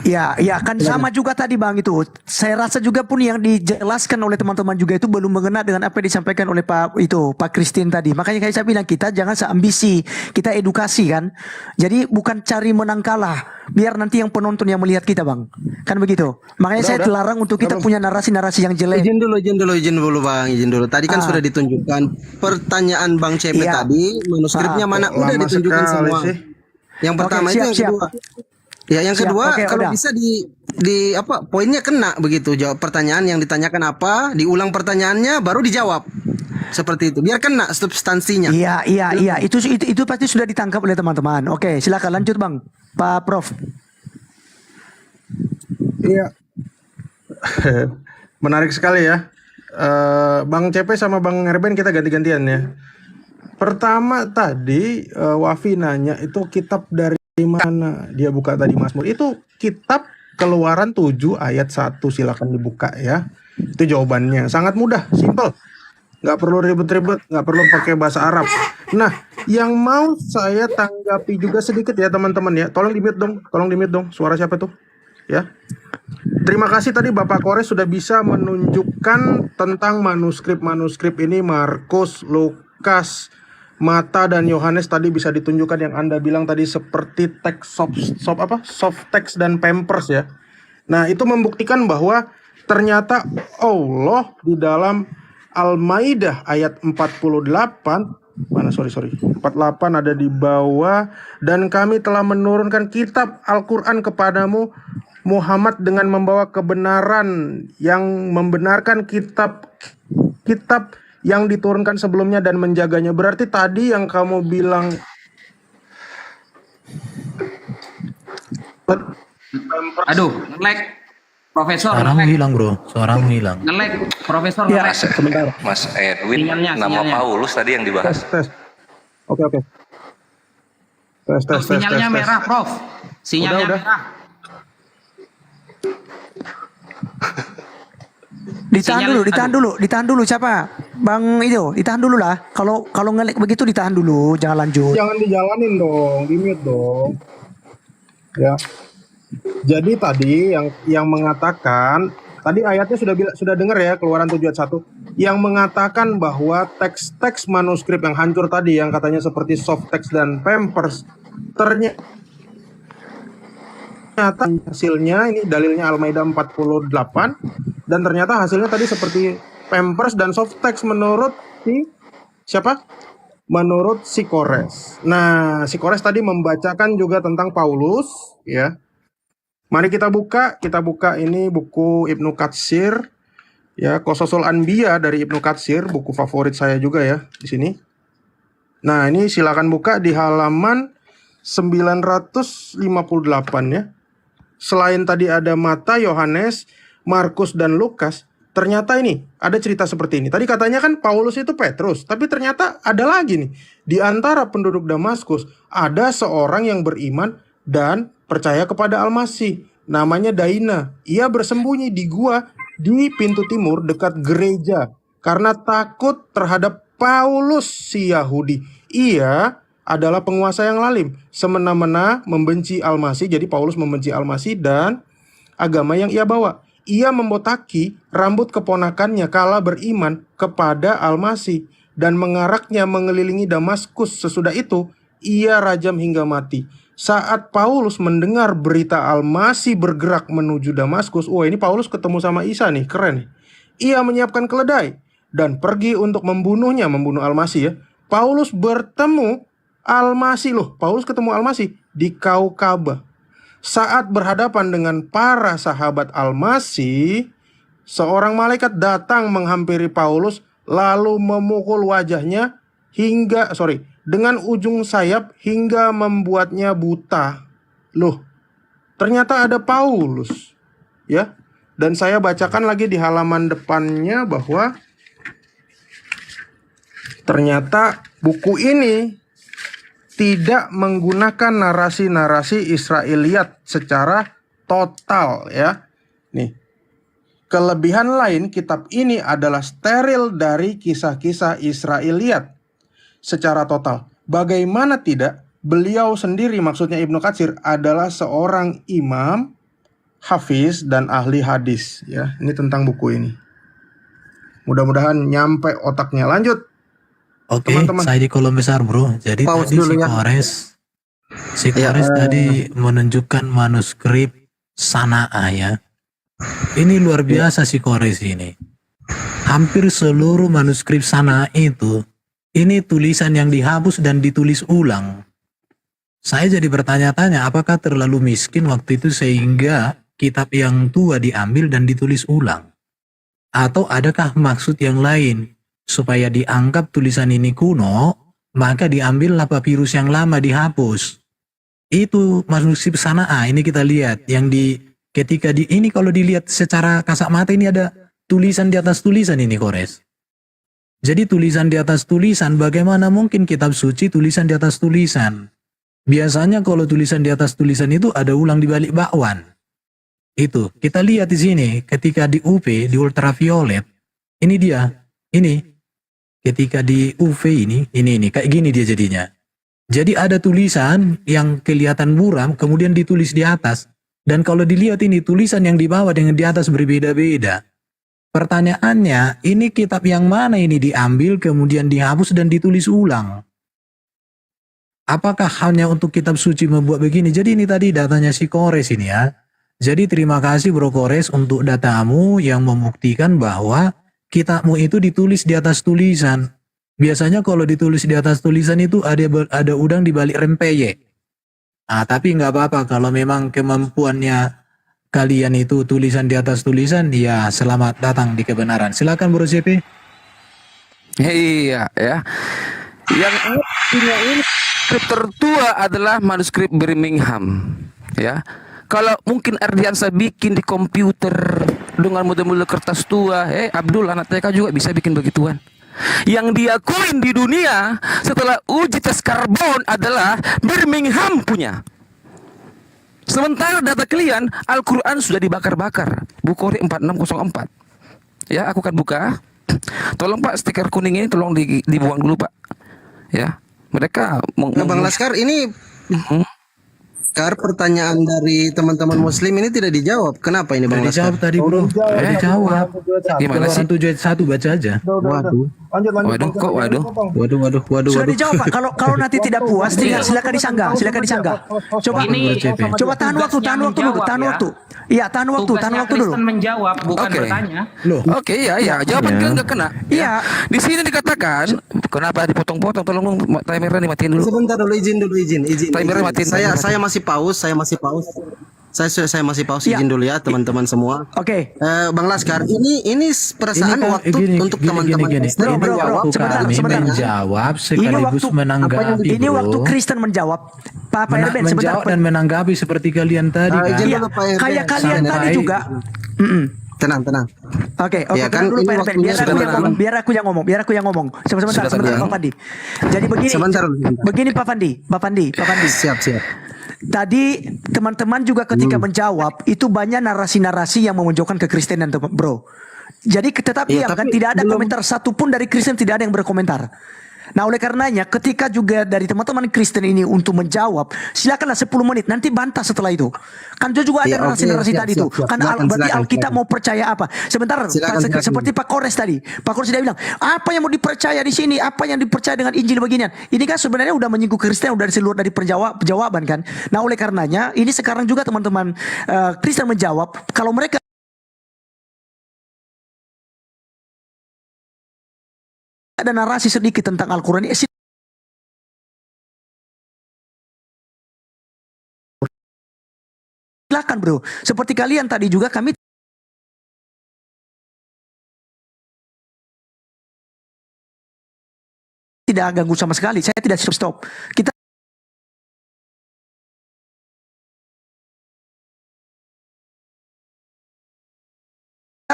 Ya kan sama juga tadi Bang itu. Saya rasa juga pun yang dijelaskan oleh teman-teman juga itu belum mengena dengan apa yang disampaikan oleh Pak Christine tadi. Makanya kayak saya bilang kita jangan seambisi, kita edukasi kan. Jadi bukan cari menang kalah, biar nanti yang penonton yang melihat kita Bang. Kan begitu. Makanya saya terlarang untuk kita punya narasi-narasi yang jelek. Izin dulu Bang, izin dulu. Tadi kan sudah ditunjukkan pertanyaan Bang CP tadi, manuskripnya mana udah ditunjukkan semua. Yang pertama itu yang kedua. Ya, yang kedua kalau bisa di apa poinnya kena begitu, jawab pertanyaan yang ditanyakan apa, diulang pertanyaannya baru dijawab. Seperti itu. Biar kena substansinya. Iya. Itu pasti sudah ditangkap oleh teman-teman. Oke, silakan lanjut Bang. Pak Prof. Iya. Menarik sekali ya. Bang CP sama Bang Herben kita ganti-gantian ya. Pertama tadi Wafi nanya itu kitab dari mana dia buka tadi Mazmur. Itu kitab Keluaran 7 ayat 1, silakan dibuka ya. Itu jawabannya. Sangat mudah, simple. Nggak perlu ribet-ribet, nggak perlu pakai bahasa Arab. Nah, yang mau saya tanggapi juga sedikit ya teman-teman ya. Tolong di-mute dong. Suara siapa tuh? Ya. Terima kasih tadi Bapak Kores sudah bisa menunjukkan tentang manuskrip ini, Markus, Lukas, Mata dan Yohanes tadi bisa ditunjukkan yang Anda bilang tadi seperti teks soft text dan pampers ya. Nah, itu membuktikan bahwa ternyata Allah di dalam Al-Maidah ayat 48 48 ada di bawah, dan kami telah menurunkan kitab Al-Qur'an kepadamu Muhammad dengan membawa kebenaran yang membenarkan kitab yang diturunkan sebelumnya dan menjaganya. Berarti tadi yang kamu bilang Aduh, nge-lag. Profesor Suaramu hilang bro, suaramu hilang. Nge-lag, Profesor Ya, nge-lag. Mas Edwin, nama Paulus tadi yang dibahas. tes. Oke. Tes. Sinyalnya merah, Prof. Sinyalnya Udah. merah. Ditahan dulu siapa? Bang itu, ditahan dulu lah. Kalau ngelek begitu ditahan dulu, jangan lanjut. Jangan dijalanin dong, di-mute dong. Ya. Jadi tadi yang mengatakan, tadi ayatnya sudah dengar ya, Keluaran 7 ayat 1, yang mengatakan bahwa teks-teks manuskrip yang hancur tadi yang katanya seperti soft text dan pampers, ternyata hasilnya ini dalilnya Al-Maidah 48, dan ternyata hasilnya tadi seperti pampers dan soft text menurut siapa? Menurut si Kores. Nah, si Kores tadi membacakan juga tentang Paulus ya. Mari kita buka ini buku Ibnu Katsir ya, Qososul Anbiya dari Ibnu Katsir, buku favorit saya juga ya di sini. Nah, ini silakan buka di halaman 958 ya. Selain tadi ada Mata, Yohanes, Markus dan Lukas, ternyata ini ada cerita seperti ini. Tadi katanya kan Paulus itu Petrus, tapi ternyata ada lagi nih. Di antara penduduk Damaskus ada seorang yang beriman dan percaya kepada Al-Masih. Namanya Daina. Ia bersembunyi di gua di pintu timur dekat gereja karena takut terhadap Paulus si Yahudi. Ia adalah penguasa yang lalim, semena-mena membenci Al-Masih. Jadi Paulus membenci Al-Masih dan agama yang ia bawa. Ia membotaki rambut keponakannya kala beriman kepada Al-Masih dan mengaraknya mengelilingi Damaskus. Sesudah itu, ia rajam hingga mati. Saat Paulus mendengar berita Al-Masih bergerak menuju Damaskus, wah ini Paulus ketemu sama Isa nih, keren nih. Ia menyiapkan keledai dan pergi untuk membunuhnya, membunuh Al-Masih ya. Paulus bertemu Al-Masih loh, Paulus ketemu Al-Masih di Kaukaba. Saat berhadapan dengan para sahabat Al-Masih, seorang malaikat datang menghampiri Paulus lalu memukul wajahnya dengan ujung sayap hingga membuatnya buta. Loh, ternyata ada Paulus, ya. Dan saya bacakan lagi di halaman depannya bahwa ternyata buku ini tidak menggunakan narasi-narasi Israiliyat secara total ya. Nih. Kelebihan lain kitab ini adalah steril dari kisah-kisah Israiliyat secara total. Bagaimana tidak, beliau sendiri maksudnya Ibnu Katsir adalah seorang imam, hafiz dan ahli hadis ya. Ini tentang buku ini. Mudah-mudahan nyampe otaknya. Lanjut. Oke, Teman-teman. saya di kolom besar bro. Jadi Pause tadi dulu ya. si Kores tadi menunjukkan manuskrip Sana'a ya. Ini luar biasa si Kores ini. Hampir seluruh manuskrip Sana'a itu, ini tulisan yang dihapus dan ditulis ulang. Saya jadi bertanya-tanya, apakah terlalu miskin waktu itu sehingga kitab yang tua diambil dan ditulis ulang? Atau adakah maksud yang lain? Supaya dianggap tulisan ini kuno, maka diambillah papirus yang lama dihapus. Itu manuskrip Sana'a, ini kita lihat. Ini kalau dilihat secara kasat mata ini ada tulisan di atas tulisan ini Kores. Jadi tulisan di atas tulisan, bagaimana mungkin kitab suci tulisan di atas tulisan? Biasanya kalau tulisan di atas tulisan itu ada ulang di balik bakwan. Itu, kita lihat di sini, ketika di UV, di ultraviolet, ini dia, ini. Ketika di UV ini kayak gini dia jadinya. Jadi ada tulisan yang kelihatan buram kemudian ditulis di atas. Dan kalau dilihat ini tulisan yang di bawah dengan di atas berbeda-beda. Pertanyaannya, ini kitab yang mana ini diambil kemudian dihapus dan ditulis ulang? Apakah hanya untuk kitab suci membuat begini? Jadi ini tadi datanya si Kores ini ya. Jadi terima kasih Bro Kores untuk datamu yang membuktikan bahwa kitabmu itu ditulis di atas tulisan. Biasanya kalau ditulis di atas tulisan itu ada udang di balik rempeyek. Nah, tapi nggak apa-apa kalau memang kemampuannya kalian itu tulisan di atas tulisan, ya selamat datang di kebenaran. Silakan Bro JP. Iya ya. Yang punya ini tertua adalah manuskrip Birmingham ya. Kalau mungkin Ardiansa bikin di komputer dengan model-model kertas tua, Abdul anak TK juga bisa bikin begituan. Yang diakuin di dunia setelah uji tes karbon adalah Birmingham punya. Sementara data kalian, Al-Quran sudah dibakar-bakar. Bukhari 4604. Ya, aku akan buka. Tolong Pak, stiker kuning ini tolong dibuang dulu Pak. Ya, mereka Bang Laskar, ini pertanyaan dari teman-teman muslim ini tidak dijawab. Kenapa ini Bang Laskar? Dijawab tadi bro. Dijawab. Gimana sih? 7:1 baca aja. Waduh. Waduh. Sudah dijawab Pak. Kalau nanti tidak puas, silakan disanggah. Coba tahan waktu dulu. Iya, tahan waktu dulu. Kristen menjawab, bukan bertanya. Oke, ya. Jawaban kan nggak kena. Iya. Di sini dikatakan, kenapa dipotong-potong? Tolong timernya dimatiin dulu. Sebentar dulu, izin. Timernya matiin. Saya masih pause. Saya masih pause, izin dulu ya teman-teman semua. Oke. Bang Laskar, ini perasaan waktu untuk teman-teman Kristen menjawab. Menjawab sekaligus menanggapi. Ini waktu Kristen menjawab. Pak Erben sebentar. Menjawab dan menanggapi seperti kalian tadi kan. Kayak kalian tadi juga. Tenang. Oke, Ya kan, tenang dulu ini Pak Herbert. waktunya sudah malam. Biar aku yang ngomong. Sebentar Sudah, Pak Fandi. Jadi begini. Sebentar. Begini Pak Fandi. Siap. Tadi teman-teman juga ketika menjawab itu banyak narasi-narasi yang memojokkan kekristenan tuh, Bro. Jadi tetap Ya, diam kan, tapi tidak ada belum- komentar satupun dari Kristen, tidak ada yang berkomentar. Nah oleh karenanya ketika juga dari teman-teman Kristen ini untuk menjawab, silakanlah 10 menit, nanti bantah setelah itu. Kan itu juga ada Ya, oke, narasi-narasi siap, tadi siap, tuh. siap. Kan berarti Alkitab mau percaya apa? Sebentar, Silakan. seperti Pak Kores tadi. Pak Kores dia bilang, apa yang mau dipercaya di sini? Apa yang dipercaya dengan Injil beginian? Ini kan sebenarnya udah menyinggung Kristen, udah seluruh dari jawaban kan. Nah oleh karenanya ini sekarang juga teman-teman Kristen menjawab, kalau mereka ada narasi sedikit tentang Al-Quran, silakan bro. Seperti kalian tadi juga kami tidak ganggu sama sekali. Saya tidak stop. Kita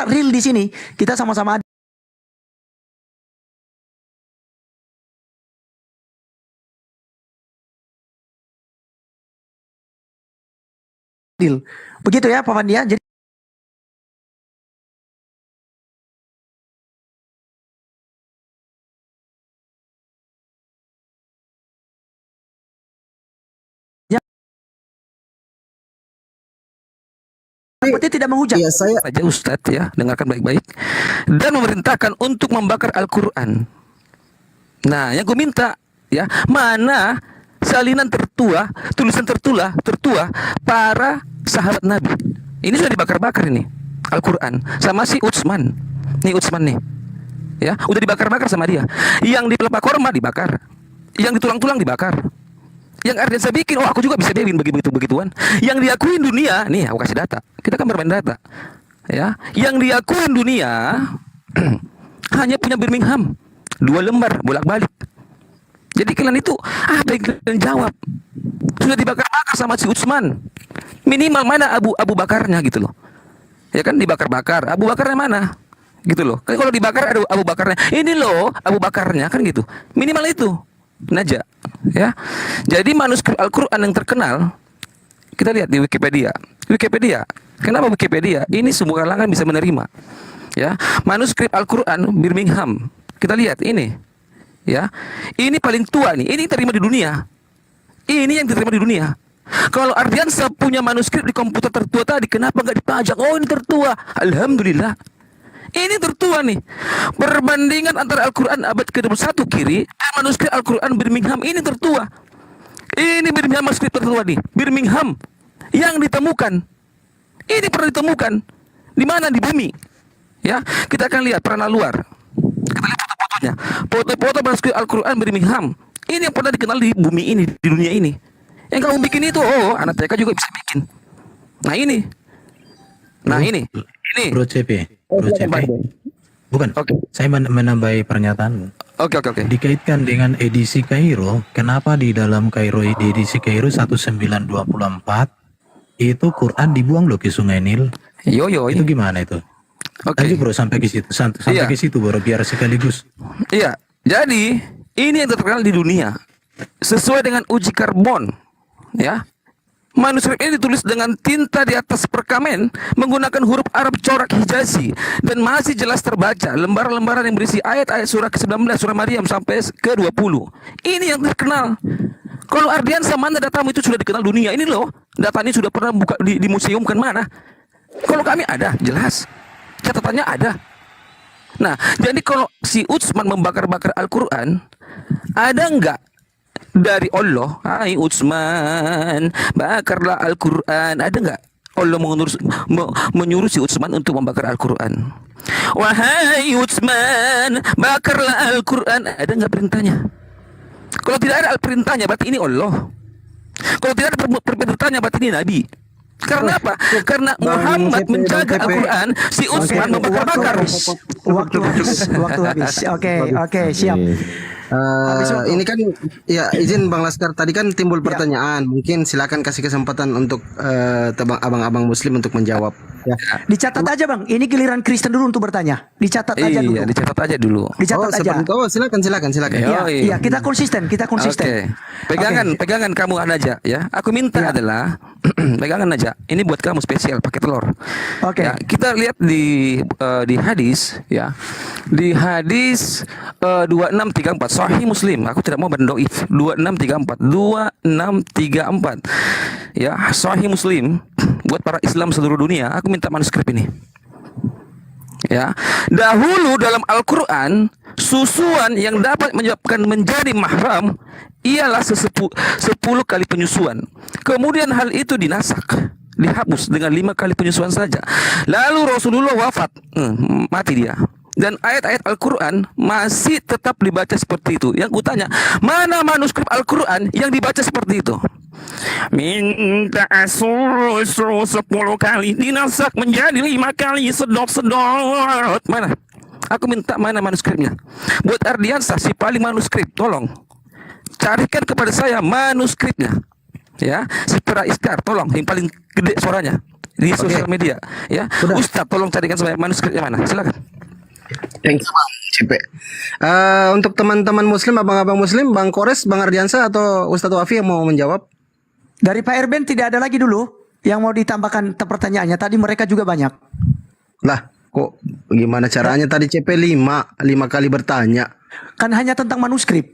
real di sini. Kita sama-sama adil. Begitu ya Pak Fandi ya. Jadi seperti tidak menghujat. Iya, saya aja Ustadz ya, dengarkan baik-baik. Dan memerintahkan untuk membakar Al-Quran. Nah, yang gue minta ya, mana salinan tertua, tulisan tertua para sahabat Nabi. Ini sudah dibakar-bakar ini Al-Quran sama si Utsman. Nih Utsman nih. Ya, udah dibakar-bakar sama dia. Yang di pelepah korma dibakar. Yang di tulang-tulang dibakar. Yang artinya saya bikin, oh aku juga bisa bikin begituan. Yang diakuin dunia, nih aku kasih data. Kita kan bermain data. Ya, yang diakuin dunia hanya punya Birmingham 2 lembar bolak-balik. Jadi kalian itu apa yang kalian jawab? Sudah dibakar-bakar sama si Utsman. Minimal mana Abu Bakarnya gitu loh. Ya kan dibakar-bakar. Abu Bakarnya mana? Gitu loh. Kan kalau dibakar ada Abu Bakarnya. Ini loh Abu Bakarnya kan gitu. Minimal itu. Naja, ya. Jadi manuskrip Al-Quran yang terkenal, kita lihat di Wikipedia. Kenapa Wikipedia? Ini semua kalangan bisa menerima. Ya, manuskrip Al-Quran Birmingham. Kita lihat ini, ya. Ini paling tua nih. Ini terima di dunia. Ini yang diterima di dunia. Kalau Ardiansa punya manuskrip di komputer tertua tadi, kenapa nggak dipajak? Oh ini tertua. Alhamdulillah. Ini tertua nih. Perbandingan antara Al-Quran abad ke-21 kiri dan manuskrip Al-Quran Birmingham ini tertua. Ini Birmingham manuskrip tertua nih. Birmingham yang ditemukan. Ini pernah ditemukan. Di mana? Di bumi. Ya, kita akan lihat pernah luar. Kita lihat foto-fotonya. Foto-foto manuskrip Al-Quran Birmingham. Ini yang pernah dikenal di bumi ini, di dunia ini. Yang kamu bikin itu, oh anak TK juga bisa bikin. Nah ini. Nah ini. Bro CP. Bukan. Saya menambahi pernyataanmu. Oke. Dikaitkan dengan edisi Kairo, kenapa di dalam Kairo di edisi Kairo 1924 itu Quran dibuang loh ke Sungai Nil? Itu gimana itu? Lanjut bro sampai ke situ, sampai ke situ bro biar sekaligus. Iya. Jadi ini yang terkenal di dunia sesuai dengan uji karbon, ya. Manuskrip ini ditulis dengan tinta di atas perkamen menggunakan huruf Arab corak Hijazi dan masih jelas terbaca lembaran-lembaran yang berisi ayat-ayat surah ke-19 surah Maryam sampai ke-20. Ini yang terkenal. Kalau Ardiansa mana datamu itu sudah dikenal dunia. Ini loh, data ini sudah pernah buka di museum kan mana? Kalau kami ada, jelas. Catatannya ada. Nah, jadi kalau si Utsman membakar-bakar Al-Quran, ada enggak dari Allah, hai Utsman, bakarlah Al-Quran. Ada enggak Allah menyuruh si Utsman untuk membakar Al-Quran? Wahai Utsman, bakarlah Al-Quran. Ada enggak perintahnya? Kalau tidak ada perintahnya, berarti ini Allah. Kalau tidak ada perintahnya, berarti ini Nabi. Karena apa? Karena Muhammad menjaga Al-Quran, si Utsman membakar-bakar. Waktu habis. Oke, siap. Habis waktu. Ini kan ya izin Bang Laskar, tadi kan timbul pertanyaan, mungkin silakan kasih kesempatan untuk abang-abang Muslim untuk menjawab. Ya. Dicatat aja Bang, ini giliran Kristen dulu untuk bertanya. Dicatat aja dulu. Iya, dicatat aja dulu. Dicatat aja. Silakan. Iya, kita konsisten. Oke. Pegangan kamu aja ya. Aku minta adalah pegangan aja. Ini buat kamu spesial pakai telur. Oke. Ya, kita lihat di hadis ya. Di hadis 2634 Sahih Muslim. Aku tidak mau berdoif. 2634. Ya, Sahih Muslim buat para Islam seluruh dunia. Aku minta manuskrip ini. Ya, dahulu dalam Al-Quran susuan yang dapat menyebabkan menjadi mahram ialah 10 kali penyusuan. Kemudian hal itu dihapus dengan 5 kali penyusuan saja. Lalu Rasulullah wafat, mati dia. Dan ayat-ayat Al-Quran masih tetap dibaca seperti itu. Yang kutanya, mana manuskrip Al-Quran yang dibaca seperti itu? Minta suruh 10 kali dinasak menjadi 5 kali sedot. Mana? Aku minta mana manuskripnya. Buat Ardiansah si paling manuskrip, tolong carikan kepada saya manuskripnya. Ya, si Pera Iskar, tolong yang paling gede suaranya di sosial media. Ya, Ustadz tolong carikan saya manuskripnya mana. Silakan. Thank you Bang CP. Untuk teman-teman Muslim, abang-abang Muslim, Bang Kores, Bang Ardiansah atau Ustadz Wafi yang mau menjawab? Dari Pak Erben tidak ada lagi dulu yang mau ditambahkan pertanyaannya. Tadi mereka juga banyak. Lah, kok gimana caranya tadi CP 5 kali bertanya? Kan hanya tentang manuskrip.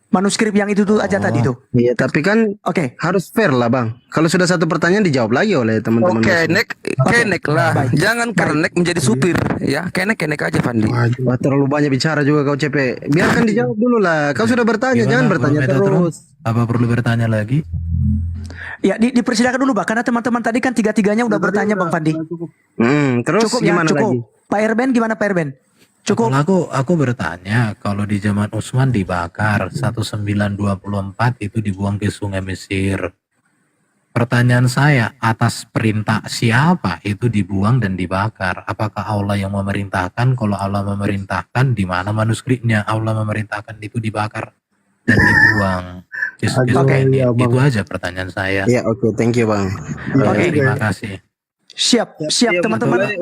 Manuskrip yang itu tuh aja tadi tuh. Iya, tapi kan harus fair lah Bang. Kalau sudah satu pertanyaan dijawab lagi oleh teman-teman. Kenek lah. Jangan kenek menjadi supir ya. Kenek aja Fandi. Wah, terlalu banyak bicara juga kau CP. Biarkan dijawab dulu lah. Kau sudah bertanya, jangan bertanya terus. Apa perlu bertanya lagi? Ya, dipersilakan dulu Bang, karena teman-teman tadi kan tiga-tiganya udah bertanya Bang Fandi. Terus cukup gimana cukup. lagi? Pak Erben gimana Pak Erben? Cukup. Kalau aku bertanya, kalau di zaman Utsman dibakar 1924 itu dibuang ke Sungai Mesir. Pertanyaan saya, atas perintah siapa itu dibuang dan dibakar? Apakah Allah yang memerintahkan? Kalau Allah memerintahkan, di mana manuskripnya? Allah memerintahkan itu dibakar dan dibuang. Itu aja pertanyaan saya. Ya, thank you Bang. Terima kasih. Siap teman-teman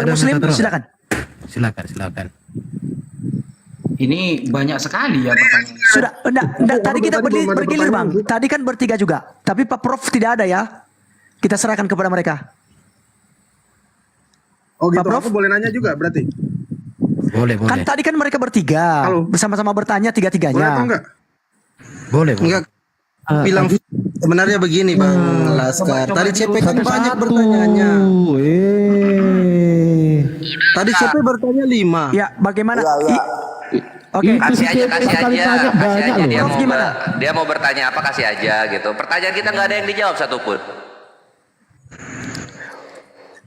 Muslim, silakan. Silakan. Ini banyak sekali ya pertanyaan. Sudah, enggak, tadi kita bergilir Bang. Tadi kan bertiga juga. Tapi Pak Prof tidak ada ya. Kita serahkan kepada mereka. Oh gitu, Pak Prof? aku boleh nanya juga berarti? Boleh. Kan tadi kan mereka bertiga. Bersama-sama bertanya tiga-tiganya. Boleh atau enggak? Boleh. Enggak. Bilang sebenarnya begini Bang Laskar. Tadi CP kan banyak bertanyaannya. Tadi CP bertanya 5. Ya, bagaimana? Oke. Kasih aja. Gimana? Dia mau bertanya apa, kasih aja gitu. Pertanyaan kita nggak ada yang dijawab satupun.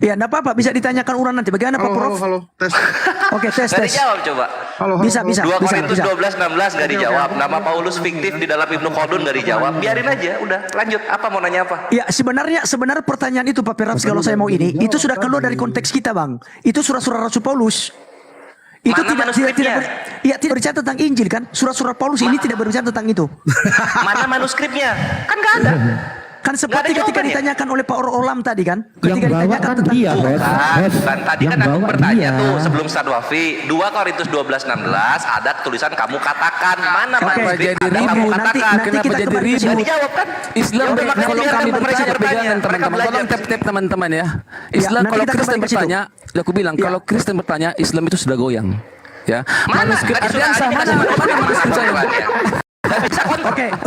Ya, enggak apa-apa, bisa ditanyakan ulang nanti. Bagaimana Pak Prof? Halo, tes. Oke, tes. Nggak dijawab coba. Bisa. 2 Korintus 12:16 nggak dijawab. Nama Paulus fiktif di dalam Ibnu Khaldun nggak dijawab. Biarin aja, udah lanjut. Apa mau nanya apa? Ya, sebenarnya pertanyaan itu Pak Perams, kalau saya mau ini, itu sudah keluar dari konteks kita Bang. Itu surah-surah Rasul Paulus. Itu tidak berbicara tentang Injil kan? Surat-surat Paulus ini tidak berbicara tentang itu. Mana manuskripnya? Kan nggak ada. Kan seperti ketika ditanyakan oleh Pak Olam tadi kan, ketika ditanyakan tentang Bukan, tadi kan aku bertanya tuh sebelum Ustadz Wafi, 2 Korintus 12:16 ada tulisan kamu katakan, mana manuskrip kamu katakan. Kenapa jadi ribu? Nggak dijawab kan? Islam kalau kami bertanya pegangan teman-teman, tolong tap teman-teman ya. Islam kalau Kristen bertanya, aku bilang kalau Kristen bertanya, Islam itu sudah goyang. Ya. Manuskrip Ardiansah mana manuskrip saya?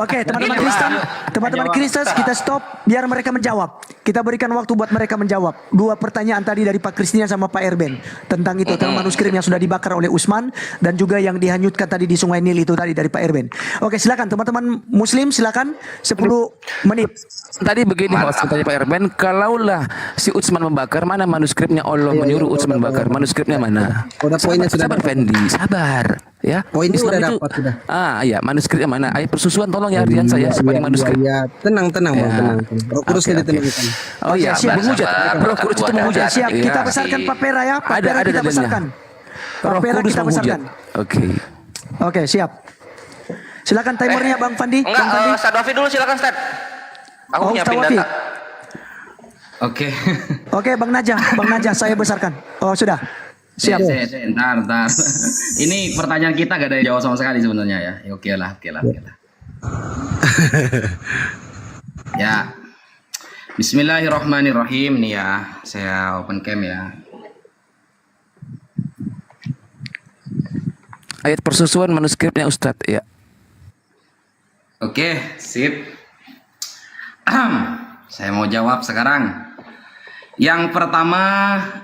Oke, teman-teman Kristen, kita stop biar mereka menjawab. Kita berikan waktu buat mereka menjawab. 2 pertanyaan tadi dari Pak Kristian sama Pak Erben tentang itu, tentang manuskrip yang sudah dibakar oleh Utsman dan juga yang dihanyutkan tadi di Sungai Nil itu tadi dari Pak Erben. Oke, silakan teman-teman Muslim, silakan 10 menit. Tadi begini host tanya Pak Erben, kalaulah si Utsman membakar, mana manuskripnya? Allah menyuruh Utsman bakar, manuskripnya mana? Sabar Fendi, sabar ya. Poinnya sudah dapat sudah. Iya, manuskripnya mana? Ayat persusuan tolong ya Ardian saya sebagai manuskrip. Tenang Bang, tenang. Roh Kudus ditenangkan. Oh iya, siap menghujat. Roh Kudus itu menghujat. Siap, kita besarkan Pak Pera ya. Pak Pera kita besarkan. Pak Pera kita besarkan. Oke, siap. Silakan timernya Bang Fandi. Enggak, Bang Fandi. Ustadz Wafi dulu silakan Ustadz. Aku Oh, nyiapin Ustadz Wafi. data. Oke. Oke, Bang Najah saya besarkan. Oh, sudah. Siap. Ntar. Ini pertanyaan kita gak ada yang jawab sama sekali sebenarnya ya. Oke lah. Ya. Bismillahirrahmanirrahim nih ya. Saya open cam ya. Ayat persusuan manuskripnya Ustadz ya. Oke, sip. Saya mau jawab sekarang. Yang pertama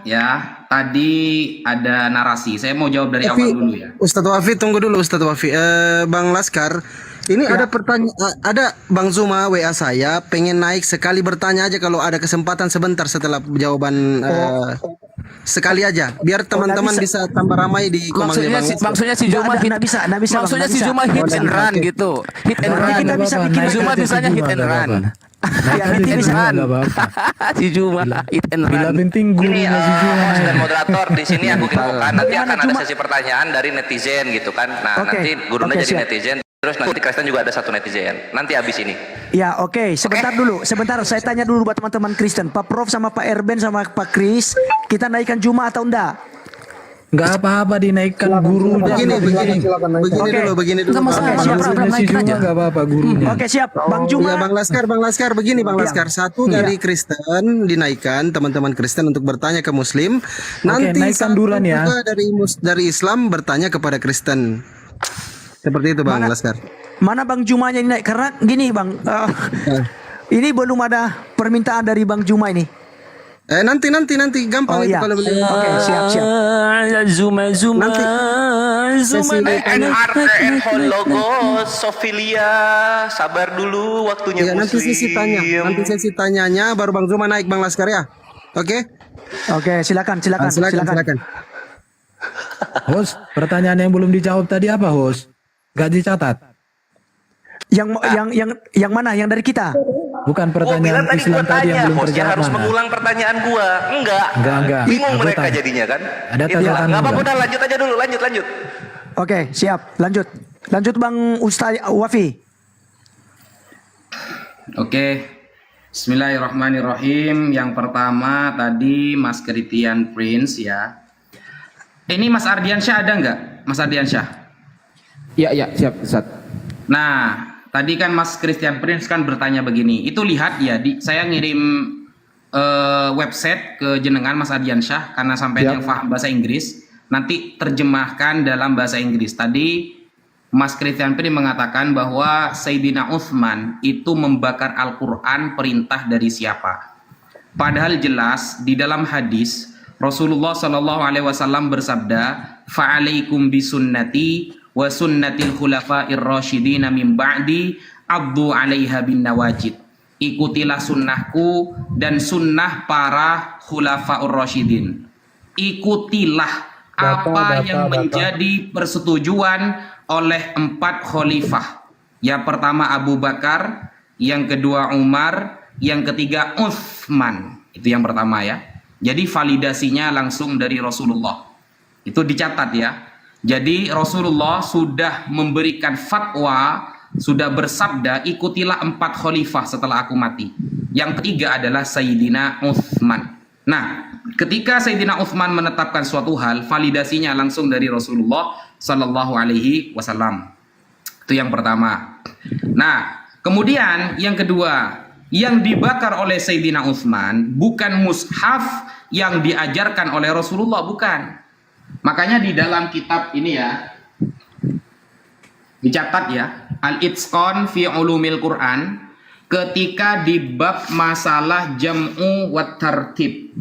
ya, tadi ada narasi. Saya mau jawab dari awal dulu ya. Ustadz Wafi, tunggu dulu Ustadz Wafi. Bang Laskar, ini ada pertanyaan, ada Bang Zuma WA saya, pengen naik sekali bertanya aja kalau ada kesempatan sebentar setelah jawaban sekali aja, biar teman-teman bisa tambah ramai di komandnya Bang Laskar. Maksudnya si Zuma Nggak bisa, maksudnya Bang, si nggak Zuma bisa. hit and run gitu. Hit and run. Kita bisa bikin Zuma bisanya hit and run. Ya, nanti bisa. Si Zuma hit and run. penting Ini host dan moderator di sini aku infokan nanti akan ada sesi pertanyaan dari netizen gitu kan. Nah, Oke. nanti gurunya Oke, jadi siap. netizen, terus nanti Kristen juga ada satu netizen. Nanti habis ini. Ya, oke. Sebentar dulu. Sebentar, saya tanya dulu buat teman-teman Kristen. Pak Prof sama Pak Erben sama Pak Kris, kita naikkan Juma atau enggak? Nggak apa-apa dinaikkan gurunya. Begini dulu. Nggak masalah, siap, naikkan aja. Nggak apa-apa gurunya. Oke, siap. Bang Juma. Ya, Bang Laskar, begini Bang Laskar. Satu dari Kristen dinaikkan, teman-teman Kristen untuk bertanya ke Muslim. Nanti naikkan satu duluan ya. juga dari Islam bertanya kepada Kristen. Seperti itu Bang Laskar. Mana Bang Jumanya ini naik? Karena gini Bang, ini belum ada permintaan dari Bang Juma ini. Nanti gampang Oh itu iya. kalau Oke, beliau. siap. Zuma Nanti NRTN Hologo Sofilia, sabar dulu waktunya ya, nanti sesi tanya. Nanti sesi tanyanya baru Bang Zuma naik Bang Laskar ya. Oke? Oke, silakan. Silakan. Host, pertanyaan yang belum dijawab tadi apa, host? Gak dicatat. Yang mana? Yang dari kita? Bukan pertanyaan tadi Islam gua tadi yang tanya, belum hostnya terjawab harus mana? mengulang pertanyaan gua. Enggak. Aku Bingung mereka tanya. jadinya kan. Ada Itu lah. catatan Nggak apa-apa, enggak? udah lanjut aja dulu, lanjut. Oke, siap. Lanjut Bang Ustaz Wafi. Oke. Bismillahirrahmanirrahim. Yang pertama tadi Mas Kritian Prince ya. Ini Mas Ardiansyah ada nggak? Mas Ardiansyah? Iya, siap Ustaz. Nah, tadi kan Mas Christian Prince kan bertanya begini. Itu lihat ya, saya ngirim website ke jenengan Mas Ardiansyah karena sampai yang paham bahasa Inggris. Nanti terjemahkan dalam bahasa Inggris. Tadi Mas Christian Prince mengatakan bahwa Sayyidina Utsman itu membakar Al-Quran perintah dari siapa? Padahal jelas di dalam hadis Rasulullah Shallallahu Alaihi Wasallam bersabda, "Fa'alaikum bisunnati wa sunnatil khulafa'ir rasyidin min ba'di addu 'alaiha bin nawajid." Ikutilah sunnahku dan sunnah para khulafa'ur rasyidin. Ikutilah apa yang menjadi persetujuan oleh 4 khalifah. Yang pertama Abu Bakar, yang kedua Umar, yang ketiga Utsman. Itu yang pertama ya. Jadi validasinya langsung dari Rasulullah. Itu dicatat ya. Jadi Rasulullah sudah memberikan fatwa, sudah bersabda, ikutilah 4 khalifah setelah aku mati. Yang ketiga adalah Sayyidina Utsman. Nah, ketika Sayyidina Utsman menetapkan suatu hal, validasinya langsung dari Rasulullah Sallallahu Alaihi Wasallam. Itu yang pertama. Nah, kemudian yang kedua, yang dibakar oleh Sayyidina Utsman bukan mushaf yang diajarkan oleh Rasulullah, bukan. Makanya di dalam kitab ini ya, dicatat ya, Al-Itqan fi Ulumil Quran, ketika di bab masalah jam'u wa tartib.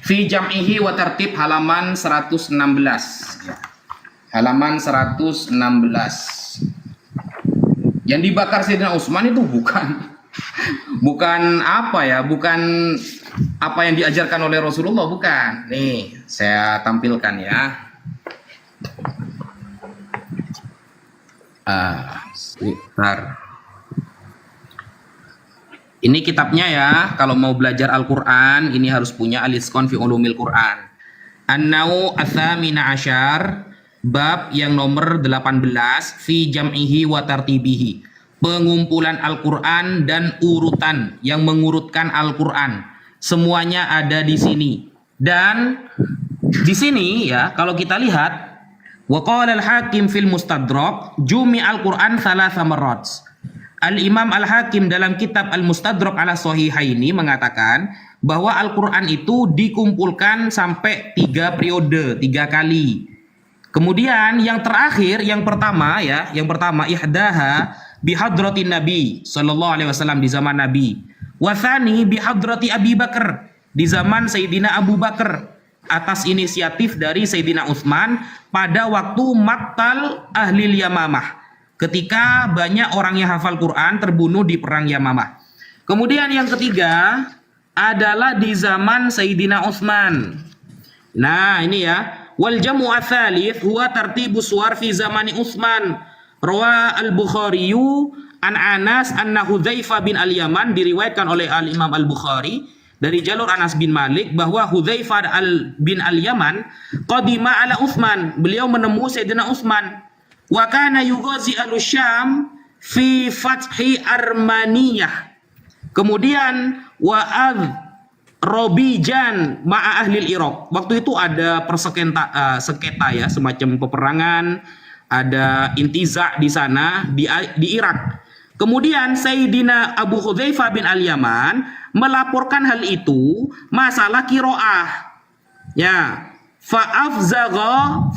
Fi jam'ihi wa tartib halaman 116. Halaman 116. Yang dibakar Sayyidina Utsman itu bukan apa ya, bukan apa yang diajarkan oleh Rasulullah, bukan. Nih, saya tampilkan ya. Sebentar. Ini kitabnya ya, kalau mau belajar Al-Quran, ini harus punya Al-Itqan fi Ulumil Quran. An-Naw Athamina Asyar, bab yang nomor 18 fi jam'ihi wa tartibihi. Pengumpulan Al-Qur'an dan urutan yang mengurutkan Al-Qur'an. Semuanya ada di sini. Dan di sini ya, kalau kita lihat wa qala al-Hakim fil Mustadrak jumi Al-Qur'an thalatha marrat. Al-Imam Al-Hakim dalam kitab Al-Mustadrak ala Sahihaini mengatakan bahwa Al-Quran itu dikumpulkan sampai 3 periode, 3 kali. Kemudian yang terakhir, yang pertama ihdaha bihadratin Nabi sallallahu alaihi wasallam di zaman Nabi. Wathani bihadrati Abi Bakar di zaman Sayyidina Abu Bakar atas inisiatif dari Sayyidina Utsman pada waktu Maktal Ahlil Yamamah. Ketika banyak orang yang hafal Quran terbunuh di perang Yamamah. Kemudian yang ketiga adalah di zaman Sayyidina Utsman. Nah, ini ya. Wal jamu ats-tsalits huwa tartibu suwar fi zamani Utsman. Rawa Al-Bukhari an Anas anna Hudzaifah bin Al-Yaman, diriwayatkan oleh Al-Imam Al-Bukhari dari jalur Anas bin Malik bahwa Hudzaifah bin Al-Yaman qadima ala Utsman. Beliau menemui Sayyidina Utsman. Wa kana yughazi al-Syam fi fathi Armaniyah. Kemudian wa'adh Robijan ma'a ahli Irak. Waktu itu ada sengketa ya, semacam peperangan, ada intiza di sana di Irak. Kemudian Sayyidina Abu Hudzaifah bin Al-Yaman melaporkan hal itu, masalah qiraah. Ya, fa'afza'a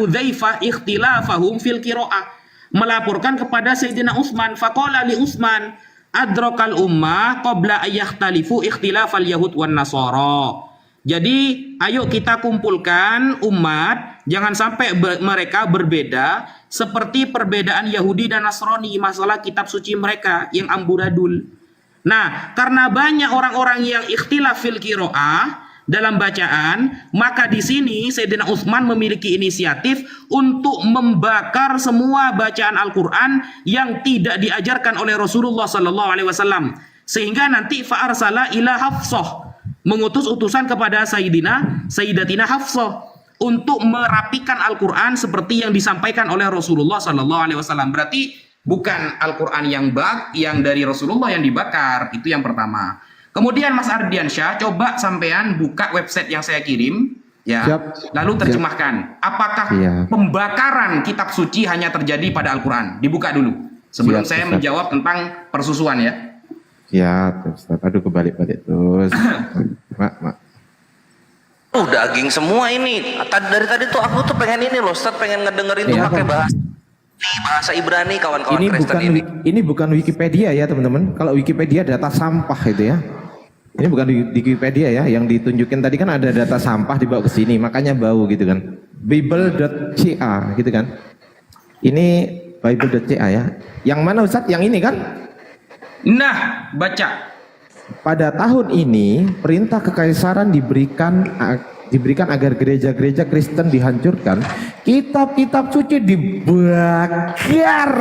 Hudzaifah ikhtilafahum fil qiraah. Melaporkan kepada Sayyidina Utsman, faqala li Utsman adrakal ummah qabla ayyahtalifu ikhtilafal yahud wan nasara. Jadi ayo kita kumpulkan umat, jangan sampai mereka berbeda seperti perbedaan Yahudi dan Nasrani masalah kitab suci mereka yang amburadul. Nah, karena banyak orang-orang yang ikhtilaf fil qiraah dalam bacaan, maka di sini Sayyidina Utsman memiliki inisiatif untuk membakar semua bacaan Al-Qur'an yang tidak diajarkan oleh Rasulullah sallallahu alaihi wasallam, sehingga nanti fa'arsala ila Hafsah, mengutus utusan kepada Sayyidatina Hafsah untuk merapikan Al-Qur'an seperti yang disampaikan oleh Rasulullah sallallahu alaihi wasallam. Berarti bukan Al-Qur'an yang dari Rasulullah yang dibakar, itu yang pertama. Kemudian Mas Ardiansyah, coba sampean buka website yang saya kirim, ya, lalu terjemahkan. Apakah pembakaran kitab suci hanya terjadi pada Al-Quran? Dibuka dulu, sebelum saya menjawab tentang persusuan ya. Ya, Ustaz. Aduh, kebalik-balik terus. Mak. Daging semua ini. Dari tadi tuh aku tuh pengen ini loh, Ustaz, pengen ngedengerin tuh pakai bahasa Ibrani kawan-kawan Kristen ini. Ini bukan Wikipedia ya, teman-teman. Kalau Wikipedia data sampah itu ya. Ini bukan di Wikipedia ya, yang ditunjukin tadi kan ada data sampah dibawa ke sini, makanya bau gitu kan. Bible.ca gitu kan. Ini Bible.ca ya. Yang mana Ustaz? Yang ini kan? Nah, baca. Pada tahun ini perintah kekaisaran diberikan agar gereja-gereja Kristen dihancurkan, kitab-kitab suci dibakar,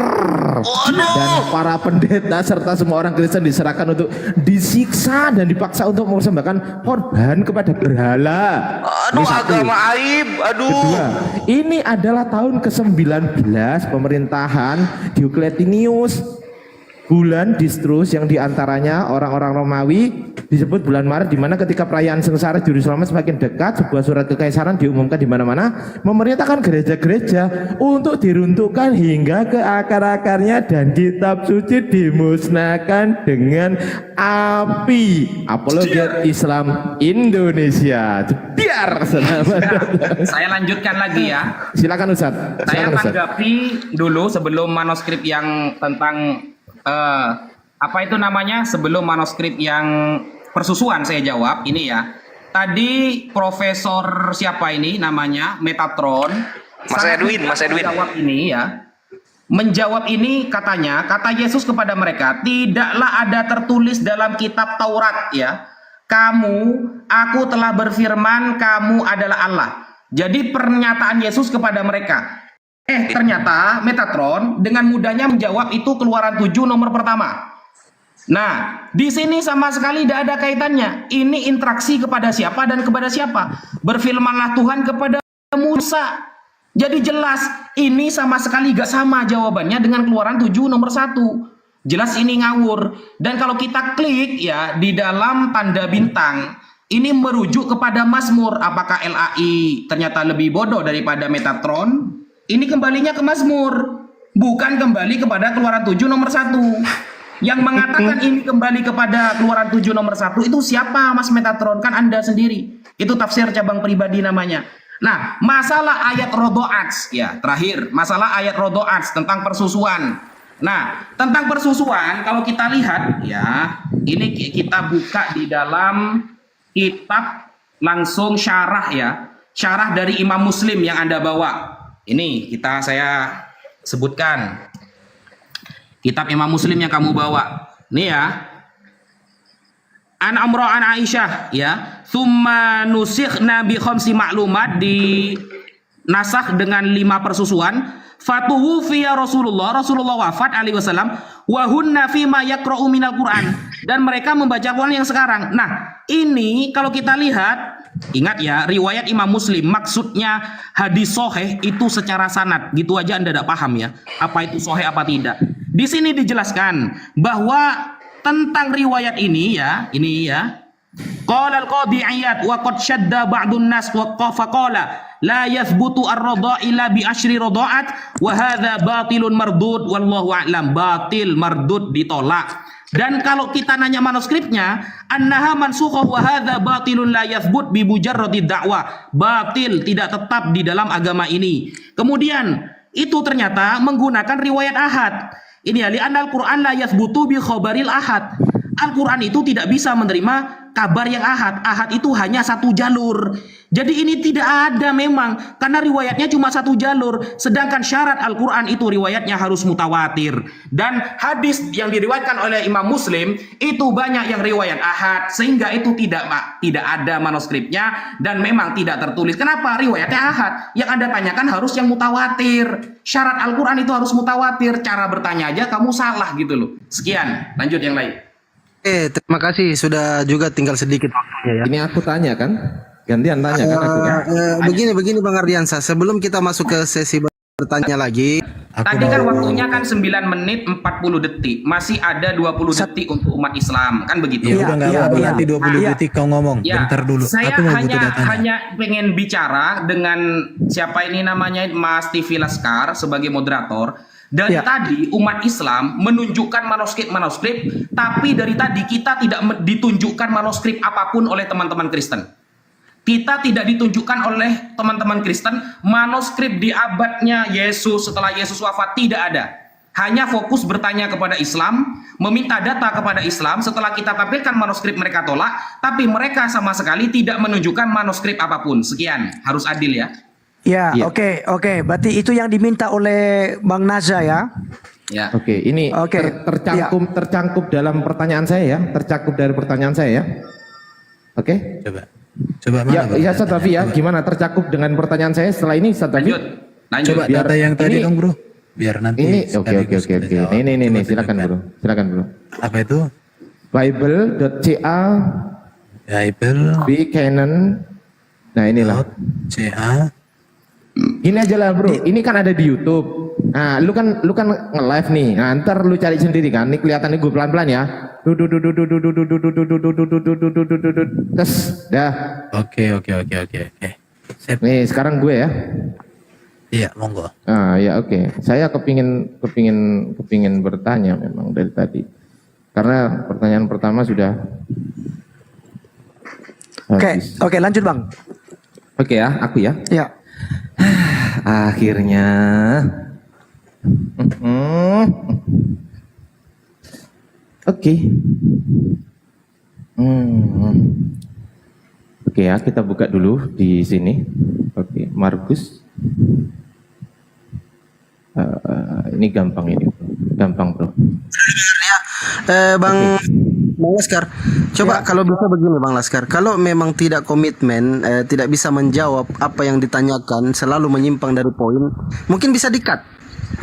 dan para pendeta serta semua orang Kristen diserahkan untuk disiksa dan dipaksa untuk mempersembahkan korban kepada berhala. Aduh, agama aib. Aduh. Kedua, ini adalah tahun ke-19 pemerintahan Diocletianus. Bulan Distrus yang diantaranya orang-orang Romawi disebut bulan Maret, di mana ketika perayaan sengsara Yerusalem semakin dekat, sebuah surat kekaisaran diumumkan di mana-mana memerintahkan gereja-gereja untuk diruntuhkan hingga ke akar-akarnya dan kitab suci dimusnahkan dengan api. Apologet Islam Indonesia. Biar saya lanjutkan lagi ya. Silakan Ustaz. Saya tanggapi dulu sebelum manuskrip yang tentang apa itu namanya, sebelum manuskrip yang persusuan saya jawab ini ya. Tadi Profesor siapa ini namanya, Metatron, Mas Edwin menjawab ini ya. Menjawab ini katanya, kata Yesus kepada mereka, tidaklah ada tertulis dalam kitab Taurat ya, aku telah berfirman kamu adalah Allah. Jadi pernyataan Yesus kepada mereka. Ternyata Metatron dengan mudahnya menjawab itu Keluaran 7 nomor pertama. Nah, di sini sama sekali tidak ada kaitannya. Ini interaksi kepada siapa dan kepada siapa. Berfirmanlah Tuhan kepada Musa. Jadi jelas ini sama sekali gak sama jawabannya dengan Keluaran 7 nomor 1. Jelas ini ngawur. Dan kalau kita klik ya di dalam tanda bintang, ini merujuk kepada Mazmur. Apakah LAI ternyata lebih bodoh daripada Metatron? Ini kembalinya ke Mazmur, bukan kembali kepada Keluaran 7 nomor 1. Yang mengatakan ini kembali kepada Keluaran 7 nomor 1 itu siapa, Mas Metatron? Kan Anda sendiri. Itu tafsir cabang pribadi namanya. Nah, masalah ayat rodo'ats, ya terakhir, masalah ayat rodo'ats tentang persusuan. Nah, tentang persusuan, kalau kita lihat, ya, ini kita buka di dalam kitab langsung syarah ya, syarah dari Imam Muslim yang Anda bawa. Ini saya sebutkan kitab Imam Muslim yang kamu bawa. Nih ya. An Amro an Aisyah ya. Tsumma nusikhna bi khamsi ma'lumat, di nasakh dengan 5 persusuan. Fatuwufiya Rasulullah wafat alaihi wasallam wa hunna fima yaqra'u minal Qur'an, dan mereka membaca Quran yang sekarang. Nah, ini kalau kita lihat, ingat ya, riwayat Imam Muslim, maksudnya hadis soheh itu secara sanad. Gitu aja Anda tidak paham ya, apa itu soheh apa tidak. Di sini dijelaskan bahwa tentang riwayat ini ya, qala al-qadhi Iyad wa qad shadda ba'dun nas wa faqala la yathbutu ar-radha' illa bi asyri radha'at wa hadza batilun mardud wallahu a'lam. Batil, mardud, ditolak. Dan kalau kita nanya manuskripnya, annaha mansukha wa hadza batilun la yathbut bi mujarradid da'wah. Batil, tidak tetap di dalam agama ini. Kemudian itu ternyata menggunakan riwayat ahad. Ini ya, li'anna al-Qur'an la yathbutu bi khabaril ahad. Al-Quran itu tidak bisa menerima kabar yang ahad. Ahad itu hanya satu jalur. Jadi ini tidak ada memang, karena riwayatnya cuma satu jalur. Sedangkan syarat Al-Quran itu riwayatnya harus mutawatir. Dan hadis yang diriwayatkan oleh Imam Muslim itu banyak yang riwayat ahad, sehingga itu tidak ada manuskripnya dan memang tidak tertulis. Kenapa? Riwayatnya ahad. Yang Anda tanyakan harus yang mutawatir. Syarat Al-Quran itu harus mutawatir. Cara bertanya aja kamu salah gitu loh. Sekian, lanjut yang lain. Terima kasih, sudah juga tinggal sedikit waktunya ya. Ini aku tanya kan, gantian tanya kan aku kan. Begini Bang Ardiansa, sebelum kita masuk ke sesi bertanya lagi. Tadi kan waktunya kan 9 menit 40 detik, masih ada 20 detik untuk umat Islam, kan begitu? Ya udah nggak apa-apa, nanti 20 detik kau ngomong. Ya, bentar dulu. Saya Aku mau butuh datanya. hanya pengen bicara dengan siapa ini namanya, Mas TV Laskar sebagai moderator. Dari tadi umat Islam menunjukkan manuskrip, tapi dari tadi kita tidak ditunjukkan manuskrip apapun oleh teman-teman Kristen. Kita tidak ditunjukkan oleh teman-teman Kristen manuskrip di abadnya Yesus, setelah Yesus wafat, tidak ada. Hanya fokus bertanya kepada Islam, meminta data kepada Islam. Setelah kita tampilkan manuskrip, mereka tolak, tapi mereka sama sekali tidak menunjukkan manuskrip apapun. Sekian, harus adil ya. Ya, oke. Berarti itu yang diminta oleh Bang Naza ya. Ya. Oke, ini tercangkup dalam pertanyaan saya ya, tercakup dari pertanyaan saya ya. Oke. Coba mana? Ya Ustaz Rafi ya, gimana tercakup dengan pertanyaan saya setelah ini Ustaz Rafi? Lanjut. Coba data yang tadi dong bro, biar nanti. Ini oke. Ini silakan bro. Apa itu? Bible.ca Canon. Nah inilah. CA. Ini aja lah bro, ini kan ada di YouTube. Nah, lu kan nge-live nih. Nah, ntar lu cari sendiri kan. Ini kelihatannya gue pelan-pelan ya. Terus, dah. Oke. Nih, sekarang gue ya. Iya, monggo. Ah, ya oke. Saya kepingin bertanya memang dari tadi. Karena pertanyaan pertama sudah. Oke, lanjut Bang. Oke ya, aku ya. Ya. Akhirnya oke ya, kita buka dulu di sini. Oke, Markus. Ini gampang bro. Bang Laskar, coba kalau bisa begini Bang Laskar, kalau memang tidak komitmen, tidak bisa menjawab apa yang ditanyakan, selalu menyimpang dari poin, mungkin bisa di-cut.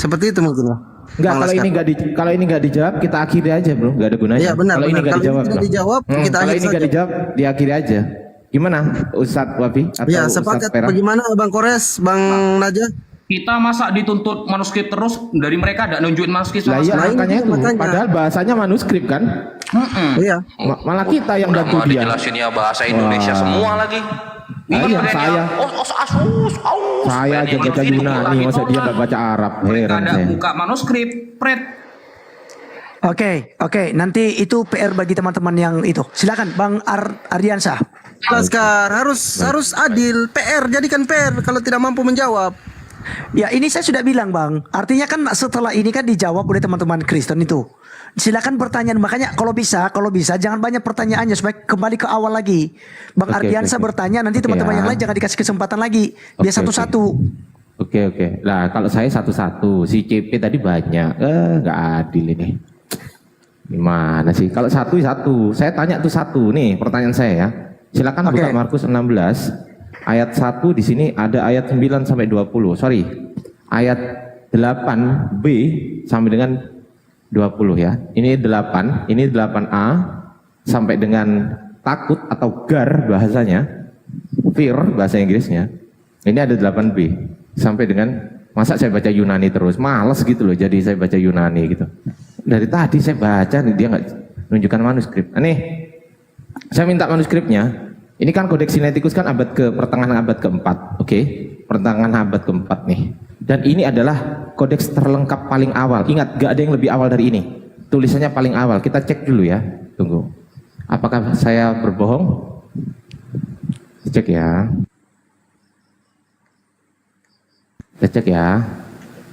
Seperti itu mungkin ya. Enggak, kalau ini nggak dijawab kita akhiri aja bro, nggak ada gunanya. Iya benar. Kalau ini nggak dijawab, kita diakhiri aja. Gimana Ustadz Wafi atau Ya, Ustadz sepakat. Pera? Bagaimana Bang Kores, Bang Naja? Kita masa dituntut manuskrip terus dari mereka ada nunjukin manuskrip Lah sama iya sekali. makanya itu. makanya. Padahal bahasanya manuskrip kan? Iya. Malah kita yang Udah bantu mau dia. dijelasin ya bahasa Indonesia Wah. semua lagi. Nah, iya, saya. Saya aja baca Yunani, masa dia nggak baca Arab? Mereka Heran ada saya. buka manuskrip, pret. Oke, nanti itu PR bagi teman-teman yang itu. Silakan Bang Ardiansyah. Laskar harus adil. PR, jadikan PR kalau tidak mampu menjawab. Ya ini saya sudah bilang Bang. Artinya kan setelah ini kan dijawab oleh teman-teman Kristen itu. Silakan pertanyaan. Makanya kalau bisa jangan banyak pertanyaannya supaya kembali ke awal lagi. Bang Oke, Ardiansyah oke. bertanya, nanti Oke, teman-teman ya. yang lain jangan dikasih kesempatan lagi. Biar Oke, satu-satu. Oke. Lah kalau saya satu-satu, si CP tadi banyak. Nggak adil ini. Gimana sih? Kalau satu. Saya tanya tuh satu nih pertanyaan saya ya. Silakan buka Markus 16 ayat 1 di sini ada ayat 9 sampai 20. Sorry. Ayat 8b sampai dengan 20 ya. Ini 8, ini 8a sampai dengan takut atau gar bahasanya. Fear bahasa Inggrisnya. Ini ada 8b sampai dengan masa saya baca Yunani terus. Males gitu loh jadi saya baca Yunani gitu. Dari tadi saya baca dia nggak nunjukkan manuskrip. Nih, saya minta manuskripnya. Ini kan Kodeks Sinaiticus kan pertengahan abad keempat, oke? Pertengahan abad keempat nih. Dan ini adalah kodeks terlengkap paling awal. Ingat, gak ada yang lebih awal dari ini. Tulisannya paling awal. Kita cek dulu ya. Tunggu. Apakah saya berbohong? Cek ya. Kita cek ya.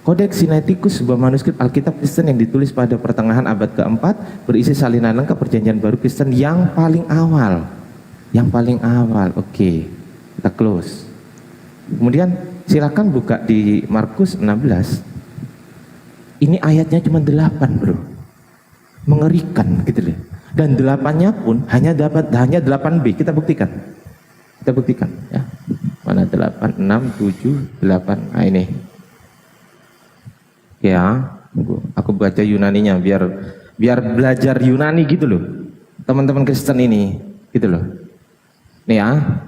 Kodeks Sinaiticus, sebuah manuskrip Alkitab Kristen yang ditulis pada pertengahan abad keempat, berisi salinan lengkap perjanjian baru Kristen yang paling awal. Yang paling awal, oke. Kita close. Kemudian silakan buka di Markus 16. Ini ayatnya cuma 8 bro. Mengerikan gitu loh. Dan 8-nya pun hanya 8b. Kita buktikan. Ya. Mana 8, 6, 7, 8. Nah ini. Ya, aku baca Yunaninya biar belajar Yunani gitu loh. Teman-teman Kristen ini, gitu loh. Nih ya.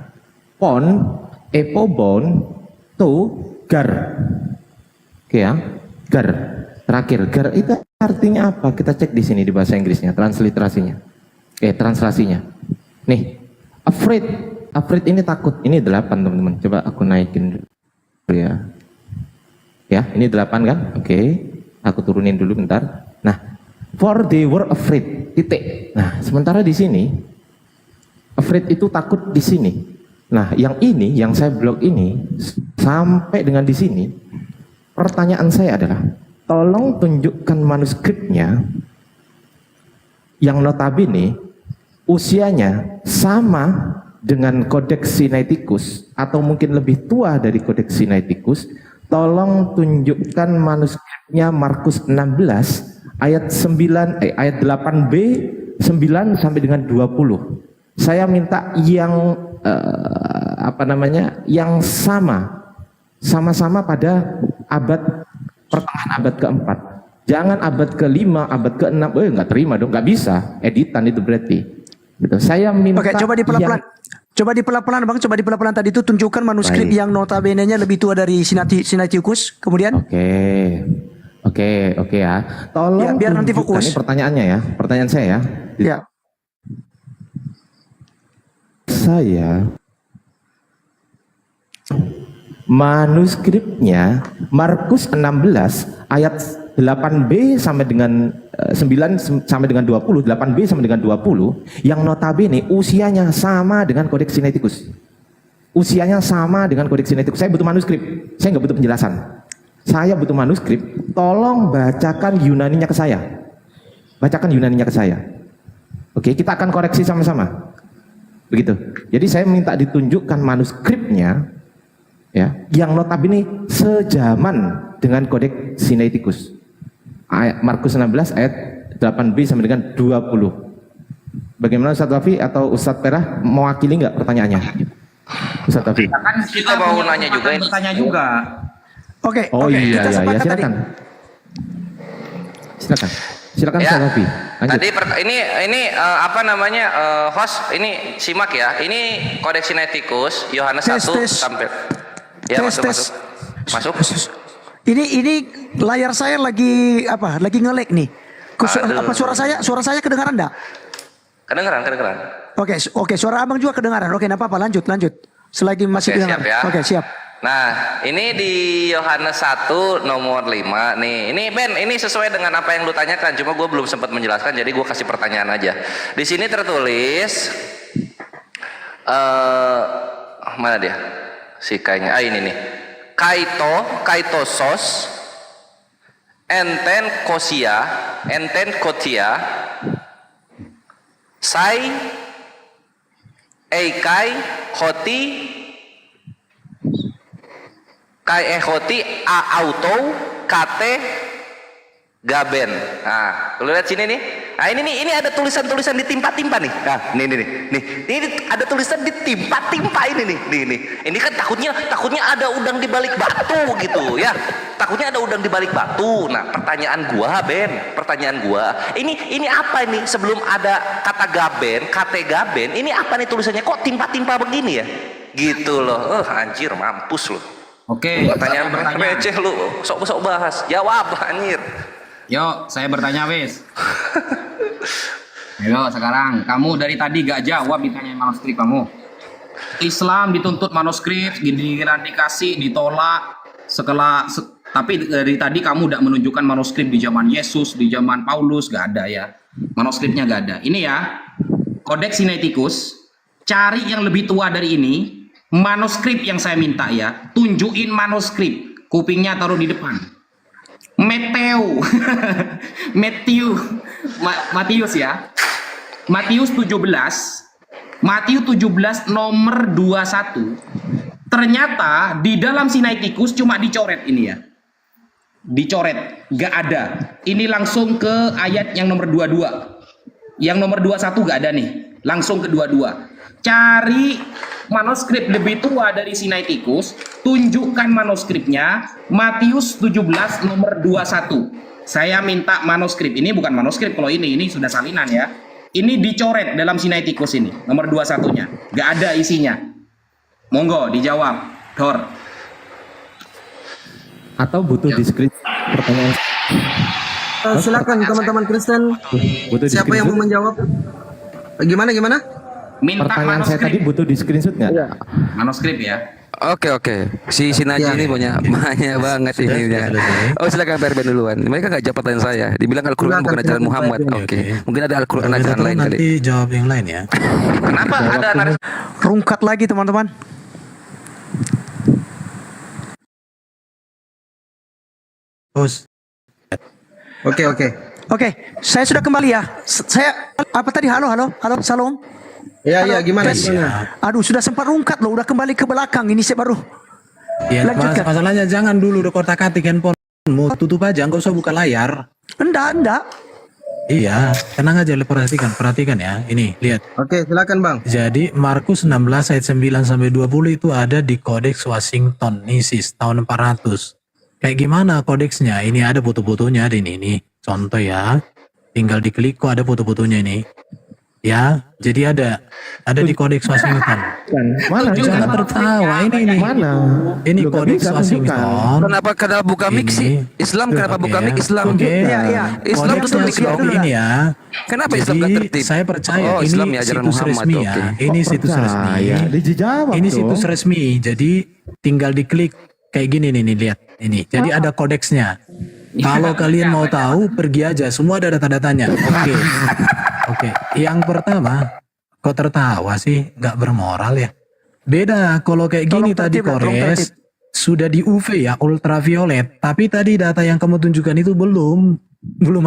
Pon, epobon, to, gar. Oke ya. Gar. Terakhir, gar itu artinya apa? Kita cek di sini di bahasa Inggrisnya, transliterasinya. Translasinya. Nih, afraid. Afraid ini takut. Ini 8 teman-teman. Coba aku naikin dulu ya. Ya, ini 8 kan? Oke. Aku turunin dulu bentar. Nah, for they were afraid. Titik. Nah, sementara di sini afraid itu takut di sini. Nah, yang ini, yang saya blok ini sampai dengan di sini. Pertanyaan saya adalah, tolong tunjukkan manuskripnya yang notabene usianya sama dengan Kodeks Sinaiticus atau mungkin lebih tua dari Kodeks Sinaiticus. Tolong tunjukkan manuskripnya Markus 16 ayat 8b 9 sampai dengan 20. Saya minta yang yang sama-sama pada pertengahan abad keempat. Jangan abad ke-5, abad ke-6. Nggak terima dong, nggak bisa. Editan itu berarti. Gitu. Saya minta. Oke, coba dipelan-pelan. Coba dipelan-pelan Bang, coba dipelan-pelan tadi itu tunjukkan manuskrip yang notabene-nya lebih tua dari Sinaiticus. Kemudian Oke ya. Tolong ya, biar nanti tunjukkan. fokus. Ini pertanyaannya ya. Pertanyaan saya ya. Ya. Saya manuskripnya Markus 16 ayat 8b sampai dengan 9 sampai dengan 20, 8b sampai dengan 20 yang notabene usianya sama dengan Kodeks Sinaiticus. Usianya sama dengan Kodeks Sinaiticus. Saya butuh manuskrip. Saya nggak butuh penjelasan. Saya butuh manuskrip. Tolong bacakan Yunaninya ke saya. Bacakan Yunaninya ke saya. Oke, kita akan koreksi sama-sama. Begitu. Jadi saya minta ditunjukkan manuskripnya ya, yang notabene sejaman dengan Kodeks Sinaiticus. Markus 16 ayat 8b sampai dengan 20. Bagaimana Ustadz Wafi atau Ustadz Perah mewakili nggak pertanyaannya? Ustadz Wafi. Kita mau nanya juga. Bertanya juga. Oke, Oh oke, iya kita iya sepakat silakan. tadi. Silakan. Silakan Ya, Ustaz Novi. Lanjut. tadi ini apa namanya host ini simak ya. Ini Kodeks Sinaiticus Yohanes 1 sampai ya Tes. masuk. Ini layar saya lagi apa? Lagi nge-lag nih. Apa suara saya kedengaran enggak? Kedengeran. Oke, suara Abang juga kedengaran. Oke, enggak apa-apa, lanjut. Selagi masih Oke, kedengaran. siap ya. Oke, siap. Nah, ini di Yohanes 1 nomor 5 nih. Ini Ben, ini sesuai dengan apa yang lu tanyakan. Cuma gue belum sempat menjelaskan, jadi gue kasih pertanyaan aja. Di sini tertulis, mana dia? Si kayaknya, ini nih. Kaitosos, enten kotia, sai, eikai, hoti, kai ehoti a auto kate gaben. Nah, lu lihat sini nih. Nah, ini ada tulisan-tulisan ditimpa-timpa nih. Nah, ini ada tulisan ditimpa-timpa ini nih. Nih. Ini kan takutnya ada udang di balik batu gitu ya. Takutnya ada udang di balik batu. Nah, pertanyaan gua, ini apa ini? Sebelum ada kata gaben, kate gaben, ini apa nih tulisannya? Kok timpa-timpa begini ya? Gitu loh. Anjir, mampus loh. Oke, Pertanyaan receh lu, sok bahas. Jawab anjir. Yuk, saya bertanya wes. Ayo sekarang, kamu dari tadi gak jawab ditanya manuskrip kamu. Islam dituntut manuskrip, giliran dikasih ditolak. Tapi dari tadi kamu udah menunjukkan manuskrip di zaman Yesus, di zaman Paulus, gak ada ya. Manuskripnya gak ada. Ini ya, Kodeks Sinaiticus. Cari yang lebih tua dari ini. Manuskrip yang saya minta ya, tunjukin manuskrip, kupingnya taruh di depan. Matius ya. Matius 17 nomor 21. Ternyata di dalam Sinaiticus cuma dicoret ini ya. Dicoret, gak ada. Ini langsung ke ayat yang nomor 22. Yang nomor 21 gak ada nih. Langsung ke 22. Cari manuskrip lebih tua dari Sinaiticus, tunjukkan manuskripnya. Matius 17 nomor 21. Saya minta manuskrip. Ini bukan manuskrip kalau ini sudah salinan ya. Ini dicoret dalam Sinaiticus ini, nomor 21-nya. Gak ada isinya. Monggo dijawab, Dor. Atau butuh di-screen pertanyaan. Silakan teman-teman Kristen. Siapa yang mau menjawab? Gimana? Minta Pertanyaan saya tadi butuh di-screenshot nggak? manuskrip ya. Oke. Si Sinaji ini banyak banget ini. Oh, silakan Pak Erben duluan. Mereka nggak jawab pertanyaan saya. Dibilang Al-Quran bukan ajaran Muhammad. Oke. Mungkin ada Al-Quran ajaran lain kali. Nanti jawab yang lain ya. Kenapa ada narasi? Rungkat lagi teman-teman. Terus Oke, saya sudah kembali ya. Saya apa tadi? Halo, Salam. Ya, gimana? Aduh, sudah sempat rungkat loh, udah kembali ke belakang. Ini saya baru. ya, Lanjutkan. masalahnya jangan dulu udah kotak-katik handphonemu, tutup aja, nggak usah buka layar. Enggak. Iya, tenang aja, perhatikan ya. Ini, lihat. Oke, silakan Bang. Jadi Markus 16 ayat 9 sampai 20 itu ada di Kodeks Washington Nisis tahun 400. Kayak gimana kodeksnya? Ini ada foto-fotonya ada ini. Contoh ya. Tinggal diklik kok ada foto-fotonya ini. Ya, jadi ada di Kodeks Washington. Mana? Jangan tertawa ini. Mana? Ini Loh, nggak Kodeks bisa Washington. Kenapa buka mic sih? Islam kenapa buka mic Islam? Oke. Islam Kodeksnya tutup mic dong. seperti ini ya. Kenapa Islam Jadi, gak tertib? saya percaya Oh, ini Islam ya ajaran situs Muhammad. resmi Oke. ya. Ini situs resmi. Dijawab Ini dong. situs resmi. Jadi tinggal diklik kayak gini nih, lihat. Ini. Jadi ada kodeksnya. Kalau kalian mau tahu, pergi aja. Semua ada data-datanya. Oke. Yang pertama, kok tertawa sih? Nggak bermoral ya. Beda. Kalau kayak gini tadi Kores sudah di UV ya, ultraviolet. Tapi tadi data yang kamu tunjukkan itu belum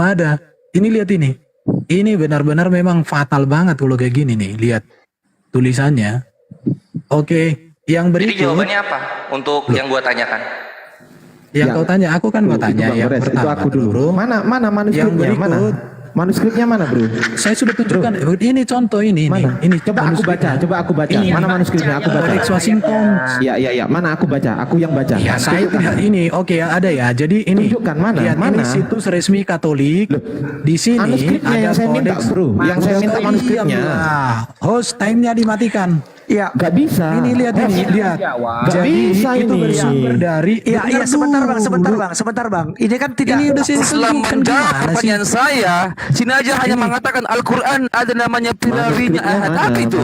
ada. Ini lihat ini. Ini benar-benar memang fatal banget kalau kayak gini nih. Lihat tulisannya. Oke. Yang Jadi berikut. jawabannya apa untuk yang gua tanyakan? Yang kau tanya, aku kan mau tanya. Yang pertama itu aku dulu. bro. Mana Yang manuskripnya? berikut. Mana? Manuskripnya mana, Bro? Saya sudah tunjukkan. Ini contoh ini. Mana? Ini Coba aku baca, Ini mana yang manuskripnya? Aku baca. Kodeks Washington. Ya, mana aku baca? Aku yang baca. Ya, saya tidak ini. Oke ya, ada ya. Jadi ini Tunjukkan mana? lihat, Mana? ini situs resmi Katolik. Di sini Manuskripnya ada yang saya minta, kodeks. Bro. Yang saya minta manuskripnya. Host time-nya dimatikan. Iya. Gak bisa. Ini lihat. Gak Jadi bisa itu ini. bersumber dari. Iya, sebentar bang. Ini kan tidak. Ini udah saya Islam tunjukkan menjawab gimana sih. pertanyaan saya. Sini aja hanya mengatakan Al-Quran ada namanya pilarinya. Apa itu?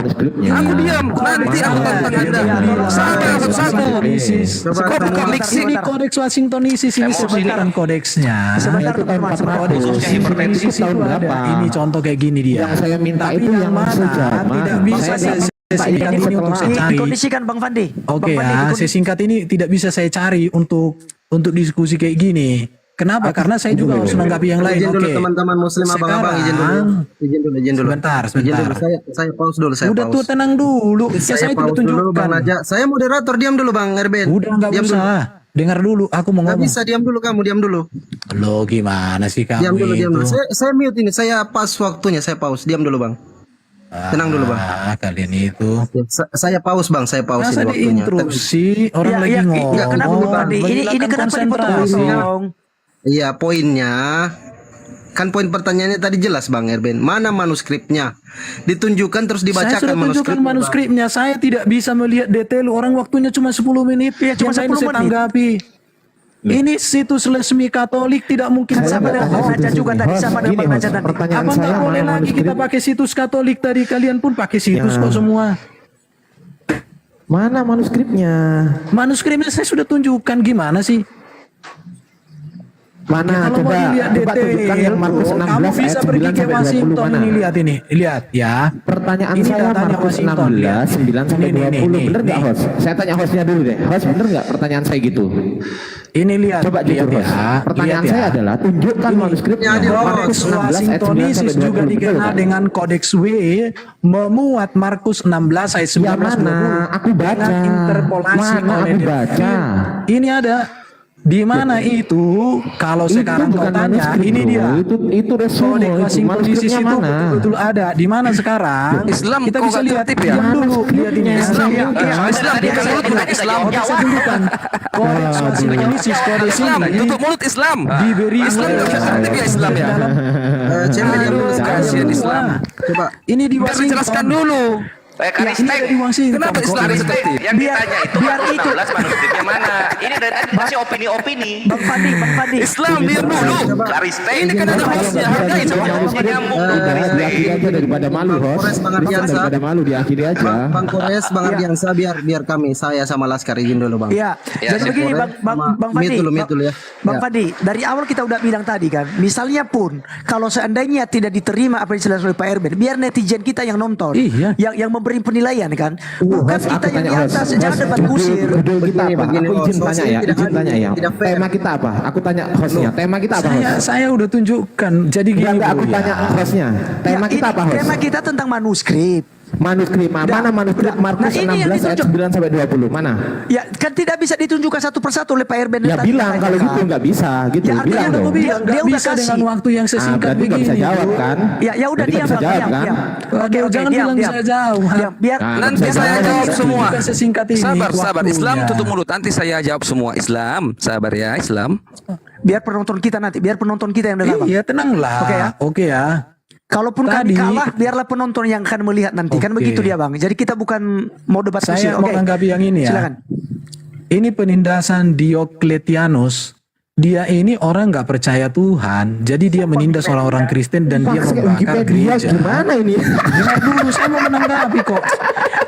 Aku diam. Nanti aku tantang Anda. Sabar satu-satu. Kok bukan mixing? Ini kodeks Washington ISIS ini sebenarnya kodeksnya. Sebentar, Kodeks Washington ISIS itu ada. Ini contoh kayak gini dia. Yang saya minta Tapi itu yang mana sejaman. tidak bisa saya singkat ini untuk saya cari. Kondisikan Bang Fandi. Oke ya, saya singkat ini tidak bisa saya cari untuk diskusi kayak gini. Kenapa? Karena saya juga harus menanggapi yang lain. Izin dulu Oke. teman-teman muslim abang-abang, izin dulu. Sebentar. Izin dulu. Saya pause dulu, saya Udah pause. tuh tenang dulu. Ya, saya tidak pause dulu, Bang tunjukkan. Naja. Saya moderator, diam dulu Bang Erben. Udah nggak diam dulu. usah. Dengar dulu, aku mau Nggak ngomong. bisa, diam dulu kamu, diam dulu. Lo gimana sih kamu Diam dulu. itu? Saya mute ini, saya pas waktunya, saya pause. Diam dulu Bang. Tenang dulu Bang. Kalian itu. Saya pause Bang, saya pause Masa ini waktunya. diinterupsi orang lagi ngomong. Enggak, kenapa Bang Fandi? Ini kenapa dipotong-potong? Iya, poinnya kan poin pertanyaannya tadi jelas Bang Erben. Mana manuskripnya? Ditunjukkan terus Saya dibacakan sudah tunjukkan manuskripnya. Saya tidak bisa melihat detail. Orang waktunya cuma 10 menit. Iya, cuma Yang lain 10 saya menit. tanggapi. Ini situs resmi Katolik, tidak mungkin Sama dengan Bang Naja juga tadi, sama dengan Bang Naja tadi. Pertanyaan Apa saya nggak boleh mana lagi kita pakai situs Katolik tadi? Kalian pun pakai situs Ya. kok semua. Mana manuskripnya? Manuskripnya saya sudah tunjukkan gimana sih? Mana? Kalau mau Coba dilihat tunjukkan yang Markus 16 kamu bisa ayat pergi 9 ke sampai 20 Washington mana? ini, lihat ya. Pertanyaan Ini saya datanya Markus Washington, 16 lihat. 9 sampai Nih, 20. Bener nggak nih. host? Saya tanya hostnya dulu deh. Host bener nggak pertanyaan saya gitu? Ini lihat. Coba lihat jujur host. ya. Pertanyaan lihat saya ya. adalah tunjukkan Iya, manuskripnya. Markus 16 ayat 9 sampai Washingtonisis 20. juga Betul dikenal nggak? dengan kodeks W memuat Markus 16 ayat 19 Ya mana? Aku baca. dengan interpolasi Mana oleh aku The baca? Ini ada di mana itu? Kalau Itu sekarang kau bukan tanya, manuskrip, ini bro. dia. Itu resume. Kodeks Itu Washingtonisis manuskripnya itu mana? betul-betul ada. Di mana sekarang? Islam Kita kok bisa nggak lihat. tertib ya? Diam dulu. Lihat ini. Islam, Iya, Islam bukan mulut bukan Islam. Oke, saya tunjukkan. Kodeks Washingtonisis, kodeks Islam, ini tutup mulut Islam. diberi Islam nggak bisa tertib ya Islam ya. Cembe diam dulu. Kasihan Islam. Coba. Ini di Biar Washington. dijelaskan dulu. Ini ada di Washington. Kenapa Islam Kodeks. bisa tertib? Yang ditanya itu biar Markus itu. 16 manuskripnya mana? Ini dari tadi dikasih opini-opini. Bang Fandi. Islam diam dulu. Kariste. Ini kan ada hostnya, hargain dong. Nyambung Udah, Kariste. diakhiri aja daripada malu host. Polres Bang Ardiansa. Daripada malu diakhiri aja. Bang Kores, Bang Ardiansa, biar kami, saya sama Laskar izin dulu Bang. Iya. Ya, Jadi saya begini Polres Bang sama- Fandi. mute dulu ya. Bang Ya. Fandi, dari awal kita udah bilang tadi kan, misalnya pun kalau seandainya tidak diterima apa yang dijelaskan oleh Pak Erben, biar netizen kita yang nonton, Iya. yang memberi penilaian kan, bukan Host, kita aku yang di tanya atas, host. jangan Host, debat kusir. judul kita apa? Begini, Aku izin host. tanya ya, Tidak izin adil, tanya ya. tidak fair. Tema kita apa? Aku tanya hostnya. Tema kita apa host? Saya udah tunjukkan. Jadi gini Enggak, aku dulu tanya ya. hostnya. Tema Ya, kita ini apa host? Tema kita tentang manuskrip. Manuskrip. Mana manuskrip Markus Nah, ini yang 16 ayat ditunjuk. 9 sampai 20? Mana? Ya kan tidak bisa ditunjukkan satu persatu oleh Pak Erben. Ya tadi bilang katanya, kalau kan. gitu nggak bisa gitu. Ya, artinya Bilang udah dong. mau bilang, Nggak dia udah bisa kasih. dengan waktu yang sesingkat berarti nggak bisa begini. jawab Bro. kan? Ya udah Berarti diam nggak bisa Bang, jawab diam, kan? diam. Oke, jangan diam, bilang diam. saya jauh. Diam, biar Nah, Nanti nggak saya bisa jawab jawab. semua. Bukan sesingkat ini Sabar. waktunya. Islam tutup mulut. Nanti saya jawab semua. Islam, sabar ya Islam. biar penonton kita nanti, biar penonton kita yang dengar. Bang. Iya, tenanglah. Oke ya. Oke ya. Kalaupun Tadi- kami kalah, biarlah penonton yang akan melihat nanti. Kan Oke. begitu dia Bang. Jadi kita bukan mau debat kusir. Saya mau Oke. anggapi yang ini ya. Silakan. Ini penindasan Diocletianus. Dia ini orang nggak percaya Tuhan, jadi dia menindas orang-orang Kristen dan dia Pakai membakar Wikipedia gereja. gimana ini? Dengar dulu, saya mau menanggapi kok.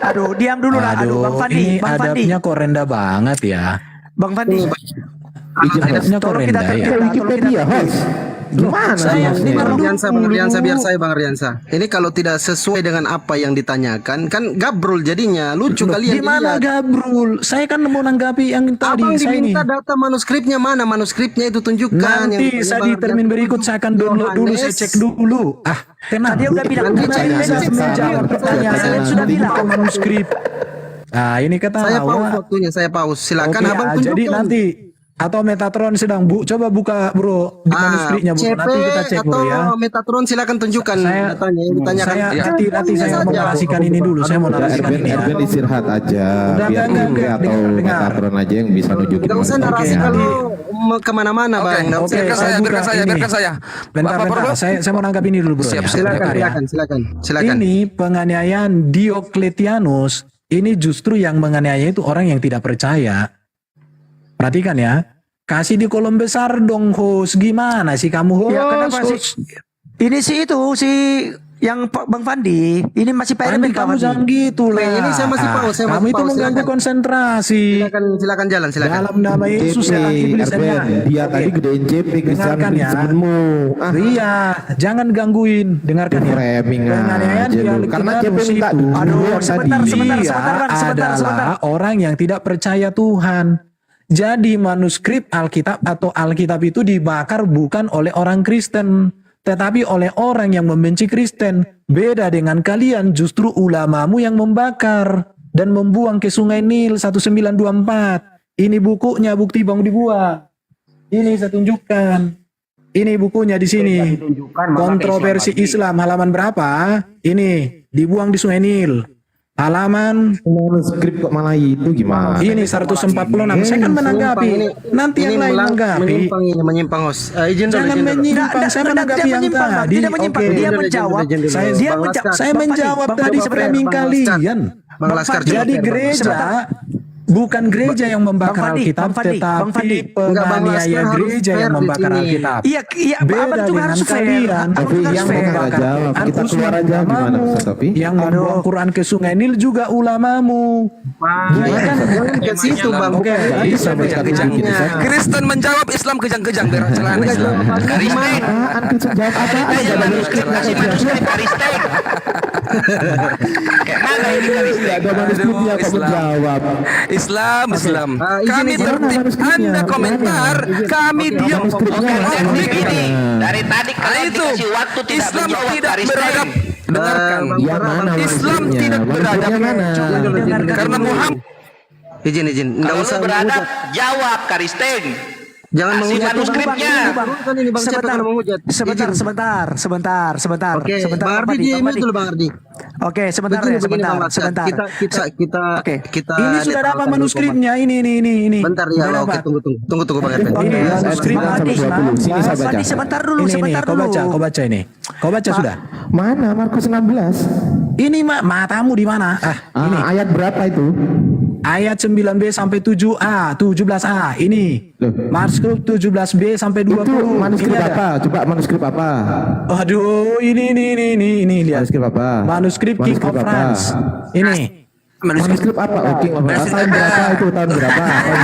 Aduh, diam dulu lah. Aduh, Bang Fandi, ini Bang Fandi. adabnya kok rendah banget ya. Bang Fandi. Adabnya kok Tolong kita rendah ya. tertib. Wikipedia host. Gimana Saya sih? ini Bang baru Ardiansa, biar saya Bang Ardiansa. Ini kalau tidak sesuai dengan apa yang ditanyakan, kan gabrol jadinya. Lucu kalian Gimana dilihat. Gabrul? Saya kan mau nanggapi yang tadi. Abang Saya ini. diminta data manuskripnya mana? Manuskripnya itu tunjukkan. Nanti saya di termin berikut saya akan download dulu, saya cek dulu. Ah, tenang. Dia udah bilang, Nanti cek, saya bisa cek, menjawab cek, pertanyaan. cek, cek, sudah bilang. Manuskrip. Nah, ini Saya pause ketawa. waktunya, saya pause. Silakan Oke, Abang ya, tunjukkan. jadi nanti Atau Metatron sedang coba buka bro di manuskripnya bro. CP Nanti kita cek atau bro ya. Metatron silakan tunjukkan datanya yang ditanyakan. Nanti saya mau narasikan ini dulu. Saya mau narasikan ini ya. Erben istirahat aja, biar Tinggi atau Metatron aja yang bisa nunjukin. Gak usah narasi kalau kemana-mana bang. Nggak usah. Biarkan saya. Bentar. Saya mau nangkap ini dulu bro. Silakan. Ini penganiayaan Diokletianus. Ini justru yang menganiaya itu orang yang tidak percaya. Perhatikan ya. Kasih di kolom besar dong host. Gimana sih kamu host? Ya kenapa sih? Ini sih itu si yang Bang Fandi. Ini masih Pak Erben kamu jangan gitu lah. Ini saya masih pause. Kamu itu mengganggu konsentrasi. Silakan jalan. Dalam nama Yesus ya. Dia tadi gedein JP dengarkan ya. Iya, jangan gangguin. Dengarkan ya. Framing aja lu. Karena JP minta aduh, sebentar, adalah orang yang tidak percaya Tuhan. Jadi manuskrip Alkitab atau Alkitab itu dibakar bukan oleh orang Kristen, tetapi oleh orang yang membenci Kristen. Beda dengan kalian, justru ulamamu yang membakar dan membuang ke Sungai Nil 1924. Ini bukunya, bukti bang dibuang. Ini saya tunjukkan. Ini bukunya di sini. Kontroversi Islam halaman berapa? Ini dibuang di Sungai Nil. Halaman manuskrip kok malah itu gimana? Ini 146. Saya kan menanggapi. Nanti yang lain menanggapi. Menyimpang host. Jangan menyimpang. Saya menanggapi yang tadi. Oke. Dia menjawab. Saya menjawab tadi framing kalian. Jadi gereja bukan gereja yang membakar Alkitab, tetapi penganiaya gereja yang membakar Alkitab. Iya, beda dengan kalian yang membakar kita keluar aja gimana Tapi yang membuang Quran ke Sungai Nil juga ulamamu. Bukan ke situ bang. Oke, Kristen menjawab, Islam kejang-kejang berak celana Islam. Kristen jawab apa? Kristen. Mana ini Kristen? Ada manuskripnya kok menjawab. Islam. Kami tertib. Anda komentar, kami diam. Begini, dari tadi kalian dikasih waktu tidak menjawab beradab. Dengarkan. Islam tidak beradab. Karena Muhammad. Izin. Nggak usah beradab. Jawab Kristen. Jangan menghujat manuskripnya. Sebentar. Oke, Bang Ardi di-mute dulu Bang Ardi. Oke, sebentar. Kita ini sudah dapat manuskripnya. Ini. Bentar ya, oke, tunggu Bang Ardi. Oke, manuskrip Sini saya baca. Sebentar dulu. Kau baca ini. Kau baca sudah? Mana Markus 16? Ini matamu di mana? Ini ayat berapa itu? Ayat 9b sampai 7a, 17a. Ini. Manuskrip 17b sampai 20. Itu manuskrip apa? Coba manuskrip apa? Aduh, ini lihat. Manuskrip apa? Manuskrip King of France. Ini. Manuskrip apa? Oh, King of France. Tahun berapa itu? Tahun berapa? Tahun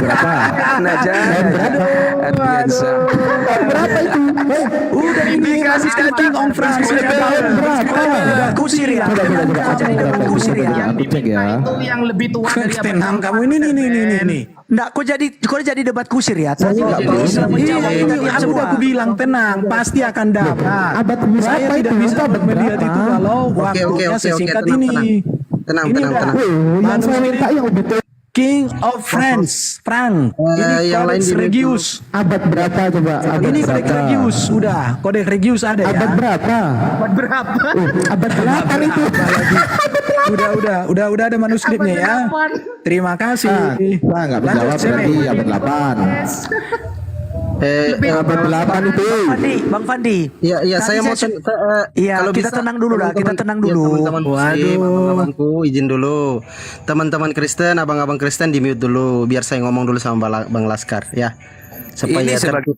berapa itu? Udah dikasih King of France. Kusir ya. Kusir ya. Aku cek ya. Itu yang lebih tua dari Tenang kamu ini. Nggak, kok jadi debat kusir ya? Tadi aku bilang tenang, pasti akan dapat. Abad berapa Saya tidak bisa melihat itu kalau waktunya sesingkat ini. Tenang. Yang saya minta yang lebih King of France, Frank. Ini Codex Regius. Abad berapa coba? Ini Codex Regius, sudah. Codex Regius ada ya. Abad berapa? Abad 8 itu. Udah ada manuskripnya ya. Terima kasih. Nggak menjawab berarti abad 8. Abad 8 itu. Bang Fandi. Iya, saya mau kalau kita tenang dulu lah, kita tenang dulu. Abang-abangku izin dulu. Teman-teman Kristen, abang-abang Kristen di mute dulu biar saya ngomong dulu sama Bang Laskar ya. Supaya ini sebagai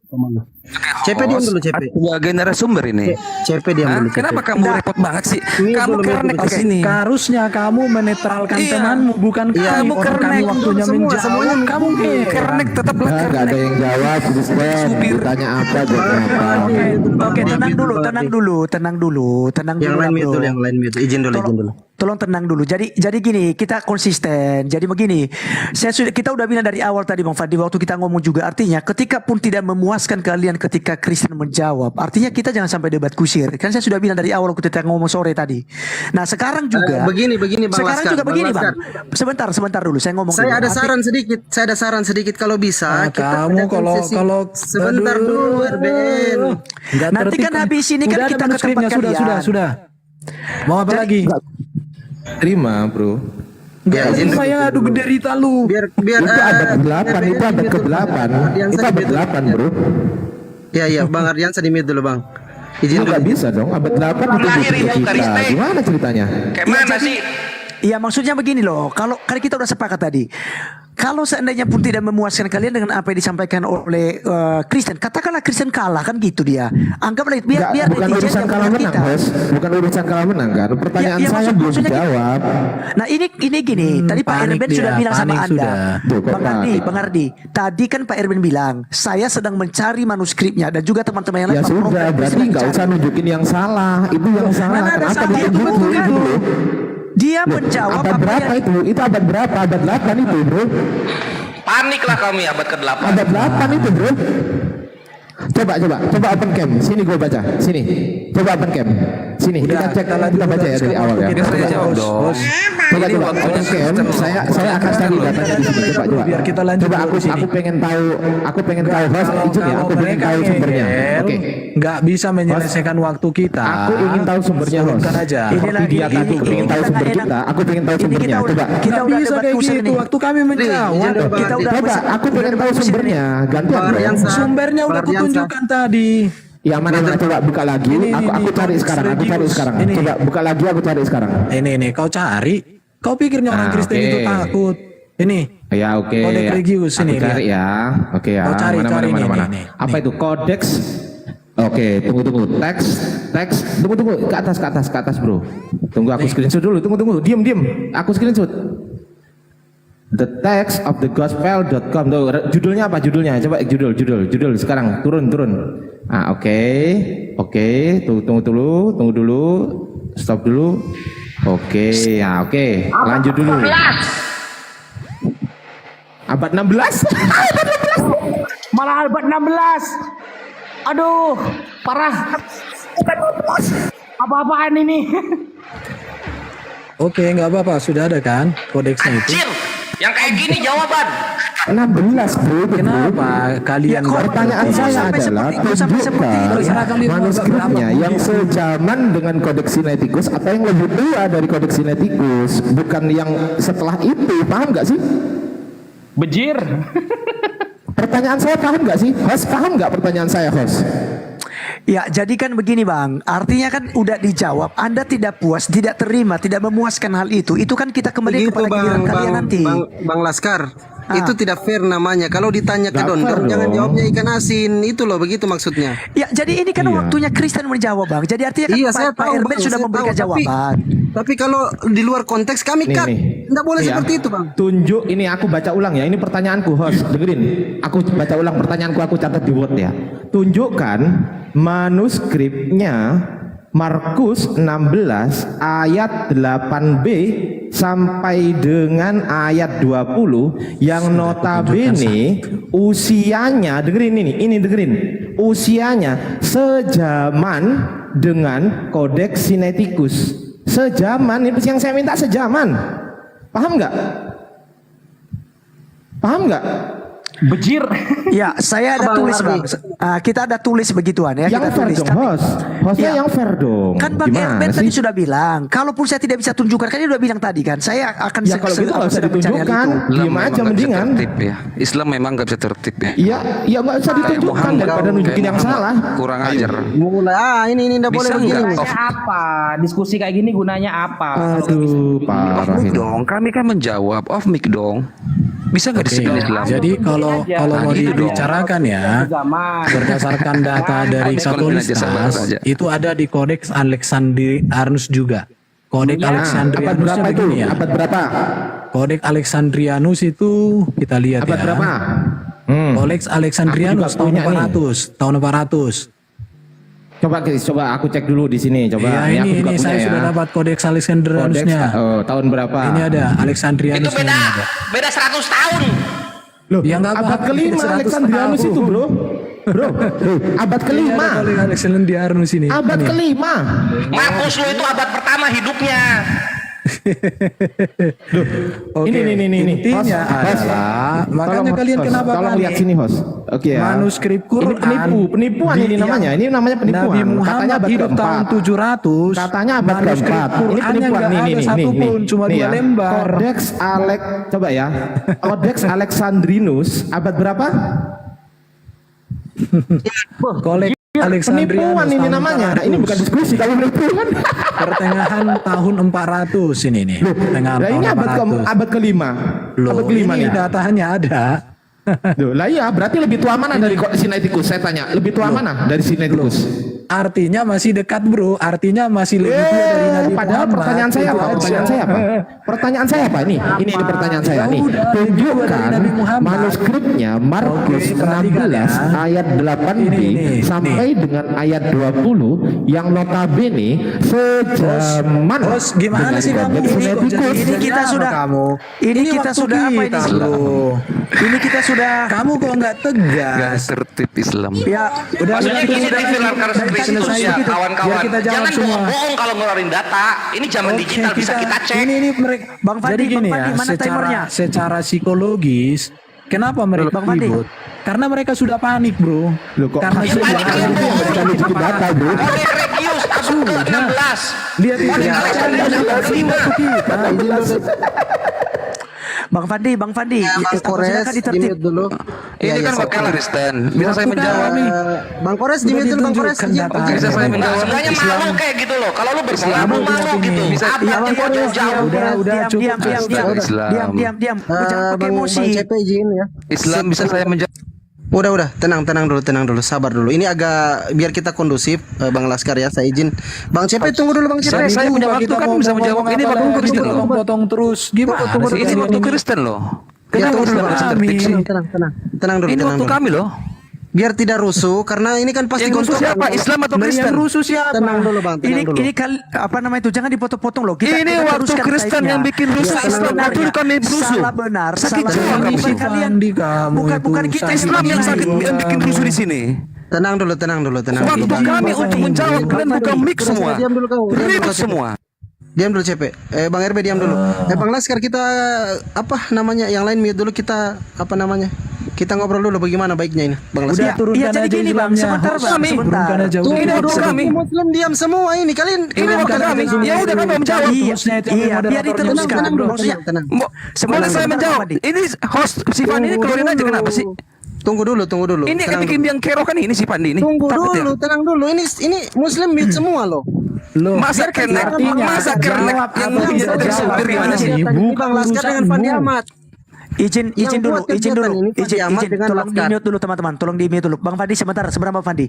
CP diam dulu CP. Sebagai narasumber ini. CP diam dulu. Kenapa kamu repot banget sih? Kamu kernek di sini. Harusnya kamu menetralkan temanmu, bukan kamu kernek waktunya menjawab. Kamu kernek tetaplah kernek. Enggak ada yang jawab, ditanya apa jawab apa. Oke, tenang dulu. Yang lain mute dulu, Izin dulu. Tolong tenang dulu. Jadi gini, kita konsisten. Jadi begini, kita udah bilang dari awal tadi Bang Fadli waktu kita ngomong juga, artinya ketika pun tidak memuaskan kalian ketika Kristen menjawab, artinya kita jangan sampai debat kusir. Kan saya sudah bilang dari awal waktu kita ngomong sore tadi. Nah, sekarang juga begini Bang sekarang Laskar, juga begini Bang Bang. Sebentar dulu saya ngomong Saya dulu. ada saran sedikit kalau bisa kita kamu adakan sesi- sebentar dulu RBN. Nanti kan habis ini kan kita ke tempat kalian. Sudah. Mau apa lagi? Terima, bro. Ya, izin Saya adu derita lu. biar Itu abad 8, itu abad ke-8. Itu abad 8, bro. Ya, Bang Ardiansa di mute dulu, Bang. Izin Nggak dulu. bisa dong, abad 8 itu buku kita. Gimana ceritanya? Kayak mana sih? Iya maksudnya begini loh, kalau kita udah sepakat tadi, kalau seandainya pun tidak memuaskan kalian dengan apa yang disampaikan oleh Kristen, katakanlah Kristen kalah kan gitu dia. Anggaplah biar Bukan netizen urusan yang kalah menang menang, Bos. Bukan urusan kalah menang kan. Pertanyaan Ya, saya belum maksudnya dijawab. Nah ini gini, tadi Pak panik Erben dia, sudah bilang sama panik Anda, sudah. Tuh, kok Bang Ardi, tadi kan Pak Erben bilang, saya sedang mencari manuskripnya dan juga teman-teman yang lain. Ya Pak sudah, Prof, berarti sedang nggak mencari. usah nunjukin yang salah. Itu yang salah. Mana ada Kenapa salah itu ditunjukin kan? dulu? Dia menjawab Abad apa berapa yang itu? Itu abad berapa? Abad 8 itu, bro. Paniklah kami abad ke-8. Abad 8 itu, bro. Coba open cam. Sini gue baca. Sini. Coba open cam. Sini. Kita cek, kita baca ya dari awal ya. Saya jawab dong. Coba open cam. Saya akan cari datanya di sini. Coba. Biar kita lanjut Coba dulu sini. aku pengen tahu host izin ya. Aku pengen tahu sumbernya. Oke. Nggak bisa menyelesaikan waktu kita. Aku ingin tahu sumbernya, host. Sebutkan aja. Seperti dia tadi ingin tahu sumber kita. Aku pengen tahu sumbernya. Coba. kita Nggak udah bisa debat kayak kusir gitu. nih. Waktu kami menjawab. Kita udah Coba. Aku pengen tahu sumbernya. Gantian. Bang bro. Ardiansa. Sumbernya udah Bang Ardiansa. kutunjukkan tadi. Yang mana coba buka lagi. Aku cari sekarang. Ini. Coba buka lagi. Aku cari sekarang. Ini kau cari. Kau pikirnya orang Kristen oke. itu takut. Ini. Ya oke. Kodeks Regius Aku ini, cari ya. Oke ya. Oh, cari mana. nih. Apa itu kodeks? Oke, tunggu. Teks. Tunggu. Ke atas, bro. Tunggu aku screenshot dulu. Tunggu. Diam. Aku screenshot. The text of the gospel.com. Tuh, judulnya apa? Coba judul sekarang. Turun. Ah, oke. Tunggu dulu. Stop dulu. Oke, ya oke. Lanjut dulu. Abad 16. Malah abad 16. Aduh, parah. Apa-apaan ini? Oke, nggak apa-apa. Sudah ada kan kodeksnya itu. Anjir, yang kayak gini jawaban. 16, bro. Kenapa kalian nggak Pertanyaan ngerti? saya adalah tunjukkan manuskripnya yang sejaman dengan Kodeks Sinaiticus atau yang lebih tua dari Kodeks Sinaiticus, bukan yang setelah itu. Paham nggak sih? Bejir. Pertanyaan saya paham nggak sih? Host paham nggak pertanyaan saya, host? Ya, jadi kan begini Bang, artinya kan udah dijawab, Anda tidak puas, tidak terima, tidak memuaskan hal itu kan kita kembali kepada giliran kalian nanti. Bang Laskar, itu tidak fair namanya. Kalau ditanya ke Dondor, jangan jawabnya ikan asin. Itu loh, begitu maksudnya. Ya, jadi ini kan waktunya Kristen menjawab Bang. Jadi artinya kan Saya Pak tahu, Erben Bang, sudah saya memberikan tahu, jawaban. Tapi kalau di luar konteks kami cut. Nggak boleh Nih ya. seperti itu, Bang. Tunjuk, ini aku baca ulang ya. Ini pertanyaanku, host. Dengerin. Aku baca ulang pertanyaanku, aku catat di Word ya. Tunjukkan manuskripnya Markus 16 ayat 8b sampai dengan ayat 20 yang notabene usianya, dengerin ini dengerin. Usianya sejaman dengan Kodeks Sinaiticus. Sejaman, itu yang saya minta sejaman. Paham nggak? Bejir. Ya, saya ada tulis Bang. Kita ada tulis begituan ya. Yang kita fair tulis. dong, host. Hostnya yang fair dong. Kan Bang Gimana Erben sih? tadi sudah bilang, kalaupun saya tidak bisa tunjukkan, kan dia udah bilang tadi kan, saya akan Ya kalau gitu nggak usah ditunjukkan, diem aja mendingan. Islam memang nggak bisa tertib ya. Iya nggak usah ditunjukkan daripada nunjukin yang salah. Kurang ajar. Mulai, ini nggak boleh Bisa begini. nggak? Apa? Diskusi kayak gini gunanya apa? Aduh, Off parah mic ini. dong, kami kan menjawab off mic dong. Bisa nggak disiplin Islam? Jadi kalau mau dibicarakan ya, berdasarkan data dari Katolistas itu ada di Kodeks Alexandrianus juga. Kodeks Alexandrianusnya berapa itu? begini ya. Abad berapa? Kodeks Alexandrianus itu kita lihat Abad ya. berapa? Kodeks Alexandrianus Aku juga tahun punya nih. 400, tahun 400. Coba aku cek dulu di sini. Coba Iya, aku juga ini punya saya ya. sudah dapat kodeks Alexandrianusnya. Tahun berapa? Ini ada Alexandrianus. Itu beda 100 tahun. Loh, Ya, nggak abad apa-apa, kelima 100 Alexandrianus tahun. itu, bro. Abad kelima. Ini ada Alexandrianus ini. Abad Ini. kelima. Markus lu itu abad pertama hidupnya. Oke, Ini. intinya Host. adalah makanya Tolong, kalian host. kenapa Tolong panik? lihat sini, host. Oke ya. Manuskrip Quran. Ini penipuan ini namanya. Ini namanya penipuan. Nabi Muhammad Katanya abad hidup keempat. tahun 700. Katanya abad manuskrip keempat. Ini Qurannya penipuan nggak ada satupun, cuma Nih 2 ya. lembar. Coba ya. Codex Alexandrinus abad berapa? Kolek Alexandrianus Penipuan ini tahun namanya. 400. Ini bukan diskusi kalau penipuan. Pertengahan tahun 400 ini nih. Pertengahan Nah, tahun ini abad kelima. Loh, Abad kelima ini nih. datanya ada. Loh, lah iya, berarti lebih tua mana dari Sinaiticus? Saya tanya, lebih tua mana dari Sinaiticus? Artinya masih dekat, bro. Artinya masih lebih tua dari Nabi Padahal Muhammad. pertanyaan saya Itu apa? aja. Pertanyaan saya apa? Ini pertanyaan saya nih. udah, Tunjukkan dari Nabi Muhammad. manuskripnya Markus Oke, perhatikan 16 ya. ayat 8b Ini, sampai dengan ayat 20 yang notabene sejaman Bos, gimana dengan sih kamu? Codex Ini kok Sinaiticus. jadi- Ini kita apa sudah kamu? Ini kita waktu sudah apa ini? kita, bro. Ini kita sudah Kamu kok nggak tegas? Gak tertib Islam. ya Udah Maksudnya udah, gini udah, nih Firman udah, Kristus selesai ya gitu. kawan-kawan. Biar kita jawab Jangan semua. bohong-bohong kalau ngeluarin data. Ini zaman Oke, digital bisa kita cek. Ini mereka. Bang Fandi, Jadi gini Bang Fandi, ya, mana timernya? secara psikologis, kenapa mereka Bang Fandi. ribut? Karena mereka sudah panik, bro. Loh, kok Karena panik? sudah Panik kalian ada bohong. Mereka lucu data, bro. Kodeks Regius abad ke-16. Lihat itu Kodeks ya. Alexandrianus abad ke-5. Bang Fandi, silakan ditertib. dulu. Ini kan wakil Kristen. Bisa saya menjawab nih. Bang Kores, di mute dulu Bang Kores. Bisa saya Nah, menjawab. sebenarnya Islam. malu kayak gitu loh. Kalau lu berpengalaman malu gitu. Abadnya kok jauh-jauh. Udah, cukup. Islam. Diam. Jangan pakai emosi. izin ya. Islam bisa saya menjawab. Udah, tenang dulu, sabar dulu. Ini agak biar kita kondusif, Bang Laskar ya, saya izin. Bang CP tunggu dulu Bang CP. Saya punya waktu kan bisa menjawab. Ini waktu Kristen loh. Potong terus. Gimana sih? Ini waktu Kristen loh. Ya, Kenapa tunggu dulu, Islam Bang. harus tertib sih? Tenang dulu. Ini waktu kami loh. Biar tidak rusuh, karena ini kan pasti Yang rusuh siapa? Islam atau Kristen? Yang rusuh siapa? Tenang dulu Bang, tenang dulu. Ini apa namanya itu? Jangan dipotong-potong loh. Kita Ini waktu teruskan Kristen kaitnya. yang bikin rusuh Ya, Islam, sebenarnya waktu kami rusuh. Salah benar. Sakit Salah jiwa benar. kamu Bukan sih. kalian. Fandi, kamu Bukan itu kita. sakit Islam yang sakit yang bikin rusuh di sini. Tenang dulu. Waktu kami untuk menjawab kalian buka mic semua. Diam dulu kau. Ribut semua. Diam dulu CP. Bang RB diam dulu. Bang Laskar kita apa namanya? Yang lain mute dulu, kita apa namanya? Kita ngobrol dulu bagaimana baiknya ini, Bang Laskar. Udah turunkan Iya, jadi aja gini, Bang. Islamnya. Sebentar, Bang. Kami. Sebentar. Turunkan aja. Tunggu Udah, dulu kami. Muslim diam semua ini. Kalian Ini waktu kami. Ya udah kami mau menjawab. Iya, biar diteruskan. Maksudnya tenang. Boleh saya menjawab. Ini host si Fandi ini keluarin aja kenapa sih? Tunggu dulu. Ini yang bikin biang kerok kan ini si Fandi ini. Tunggu Takut ya? dulu, tenang dulu. Ini Muslim mute semua loh. Loh, Masa kernek yang menjadi sopir gimana sih? Ini Bang Laskar dengan Fandi Ahmad. Izin dulu, Ahmad dengan tolong di Laskar. mute dulu teman-teman, tolong di mute dulu. Bang Fandi sebentar Bang Fandi.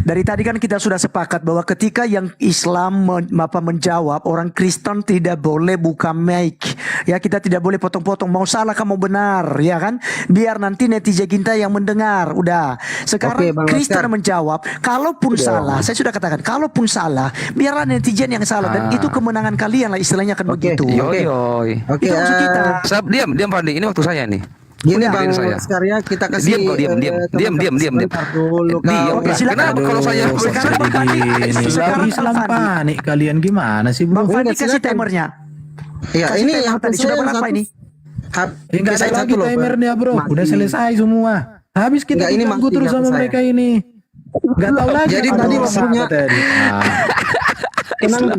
Dari tadi kan kita sudah sepakat bahwa ketika yang Islam menjawab, orang Kristen tidak boleh buka mic. Ya, kita tidak boleh potong-potong, mau salah kamu benar, ya kan? Biar nanti netizen kita yang mendengar. Udah. Sekarang Oke, Bang Kristen Laskar. menjawab, kalaupun salah, saya sudah katakan, kalaupun salah, biarlah netizen yang salah dan itu kemenangan kalian lah, istilahnya kan begitu. Yoi. Oke, Itu maksud kita. Diam Fandi, ini waktu saya nih. Gini Udah, Bang saya. Laskar ya, kita kasih Diam. sebentar dulu, Diam. Oke, silakan. Kenapa kalau saya Sekarang Bang Fandi, sekarang Islam Bang Fandi. panik kalian gimana sih, bro? Bang Fandi kasih silakan. timernya. Iya, Kasih ini timer yang tadi sudah berapa ini? Enggak ada lagi timernya, bro. Mati. Udah selesai semua. Habis kita Enggak, ini diganggu mati terus data sama saya. mereka ini. Enggak tahu lagi. Jadi apa tadi dosa waktunya- tadi. Tenang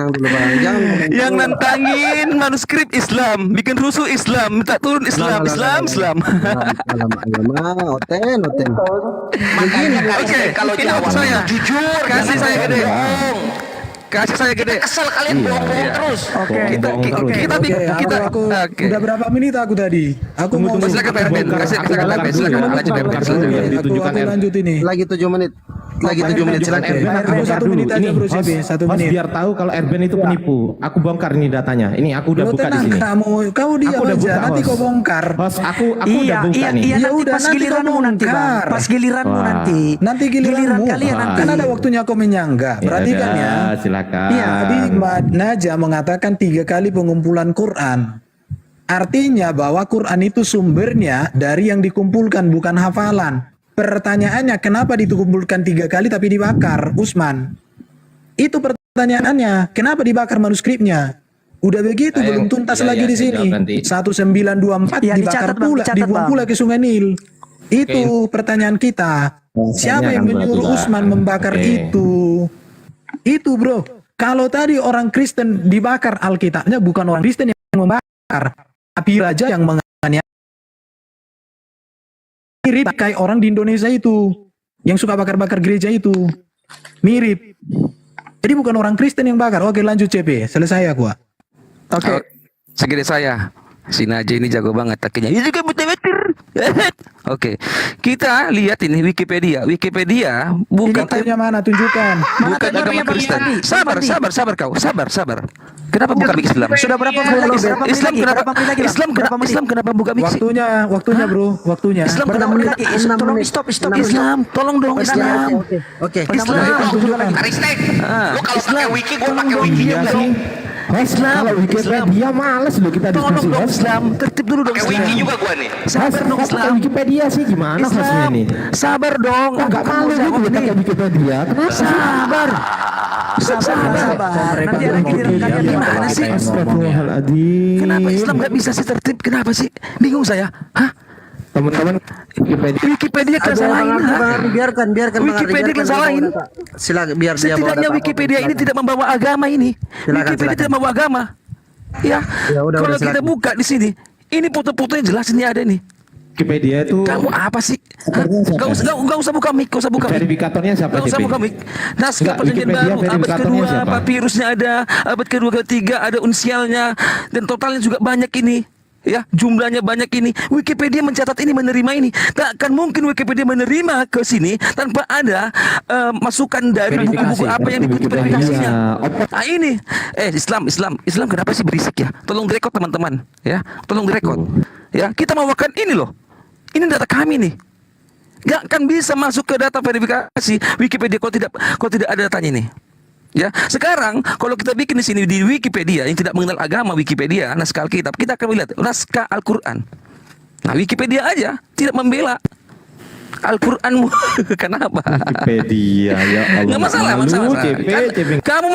dulu Bang. Jangan yang nantangin manuskrip Islam, bikin rusuh Islam, minta turun Islam. Alamak, oten. Makanya Oke, kalau ini jawab waktu saya. jujur, Kasih jangan saya gede. bohong. Kasih saya gede. Kesel kalian bohong terus. Oke. Kita Aku oke. udah berapa menit aku tadi? Aku mau Silakan Pak Erben, silakan PB, silakan lanjut PB, silakan. Aku lanjut ini. Lagi 7 menit. lagi 7 menit Bukan silakan. Erben, aku bongkar dulu. Ini bro, CB, host, 1 host menit. biar tahu kalau Erben itu penipu. Aku bongkar ini datanya. Ini aku udah Lo buka di tenang sini. kamu diam Aku udah aja, buka, nanti host. kau bongkar. Host, aku udah buka nih. Iya, Ya nanti udah, pas nanti giliranmu kau nanti bang. bongkar. Pas giliranmu Wah. nanti. Nanti Giliran giliranmu. kalian nanti. Kan ada waktunya kau menyanggah. Perhatikan ya. Silakan. Iya, Abi Naja mengatakan 3 kali pengumpulan Quran. Artinya bahwa Quran itu sumbernya dari yang dikumpulkan, bukan hafalan. Pertanyaannya, kenapa dikumpulkan 3 kali tapi dibakar, Usman? Itu pertanyaannya. Kenapa dibakar manuskripnya? Udah begitu, Saya- belum tuntas iya, lagi iya, di saya sini. jawab nanti. 1924 Iya, dibakar dicatat, Bang, pula, dicatat, dibuang Bang. pula ke Sungai Nil. Itu pertanyaan kita. Siapa yang akan berat menyuruh juga. Usman membakar Oke. itu? Itu bro. Kalau tadi orang Kristen dibakar Alkitabnya, bukan orang Kristen yang membakar, tapi raja yang menganiaya. Mirip kayak orang di Indonesia itu, yang suka bakar-bakar gereja itu. Mirip. Jadi bukan orang Kristen yang bakar. Oke, lanjut CP. Selesai aku. Oke. Segede saya. Si Naja ini jago banget takinya. Ini juga mutawatir. Oke. Kita lihat ini Wikipedia. Wikipedia bukan Waktunya mana? Tunjukkan. bukan agama Kristen. Sabar kau. Sabar. Kenapa buka mix Islam? Sudah berapa menit lagi? Berapa menit Islam lagi? kenapa? Berapa menit lagi, Bang? Islam Berapa kenapa? menit? Islam kenapa buka mix? Waktunya bro. Waktunya. Islam Berapa kenapa? menit lagi? Tolong di stop. Islam, tolong dong Islam. Oke. Islam. Aristek, Ah, lu kalau pakai wiki, gue pakai wiki Iya juga. sih. Host, Islam, kalau Wikipedia males loh kita Tolong diskusi, dong host. Islam. Tertib dulu dong Pakai wiki Islam. juga gue nih. Sabar Host, dong kok pakai Islam. Wikipedia sih gimana hostnya Islam. ini? Sabar dong. Kok nggak malu jawab gitu nih. pakai Wikipedia? Kenapa? Sabar. Sabar. Nanti ada giliran kalian Gimana sih? Astagfirullahaladzim. Kenapa Islam nggak bisa sih tertib? Kenapa sih? Bingung saya. Hah? Teman-teman Wikipedia. Wikipedia kan salahin. Hah? Biarkan Wikipedia kan salahin. Silakan biar dia bawa Setidaknya data. Wikipedia ini tidak membawa agama ini. Wikipedia tidak membawa agama. Ya. udah, Kalau kita silakan. buka di sini, ini foto-fotonya jelas ini ada nih. Wikipedia itu Kamu apa sih? Gak usah buka mic, gak usah buka mic. verifikatornya siapa Gak usah CP? buka mic. Naskah Enggak, perjanjian Wikipedia baru, abad verifikatornya kedua, siapa? papirusnya ada, abad kedua, ketiga, ada unsialnya, dan totalnya juga banyak ini. Ya, jumlahnya banyak ini. Wikipedia mencatat ini, menerima ini. Tak akan mungkin Wikipedia menerima ke sini tanpa ada masukan dari buku-buku apa yang diikuti verifikasinya. Nah ini, Islam kenapa sih berisik ya? Tolong direkod teman-teman, ya, tolong direkod. Ya, kita bawakan ini loh. Ini data kami nih. Gak akan bisa masuk ke data verifikasi Wikipedia kalau tidak ada datanya nih. Ya, sekarang kalau kita bikin di sini di Wikipedia yang tidak mengenal agama Wikipedia, naskah Alkitab, kita akan melihat naskah Al-Qur'an. Nah, Wikipedia aja tidak membela Al-Qur'anmu. Kenapa? Wikipedia ya Allah. Nggak masalah. CP. Kamu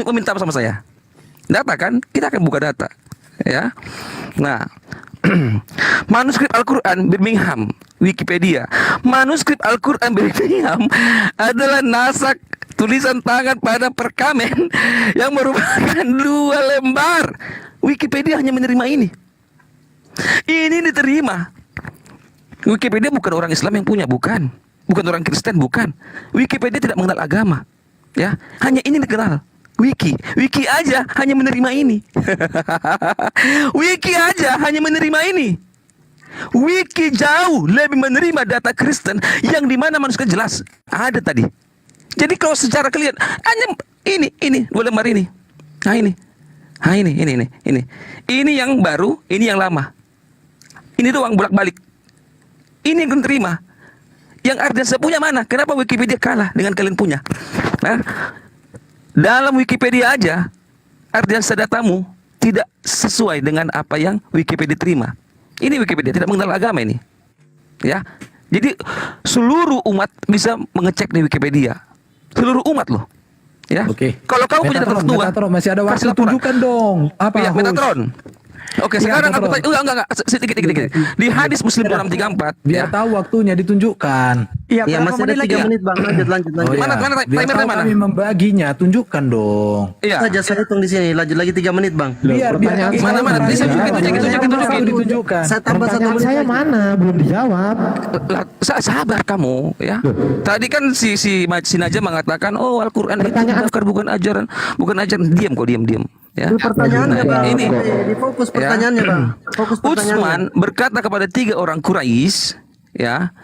meminta apa sama saya? Data kan? Kita akan buka data. Ya. Nah, manuskrip Al-Quran Birmingham, Wikipedia. Manuskrip Al-Quran Birmingham adalah naskah tulisan tangan pada perkamen yang merupakan 2 lembar. Wikipedia hanya menerima ini. Ini diterima. Wikipedia bukan orang Islam yang punya, bukan orang Kristen, bukan. Wikipedia tidak mengenal agama. Ya, hanya ini dikenal. Wiki aja hanya menerima ini. Wiki aja hanya menerima ini. Wiki jauh lebih menerima data Kristen yang dimana manusia jelas ada tadi. Jadi kalau secara kelihatan hanya ini 2 lembar ini. Nah ini. Ini yang baru, ini yang lama. Ini doang bolak-balik. Ini yang terima. Yang Ardiansa punya mana? Kenapa Wikipedia kalah dengan kalian punya? Nah, dalam Wikipedia aja Ardiansa datamu tidak sesuai dengan apa yang Wikipedia terima. Ini Wikipedia tidak mengenal agama ini. Ya. Jadi seluruh umat bisa mengecek di Wikipedia. Seluruh umat loh. Ya. Oke. Kalau kamu punya data tua, Metatron, masih ada waktu, kasih laporan. tunjukkan dong. Apa? Iya, host? Metatron. Oke, Iya, sekarang aku Metatron. tanya, enggak, sedikit. Di hadis Muslim 634, Biar tahu waktunya ditunjukkan. Iya, Ya berapa masih ada menit lagi? 3 menit bang. Lanjut. Oh, Mana, iya. mana, Biar timernya tahu mana? kami membaginya, tunjukkan dong. Iya. Saja saya hitung di sini. Lanjut lagi 3 menit bang. Biar pertanyaan kami saya mana, membaginya. bisa tunjukin. Waktu ditunjukkan. Saya tambah 1 Pertanyaan menit saya lagi. mana? Belum dijawab. Sabar kamu ya. Tadi kan si Naja mengatakan, "Oh, Al-Qur'an itu Pertanyaan- bukan ajaran." Diam kok, diam. Ya. Itu pertanyaannya bang. Ini Di fokus pertanyaannya bang. Fokus pertanyaannya. Utsman berkata kepada 3 orang Quraisy, ya,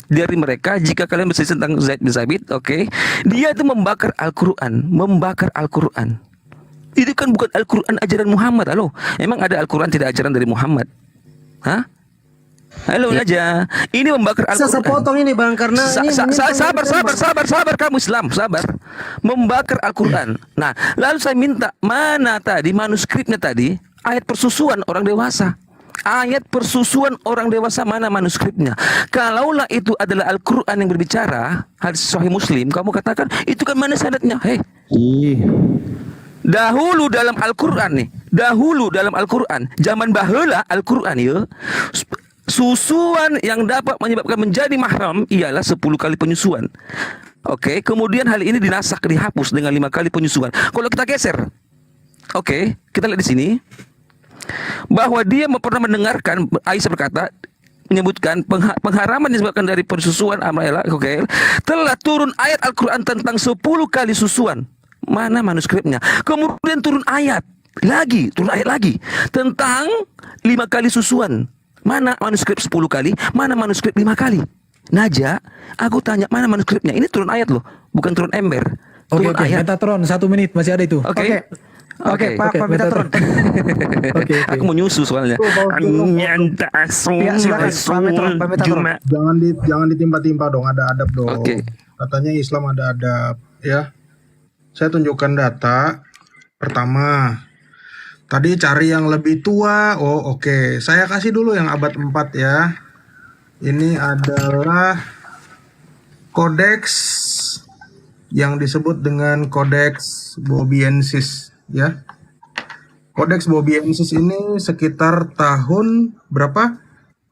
dari mereka jika kalian berselisih tentang Zaid bin Sabit, oke, dia itu membakar Al-Quran, Itu kan bukan Al-Quran ajaran Muhammad. Halo, emang ada Al-Quran tidak ajaran dari Muhammad? Hah? Halo aja. Ini membakar Al-Quran. Saya potong ini Bang karena ini sabar kamu Islam, sabar. Membakar Al-Quran. Nah, lalu saya minta mana tadi manuskripnya tadi ayat persusuan orang dewasa. Ayat persusuan orang dewasa mana manuskripnya? Kalaulah itu adalah Al-Quran yang berbicara, hadis Sahih Muslim, kamu katakan itu kan mana sanadnya? Hei. Dahulu dalam Al-Quran nih, zaman baheula Al-Quran ya, susuan yang dapat menyebabkan menjadi mahram ialah 10 kali penyusuan. Oke, kemudian hal ini dinasak, dihapus dengan 5 kali penyusuan. Kalau kita geser, oke, kita lihat di sini bahwa dia pernah mendengarkan Aisyah berkata, menyebutkan pengharaman disebabkan dari persusuan Amrayla, oke, telah turun ayat Al-Quran tentang 10 kali susuan. Mana manuskripnya? Kemudian turun ayat lagi tentang 5 kali susuan. Mana manuskrip 10 kali? Mana manuskrip 5 kali? Naja, aku tanya mana manuskripnya? Ini turun ayat loh, bukan turun ember. Oke, Metatron 1 menit masih ada itu. Oke, Pak Metatron. Aku mau nyusu soalnya. Jangan ditimpa-timpa dong, ada adab dong. Oke. Katanya Islam ada adab, ya. Saya tunjukkan data. Pertama, tadi cari yang lebih tua. Oh, oke. Saya kasih dulu yang abad 4 ya. Ini adalah kodeks yang disebut dengan Kodeks Bobiensis, ya. Kodeks Bobiensis ini sekitar tahun berapa?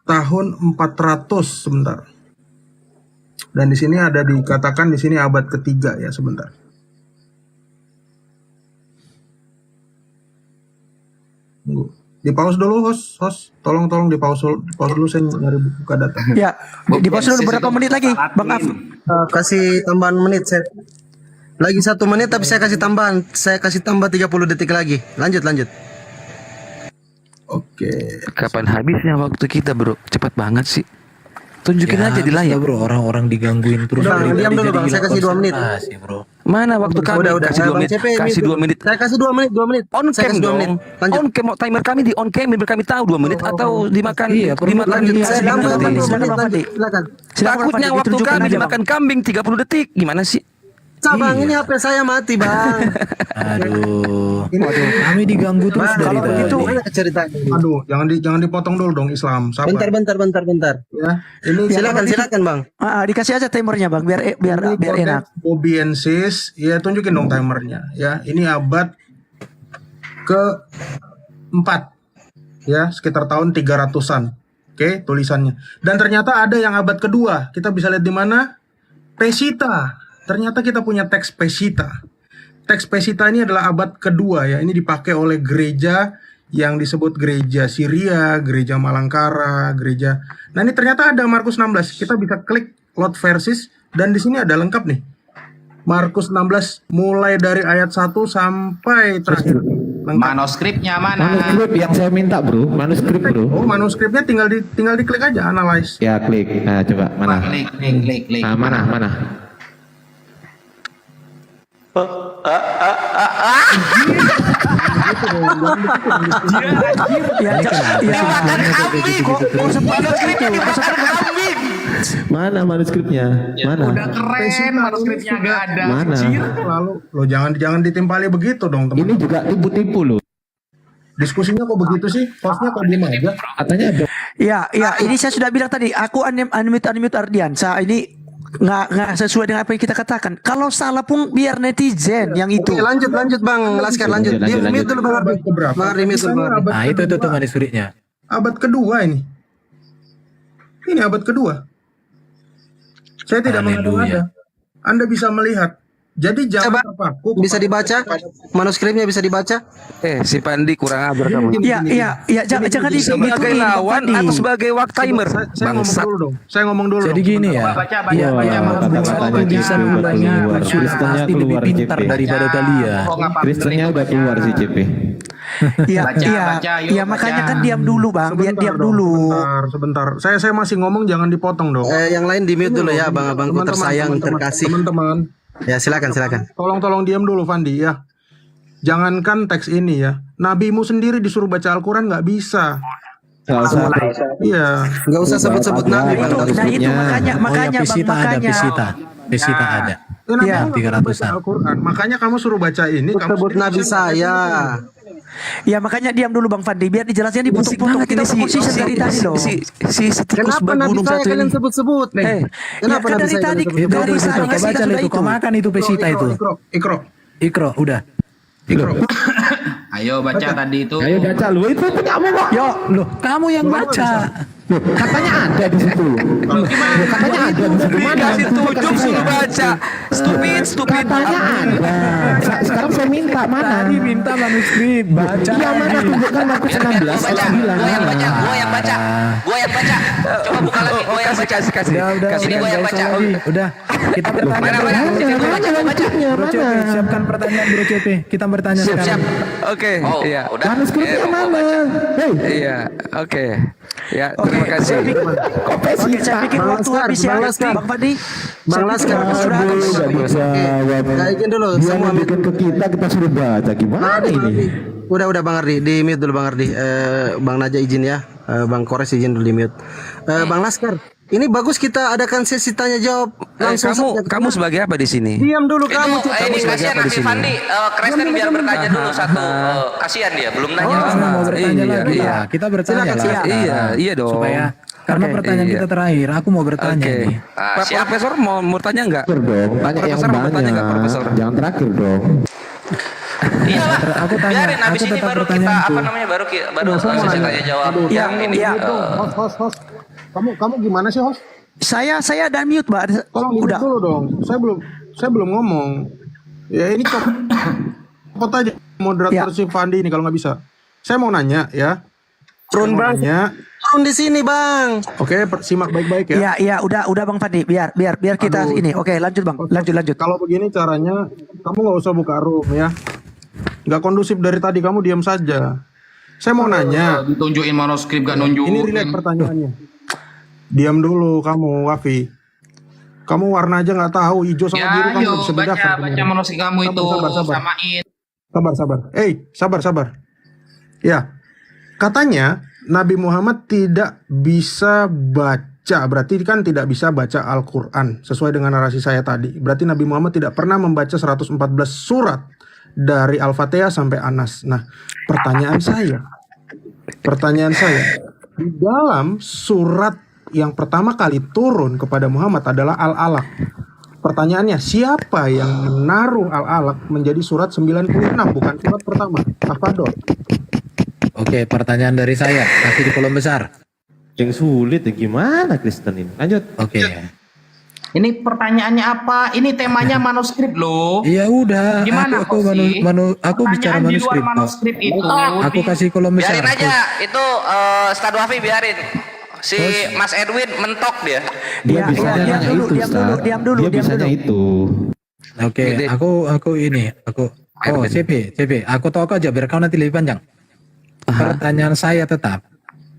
Tahun 400 sebentar. Dan di sini ada dikatakan di sini abad ketiga ya, sebentar. Tunggu. Di pause dulu host. Tolong di pause dulu, saya nyari buka data. Ya, di pause dulu berapa menit lagi, Bang Af? kasih tambahan menit saya. Lagi 1 menit tapi saya kasih tambahan. Saya kasih tambah 30 detik lagi. Lanjut. Oke. Kapan habisnya waktu kita, bro? Cepat banget sih. Tunjukin aja di layar. Bro, orang-orang digangguin terus. Bang, diam dulu Bang, saya kasih 2 menit. Bro. Mana waktu kami? Udah, Kasih 2 menit. Kasih 2 menit. Saya kasih 2 menit. On Saya cam kasih 2 dong. menit. Lanjut. On cam, timer kami di on cam biar kami tahu 2 menit atau dimakan dimakan Lanjut. ini. Saya tambah 2 menit. Silakan. Takutnya waktu kami dimakan kambing 30 detik. Gimana sih? Bang, ini HP saya mati, Bang. Aduh. Kami diganggu terus dari Kalau begitu tadi. cerita. Aduh, jangan dipotong dulu dong Islam. Sabar. Bentar. Ya, ini Silakan, Bang. Dikasih aja timernya Bang, biar enak. Bobiensis, ya tunjukin dong timernya. Ya, ini abad ke-4, ya sekitar tahun 300-an. Oke, tulisannya. Dan ternyata ada yang abad kedua. Kita bisa lihat di mana? Pesita. Ternyata kita punya teks Pesita. Teks Pesita ini adalah abad kedua ya. Ini dipakai oleh gereja yang disebut gereja Syria, gereja Malangkara, gereja. Nah, ini ternyata ada Markus 16. Kita bisa klik load verses dan di sini ada lengkap nih. Markus 16 mulai dari ayat 1 sampai terakhir. Lengkap. Manuskripnya mana? Manuskrip yang saya minta, bro. Manuskrip, bro. Oh, manuskripnya tinggal diklik aja, analyze. Ya, klik. Nah, coba mana? Klik. Nah, mana? Mana manuskripnya? Mana? Udah keren, manuskripnya nggak ada. Mana? Lalu lo jangan ditimpali begitu dong, teman. Ini juga tipu-tipu loh. Diskusinya kok begitu sih? Hostnya kok diem aja? Katanya ada. Ya, ini saya sudah bilang tadi, aku unmute Ardian. Saya ini nggak sesuai dengan apa yang kita katakan. Kalau salah pun biar netizen yang itu. Oke, lanjut Bang Laskar, lanjut. Mute dulu Bang Ardi. Bang Ardi mute dulu. Nah, itu manuskripnya. Abad kedua ini. Ini abad kedua. Saya tidak mengada-ngada. Anda bisa melihat Jadi jangan Coba terpaku bisa kepada dibaca, manuskripnya bisa dibaca. Si Pandi kurang ajar kamu. Iya, jangan Sebagai digituin, Bang lawan Fandi. atau sebagai waktimer? Saya ngomong dulu dong. Saya ngomong dulu. Jadi dong. gini ya. Iya, kata-katanya itu bisa JP udah bilangnya keluar. sudah Kristennya pasti lebih keluar, pintar JP. daripada kalian. Kristennya udah keluar sih JP. Iya, makanya kan diam dulu, Bang. Biar diam dulu. Sebentar. Saya masih ngomong, jangan dipotong dong. Yang lain di mute dulu ya, abang-abangku tersayang, terkasih. Teman-teman. Ya silakan. Tolong diam dulu Fandi ya. Jangankan teks ini ya. Nabimu sendiri disuruh baca Al-Quran nggak bisa. Iya. Nggak usah sebut-sebut nabi. Itu makanya Pesita Bang, ada, makanya. pesita ada. Iya. 300-an. Al-Quran. Makanya kamu suruh baca ini. Kamu Sebut nabi saya. Ya makanya diam dulu Bang Fandi, biar dijelaskan diputuk-putuk. Kita konsisten dari tadi loh. Si tikus Kenapa nabi bergunung saya satu kalian ini. sebut-sebut? Kenapa kan nabi dari saya tadi, kalian sebut-sebut? dari Kau baca sudah itu, kau makan itu pesita itu. Ikro. Udah. Ayo baca tadi itu. Ayo baca lu itu kamu kok. Yo, loh, kamu yang baca. Katanya ada di situ. Katanya ada di situ. Mana? Dikasih tunjuk suruh baca. Stupid. Katanya ada. Sekarang saya minta mana? Tadi minta manuskrip, baca. Iya mana tunjukkan Markus 16 ayat 9. Gua yang baca. Coba buka lagi, gua yang baca. Udah, Sini gua yang baca. Udah. Kita bertanya. Bro CP, siapkan pertanyaan Bro CP. Kita bertanya sekarang. Oke, iya. Udah. Manuskripnya mana? Iya, oke. Ya, terima kasih. Oke, saya pikir waktu habis ya. Bang Fandi. Bang Laskar, Sudah habis. izin dulu. Dia Semua mute. bikin ke kita suruh baca. Gimana ini? Udah Bang Ardi, di mute dulu Bang Ardi. Bang Naja izin ya. Bang Kores izin dulu di mute. Bang Laskar, ini bagus kita adakan sesi tanya jawab langsung. Kamu sebagai apa di sini? Diam dulu kamu. Ini kasihan Nabi Fandi. Kristen biar bertanya dulu satu. Kasihan dia belum nanya. Mau bertanya lagi. Iya. Kita bertanya lah. Iya dong. Supaya karena pertanyaan kita terakhir, aku mau bertanya nih. Pak Profesor mau bertanya nggak? Dong, tanya yang Profesor mau bertanya nggak, banyak. Profesor? Jangan terakhir dong. Iya lah. Aku tanya, Biarin habis aku ini tetap baru kita pertanyaanku. baru sesi tanya jawab. Iya, Ini iya. Host. Kamu gimana sih host? Saya ada mute, Mbak. Tolong udah dulu dong. Saya belum ngomong. Ya ini copot aja moderator si Fandi ini kalau nggak bisa. Saya mau nanya ya. Turun Bang. Turun di sini Bang. Oke, simak baik-baik ya. Iya, udah Bang Fandi. Biar kita ini. Oke, lanjut Bang. Lanjut. Kalau begini caranya, kamu nggak usah buka room ya. Nggak kondusif dari tadi, kamu diam saja. Saya mau nanya. Ditunjukin manuskrip gak nunjuk. Ini relax pertanyaannya. Diam dulu kamu, Wafi. Kamu warna aja nggak tahu, hijau sama biru kamu nggak bisa bedakan. baca manuskrip kamu itu. Sabar. Samain. Sabar. Ya, katanya Nabi Muhammad tidak bisa baca. Berarti kan tidak bisa baca Al-Quran. Sesuai dengan narasi saya tadi. Berarti Nabi Muhammad tidak pernah membaca 114 surat. Dari Al-Fatihah sampai Anas. Nah, pertanyaan saya. Di dalam surat yang pertama kali turun kepada Muhammad adalah Al-Alaq. Pertanyaannya, siapa yang menaruh Al-Alaq menjadi surat 96, bukan surat pertama? Tafadhol. Oke, pertanyaan dari saya. Kasih di kolom besar. Yang sulit ya gimana Kristen ini? Lanjut. Oke. Ini pertanyaannya apa? Ini temanya manuskrip loh. Iya udah. Gimana aku aku bicara Pertanyaan di luar manuskrip. manuskrip itu. Aku kasih kolom besar. Biarin aja. Itu Ustadz Wafi biarin. Si Mas Edwin mentok dia. Dia bisanya itu, diam dulu. itu. Oke, aku ini, CP, aku tahu aja biar kau nanti lebih panjang. Pertanyaan saya tetap,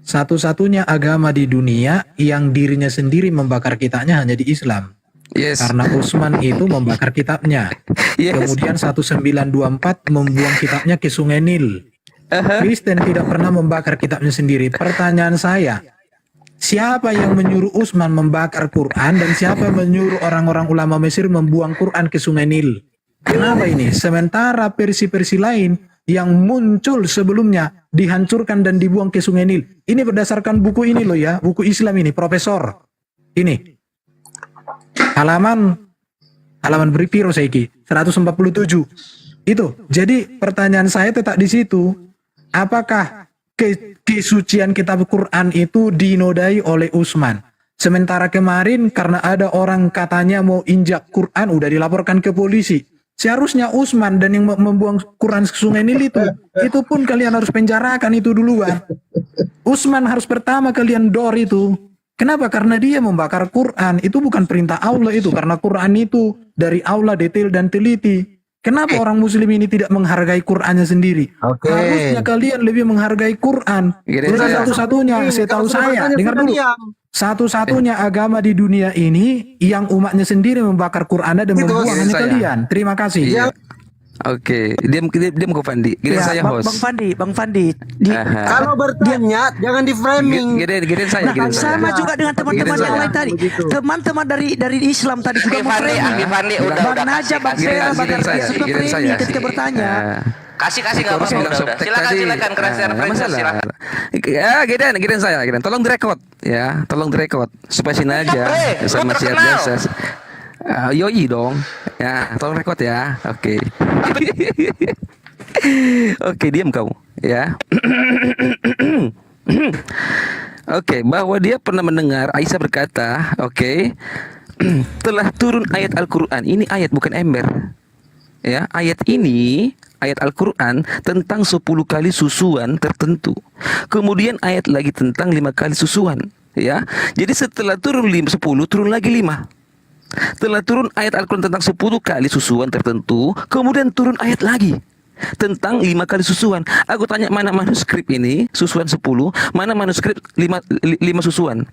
satu-satunya agama di dunia yang dirinya sendiri membakar kitabnya hanya di Islam. Yes. Karena Utsman itu membakar kitabnya. Yes. Kemudian 1924 membuang kitabnya ke Sungai Nil. Kristen tidak pernah membakar kitabnya sendiri. Pertanyaan saya, siapa yang menyuruh Utsman membakar Quran dan siapa yang menyuruh orang-orang ulama Mesir membuang Quran ke Sungai Nil? Kenapa ini? Sementara versi-versi lain yang muncul sebelumnya dihancurkan dan dibuang ke Sungai Nil. Ini berdasarkan buku ini loh ya, buku Islam ini, Profesor. Ini. Halaman berpiro saiki? 147. Itu. Jadi pertanyaan saya tetap di situ. Apakah kesucian kitab Quran itu dinodai oleh Utsman? Sementara kemarin karena ada orang katanya mau injak Quran udah dilaporkan ke polisi. Seharusnya Usman dan yang membuang Quran ke Sungai Nil itu pun kalian harus penjarakan itu duluan. Usman harus pertama kalian dor itu. Kenapa? Karena dia membakar Quran. Itu bukan perintah Allah itu. Karena Quran itu dari Allah detail dan teliti. Kenapa orang muslim ini tidak menghargai Qurannya sendiri? Harusnya kalian lebih menghargai Quran. Sudah satu-satunya, setahu saya, dengar dulu. Satu-satunya agama di dunia ini yang umatnya sendiri membakar Qurannya dan membuang hanya kalian. Terima kasih. Oke, diam ke Fandi. Saya host. Bang Fandi. Kalau bertanya jangan di framing. Giliran saya. Sama juga dengan teman-teman yang lain tadi. Teman-teman dari Islam tadi juga Fandi, Bang Najab, Bang Vera, Bang Ardia suka framing ketika bertanya. Kasih nggak apa-apa, udah. Silakan Christian Francis, silakan. Ya, giliran saya. Tolong direkod ya, tolong direkod supaya sini aja sama siap biasa. Yoi dong. Ya, tolong rekod ya. Oke. Oke, diam kamu ya. Oke, bahwa dia pernah mendengar Aisyah berkata, telah turun ayat Al-Qur'an. Ini ayat bukan ember. Ya, ayat ini ayat Al-Quran tentang 10 kali susuan tertentu. Kemudian ayat lagi tentang 5 kali susuan. Ya, jadi setelah turun 10, turun lagi 5. Setelah turun ayat Al-Quran tentang 10 kali susuan tertentu, kemudian turun ayat lagi tentang 5 kali susuan. Aku tanya, mana manuskrip ini susuan 10, mana manuskrip 5 susuan?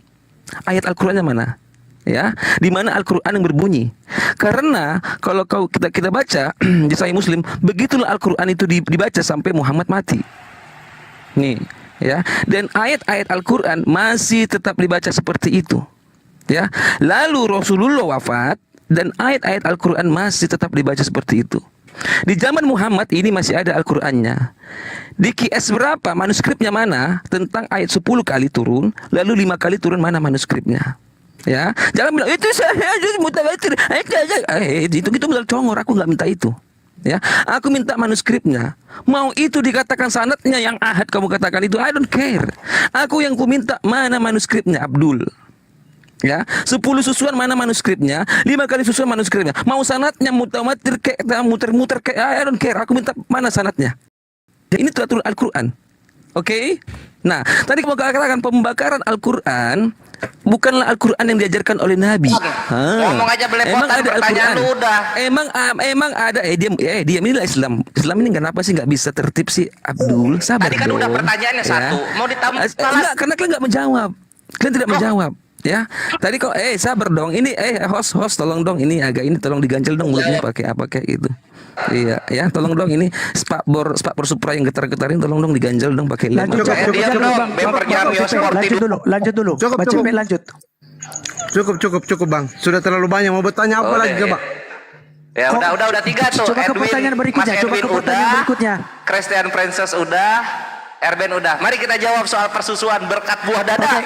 Ayat Al-Qurannya mana? Ya, di mana Al-Quran yang berbunyi? Karena kalau kita baca di Sahih Muslim, begitulah Al-Quran itu dibaca sampai Muhammad mati. Nih, ya. Dan ayat-ayat Al-Quran masih tetap dibaca seperti itu. Ya. Lalu Rasulullah wafat dan ayat-ayat Al-Quran masih tetap dibaca seperti itu. Di zaman Muhammad ini masih ada Al-Qurannya. Di QS berapa manuskripnya mana tentang ayat 10 kali turun, lalu 5 kali turun, mana manuskripnya? Ya, jangan bilang itu saya mutawatir. Itu benar congor, aku nggak minta itu. Ya, aku minta manuskripnya. Mau itu dikatakan sanadnya yang ahad kamu katakan itu, I don't care. Aku yang ku minta mana manuskripnya, Abdul. Ya, 10 susuan mana manuskripnya, 5 kali susuan manuskripnya. Mau sanadnya mutawatir kayak muter-muter kayak, I don't care. Aku minta mana sanadnya. Ini turun Al-Quran. Oke? Nah, tadi kamu katakan pembakaran Al-Quran bukanlah Al-Quran yang diajarkan oleh Nabi. Ngomong aja belepotan, emang ada pertanyaan lu udah. Emang ada. Diam inilah Islam. Islam ini kenapa sih nggak bisa tertib sih, Abdul? Sabar Tadi kan dong. udah pertanyaannya satu. Mau ditambah Enggak, karena kalian nggak menjawab. Kalian tidak menjawab. Ya, tadi kok sabar dong. Ini host tolong dong, ini agak ini tolong diganjel dong mulutnya pakai apa kayak gitu. Iya, ya tolong dong, ini spakbor Supra yang getar-getarin tolong dong diganjel dong pakai lem. Lanjut dulu. Cukup Bang. Sudah terlalu banyak, mau bertanya apa lagi coba? Ya udah 3 tuh. Coba ke pertanyaan berikutnya. Christian Francis udah, Erben udah. Mari kita jawab soal persusuan berkat buah dada.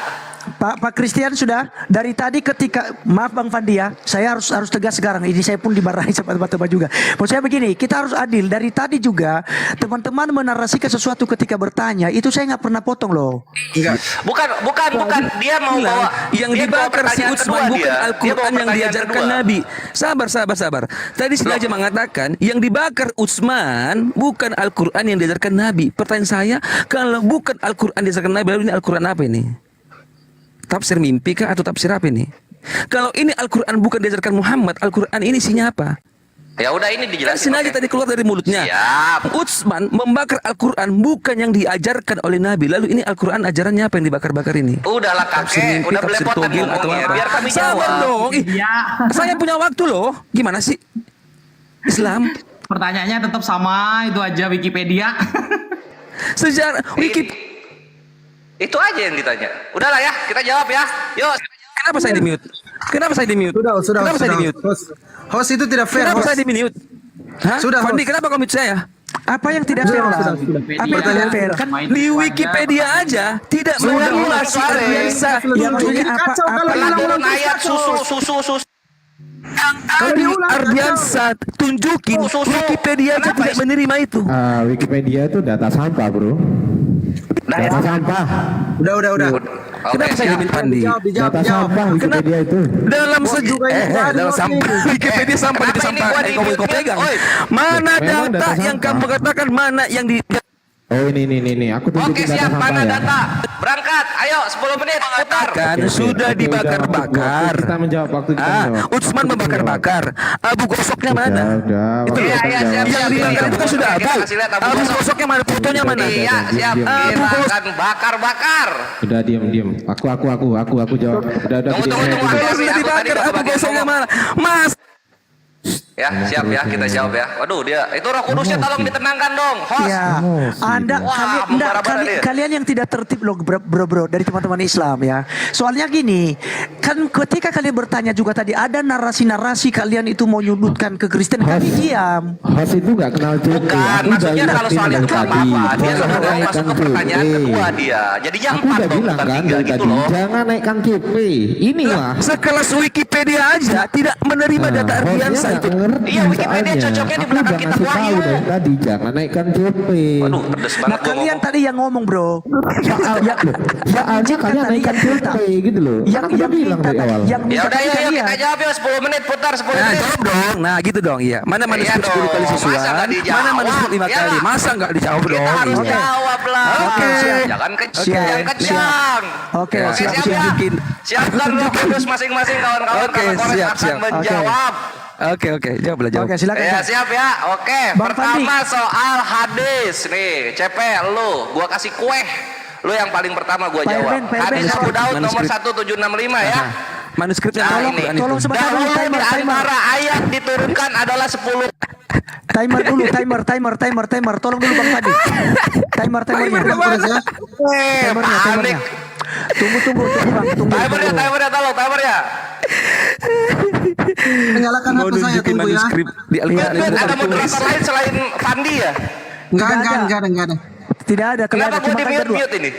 Pak Christian sudah dari tadi ketika, maaf Bang Fandi ya, saya harus tegas sekarang. Ini saya pun dimarahi sama teman-teman juga. Maksud saya begini, kita harus adil. Dari tadi juga teman-teman menarasikan sesuatu ketika bertanya, itu saya nggak pernah potong loh. Enggak. Bukan. Dia mau bawa yang dibakar si Utsman bukan Al-Quran yang diajarkan Nabi. Sabar. Tadi sudah aja mengatakan yang dibakar Utsman bukan Al-Quran yang diajarkan Nabi. Pertanyaan saya, kalau bukan Al-Quran diajarkan Nabi, lalu ini Al-Quran apa ini? Tafsir mimpi kah atau tafsir apa ini? Kalau ini Al-Quran bukan diajarkan Muhammad, Al-Quran ini isinya apa? Ya udah, ini dijelasin. Aja tadi keluar dari mulutnya. Siap. Utsman membakar Al-Quran bukan yang diajarkan oleh Nabi. Lalu ini Al-Quran ajarannya apa yang dibakar-bakar ini? Udahlah kakek, udah belepotan ngomongnya. Biar kami Sabar jawab. dong. Saya punya waktu loh. Gimana sih? Islam. Pertanyaannya tetap sama, itu aja Wikipedia. Sejarah Wikipedia. Itu aja yang ditanya. Udahlah ya, kita jawab ya. Yuk. Kenapa saya di-mute? Sudah. Kenapa saya di-mute? Host itu tidak fair. Kenapa saya di-mute? Hah? Sudah, Fandi, kenapa kau mute saya? Apa yang tidak fair? Apa yang tidak fair? Kan di Wikipedia aja tidak mengulas Ardiansa yang Turun ayat susu. Ardiansa tunjukin Wikipedia aja tidak menerima itu. Wikipedia itu data sampah, bro. Data sampah. Udah. Kenapa saya dimin Pandi? Data sampah Wikipedia itu. Dalam dalam sampah Wikipedia sampah itu sampah kau pegang. Mana Memang data data yang sampah. kamu katakan, mana yang di Oh ini. Aku tunjukin Oke, data siap. sampah Mana ya. data? Berangkat. Ayo 10 menit putar. kan Oke, sudah oke, dibakar-bakar. waktu kita menjawab, waktu kita menjawab. Utsman membakar-bakar. Abu gosoknya mana? Udah, Itu waktu loh. kita Iya, menjawab. siap. Yang dibakar itu kan sudah Kita Abu. kasih lihat Abu Abu gosok. gosoknya mana? Fotonya mana? Iya, siap. Diam. Kita akan bakar-bakar. Udah diam. Aku jawab. Udah Tunggu. videonya Aku dulu. lihat, Sudah aku dibakar, tadi Abu bagian gosoknya ngomong. mana? Mas, Ya, siap ya, kita jawab ya. Waduh, dia itu Roh Kudusnya tolong ditenangkan dong, host. Ya, Anda Wah, kalian yang tidak tertib loh bro dari teman-teman Islam ya. Soalnya gini, kan ketika kalian bertanya juga tadi ada narasi-narasi kalian itu mau nyudutkan ke Kristen, kami diam. Host itu nggak kenal CP. Bukan, Aku maksudnya udah kalau soal ingetin itu dari nggak tadi. apa-apa. Dia Jangan sudah masuk naikkan ke pertanyaan CP. kedua dia. Jadi yang Aku 4 udah dong, bilang bukan kan 3 dari gitu tadi, loh. jangan naikkan CP. Inilah. sekelas Wikipedia aja tidak menerima data Ardiansa itu. Iya, Wikipedia cocoknya di belakang kitab Wahyu. Dari tadi jangan naikkan CP. Waduh, pedes Nah banget gua kalian ngomong. tadi yang ngomong bro. Soalnya kalian naikkan CP gitu loh. Kan aku udah bilang dari awal. Ya udah, yuk kita jawab ya 10 menit putar 10 Nah, menit. jawab dong. Nah, gitu dong. Iya. Mana manuskrip Iya 10 kali dong. susuan? Masa nggak dijawab? Mana manuskrip 5 Iya kali? lah. Masa nggak dijawab Kita dong? harus Iya. jawab lah. Oke, siap. Jangan Siap. kejang. Oke, Ya, siap, siap siap. ya. Bikin. Siapkan Roh Kudus masing-masing kawan-kawan Oke, karena Kores siap, akan siap. menjawab. Oke. Jawab. Oke, silakan. Ya siap ya. Oke, Bang pertama soal hadis nih. CP lu, gua kasih kue. Lu yang paling pertama gua Pak jawab. Erben, Pak Hadis Erben. Abu Daud nomor Manuskrip. 1765 ya. Manuskripnya Nah, tolong, ini. tolong sebentar dulu, Dahulu di timer. antara ayat diturunkan adalah 10. Timer dulu, timer. Tolong dulu Bang Fadi. Timernya. Panik. Tunggu Bang, tunggu. Timernya tolong, timernya. Menyalakan mau apa saya nunjukin tunggu ya. manuskrip di Al-Quran Ben, itu ada ditulis. moderator lain selain Fandi ya? Enggak ada. Tidak ada. Kenapa gua Cuma di kami berdua. mute ini?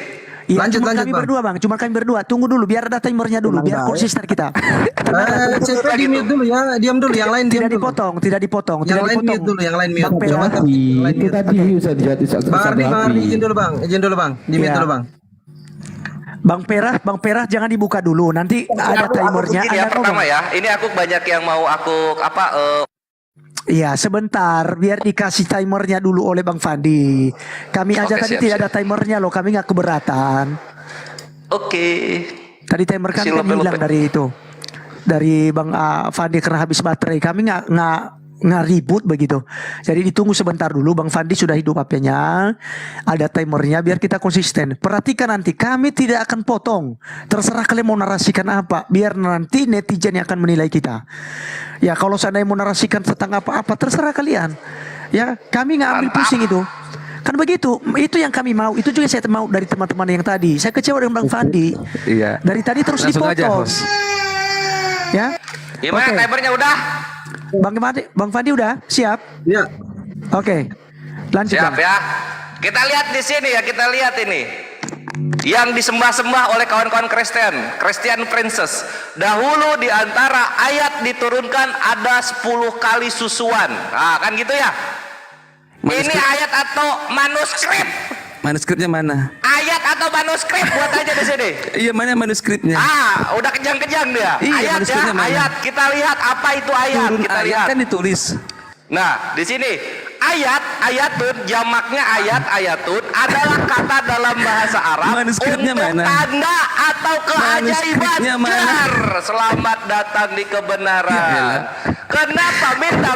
Iya, Lanjut, cuma Bang. kami berdua. Tunggu dulu, biar ada timernya dulu, biar konsisten kita. CP di mute dulu ya, diam dulu, yang lain diam Tidak dulu. tidak dipotong. Yang lain mute dulu, yang lain mute. Bang Pera. Jangan Itu tadi bisa dijawab Bang Ardi, izin dulu Bang. Di mute Iya. dulu Bang. Bang Perah, jangan dibuka dulu. Nanti ada timernya. Begini ya, Anda pertama ngomong. ya, ini aku banyak yang mau aku Iya, sebentar, biar dikasih timernya dulu oleh Bang Fandi. Kami aja Oke, tadi siap, tidak ada timernya loh, kami nggak keberatan. Oke. Tadi timer kami kan Silope-lope. hilang dari itu, dari Bang Fandi karena habis baterai. Kami nggak ribut begitu. Jadi ditunggu sebentar dulu. Bang Fandi sudah hidup HP-nya, ada timernya. Biar kita konsisten. Perhatikan nanti, kami tidak akan potong. Terserah kalian mau narasikan apa. Biar nanti netizen yang akan menilai kita. Ya kalau seandainya mau narasikan tentang apa-apa, terserah kalian. Ya kami nggak ambil pusing itu. Kan begitu, itu yang kami mau. Itu juga saya mau dari teman-teman yang tadi. Saya kecewa dengan Bang Fandi. Iya. Dari tadi terus Langsung aja, dipotong. host. Ya. Gimana Oke. timernya udah? Bang Fandi udah siap? Iya. Oke. Lanjut Siap Bang. ya. Kita lihat di sini ya, kita lihat ini. Yang disembah-sembah oleh kawan-kawan Christian Princess. Dahulu di antara ayat diturunkan ada 10 kali susuan. Nah, kan gitu ya. Ini ayat atau manuskrip? Manuskripnya mana? Ayat atau manuskrip buat aja di sini. Iya, mana manuskripnya? Udah kejang-kejang dia. Iya, Ayat ya, manuskripnya mana? ayat. Kita lihat apa itu ayat. Turun Kita ayat lihat. kan ditulis. Nah, di sini ayatun, jamaknya ayatun adalah kata dalam bahasa Arab Manuskripnya untuk mana? tanda atau keajaiban. Manuskripnya mana? Jar. Selamat datang di kebenaran. Ya, elah. Kenapa minta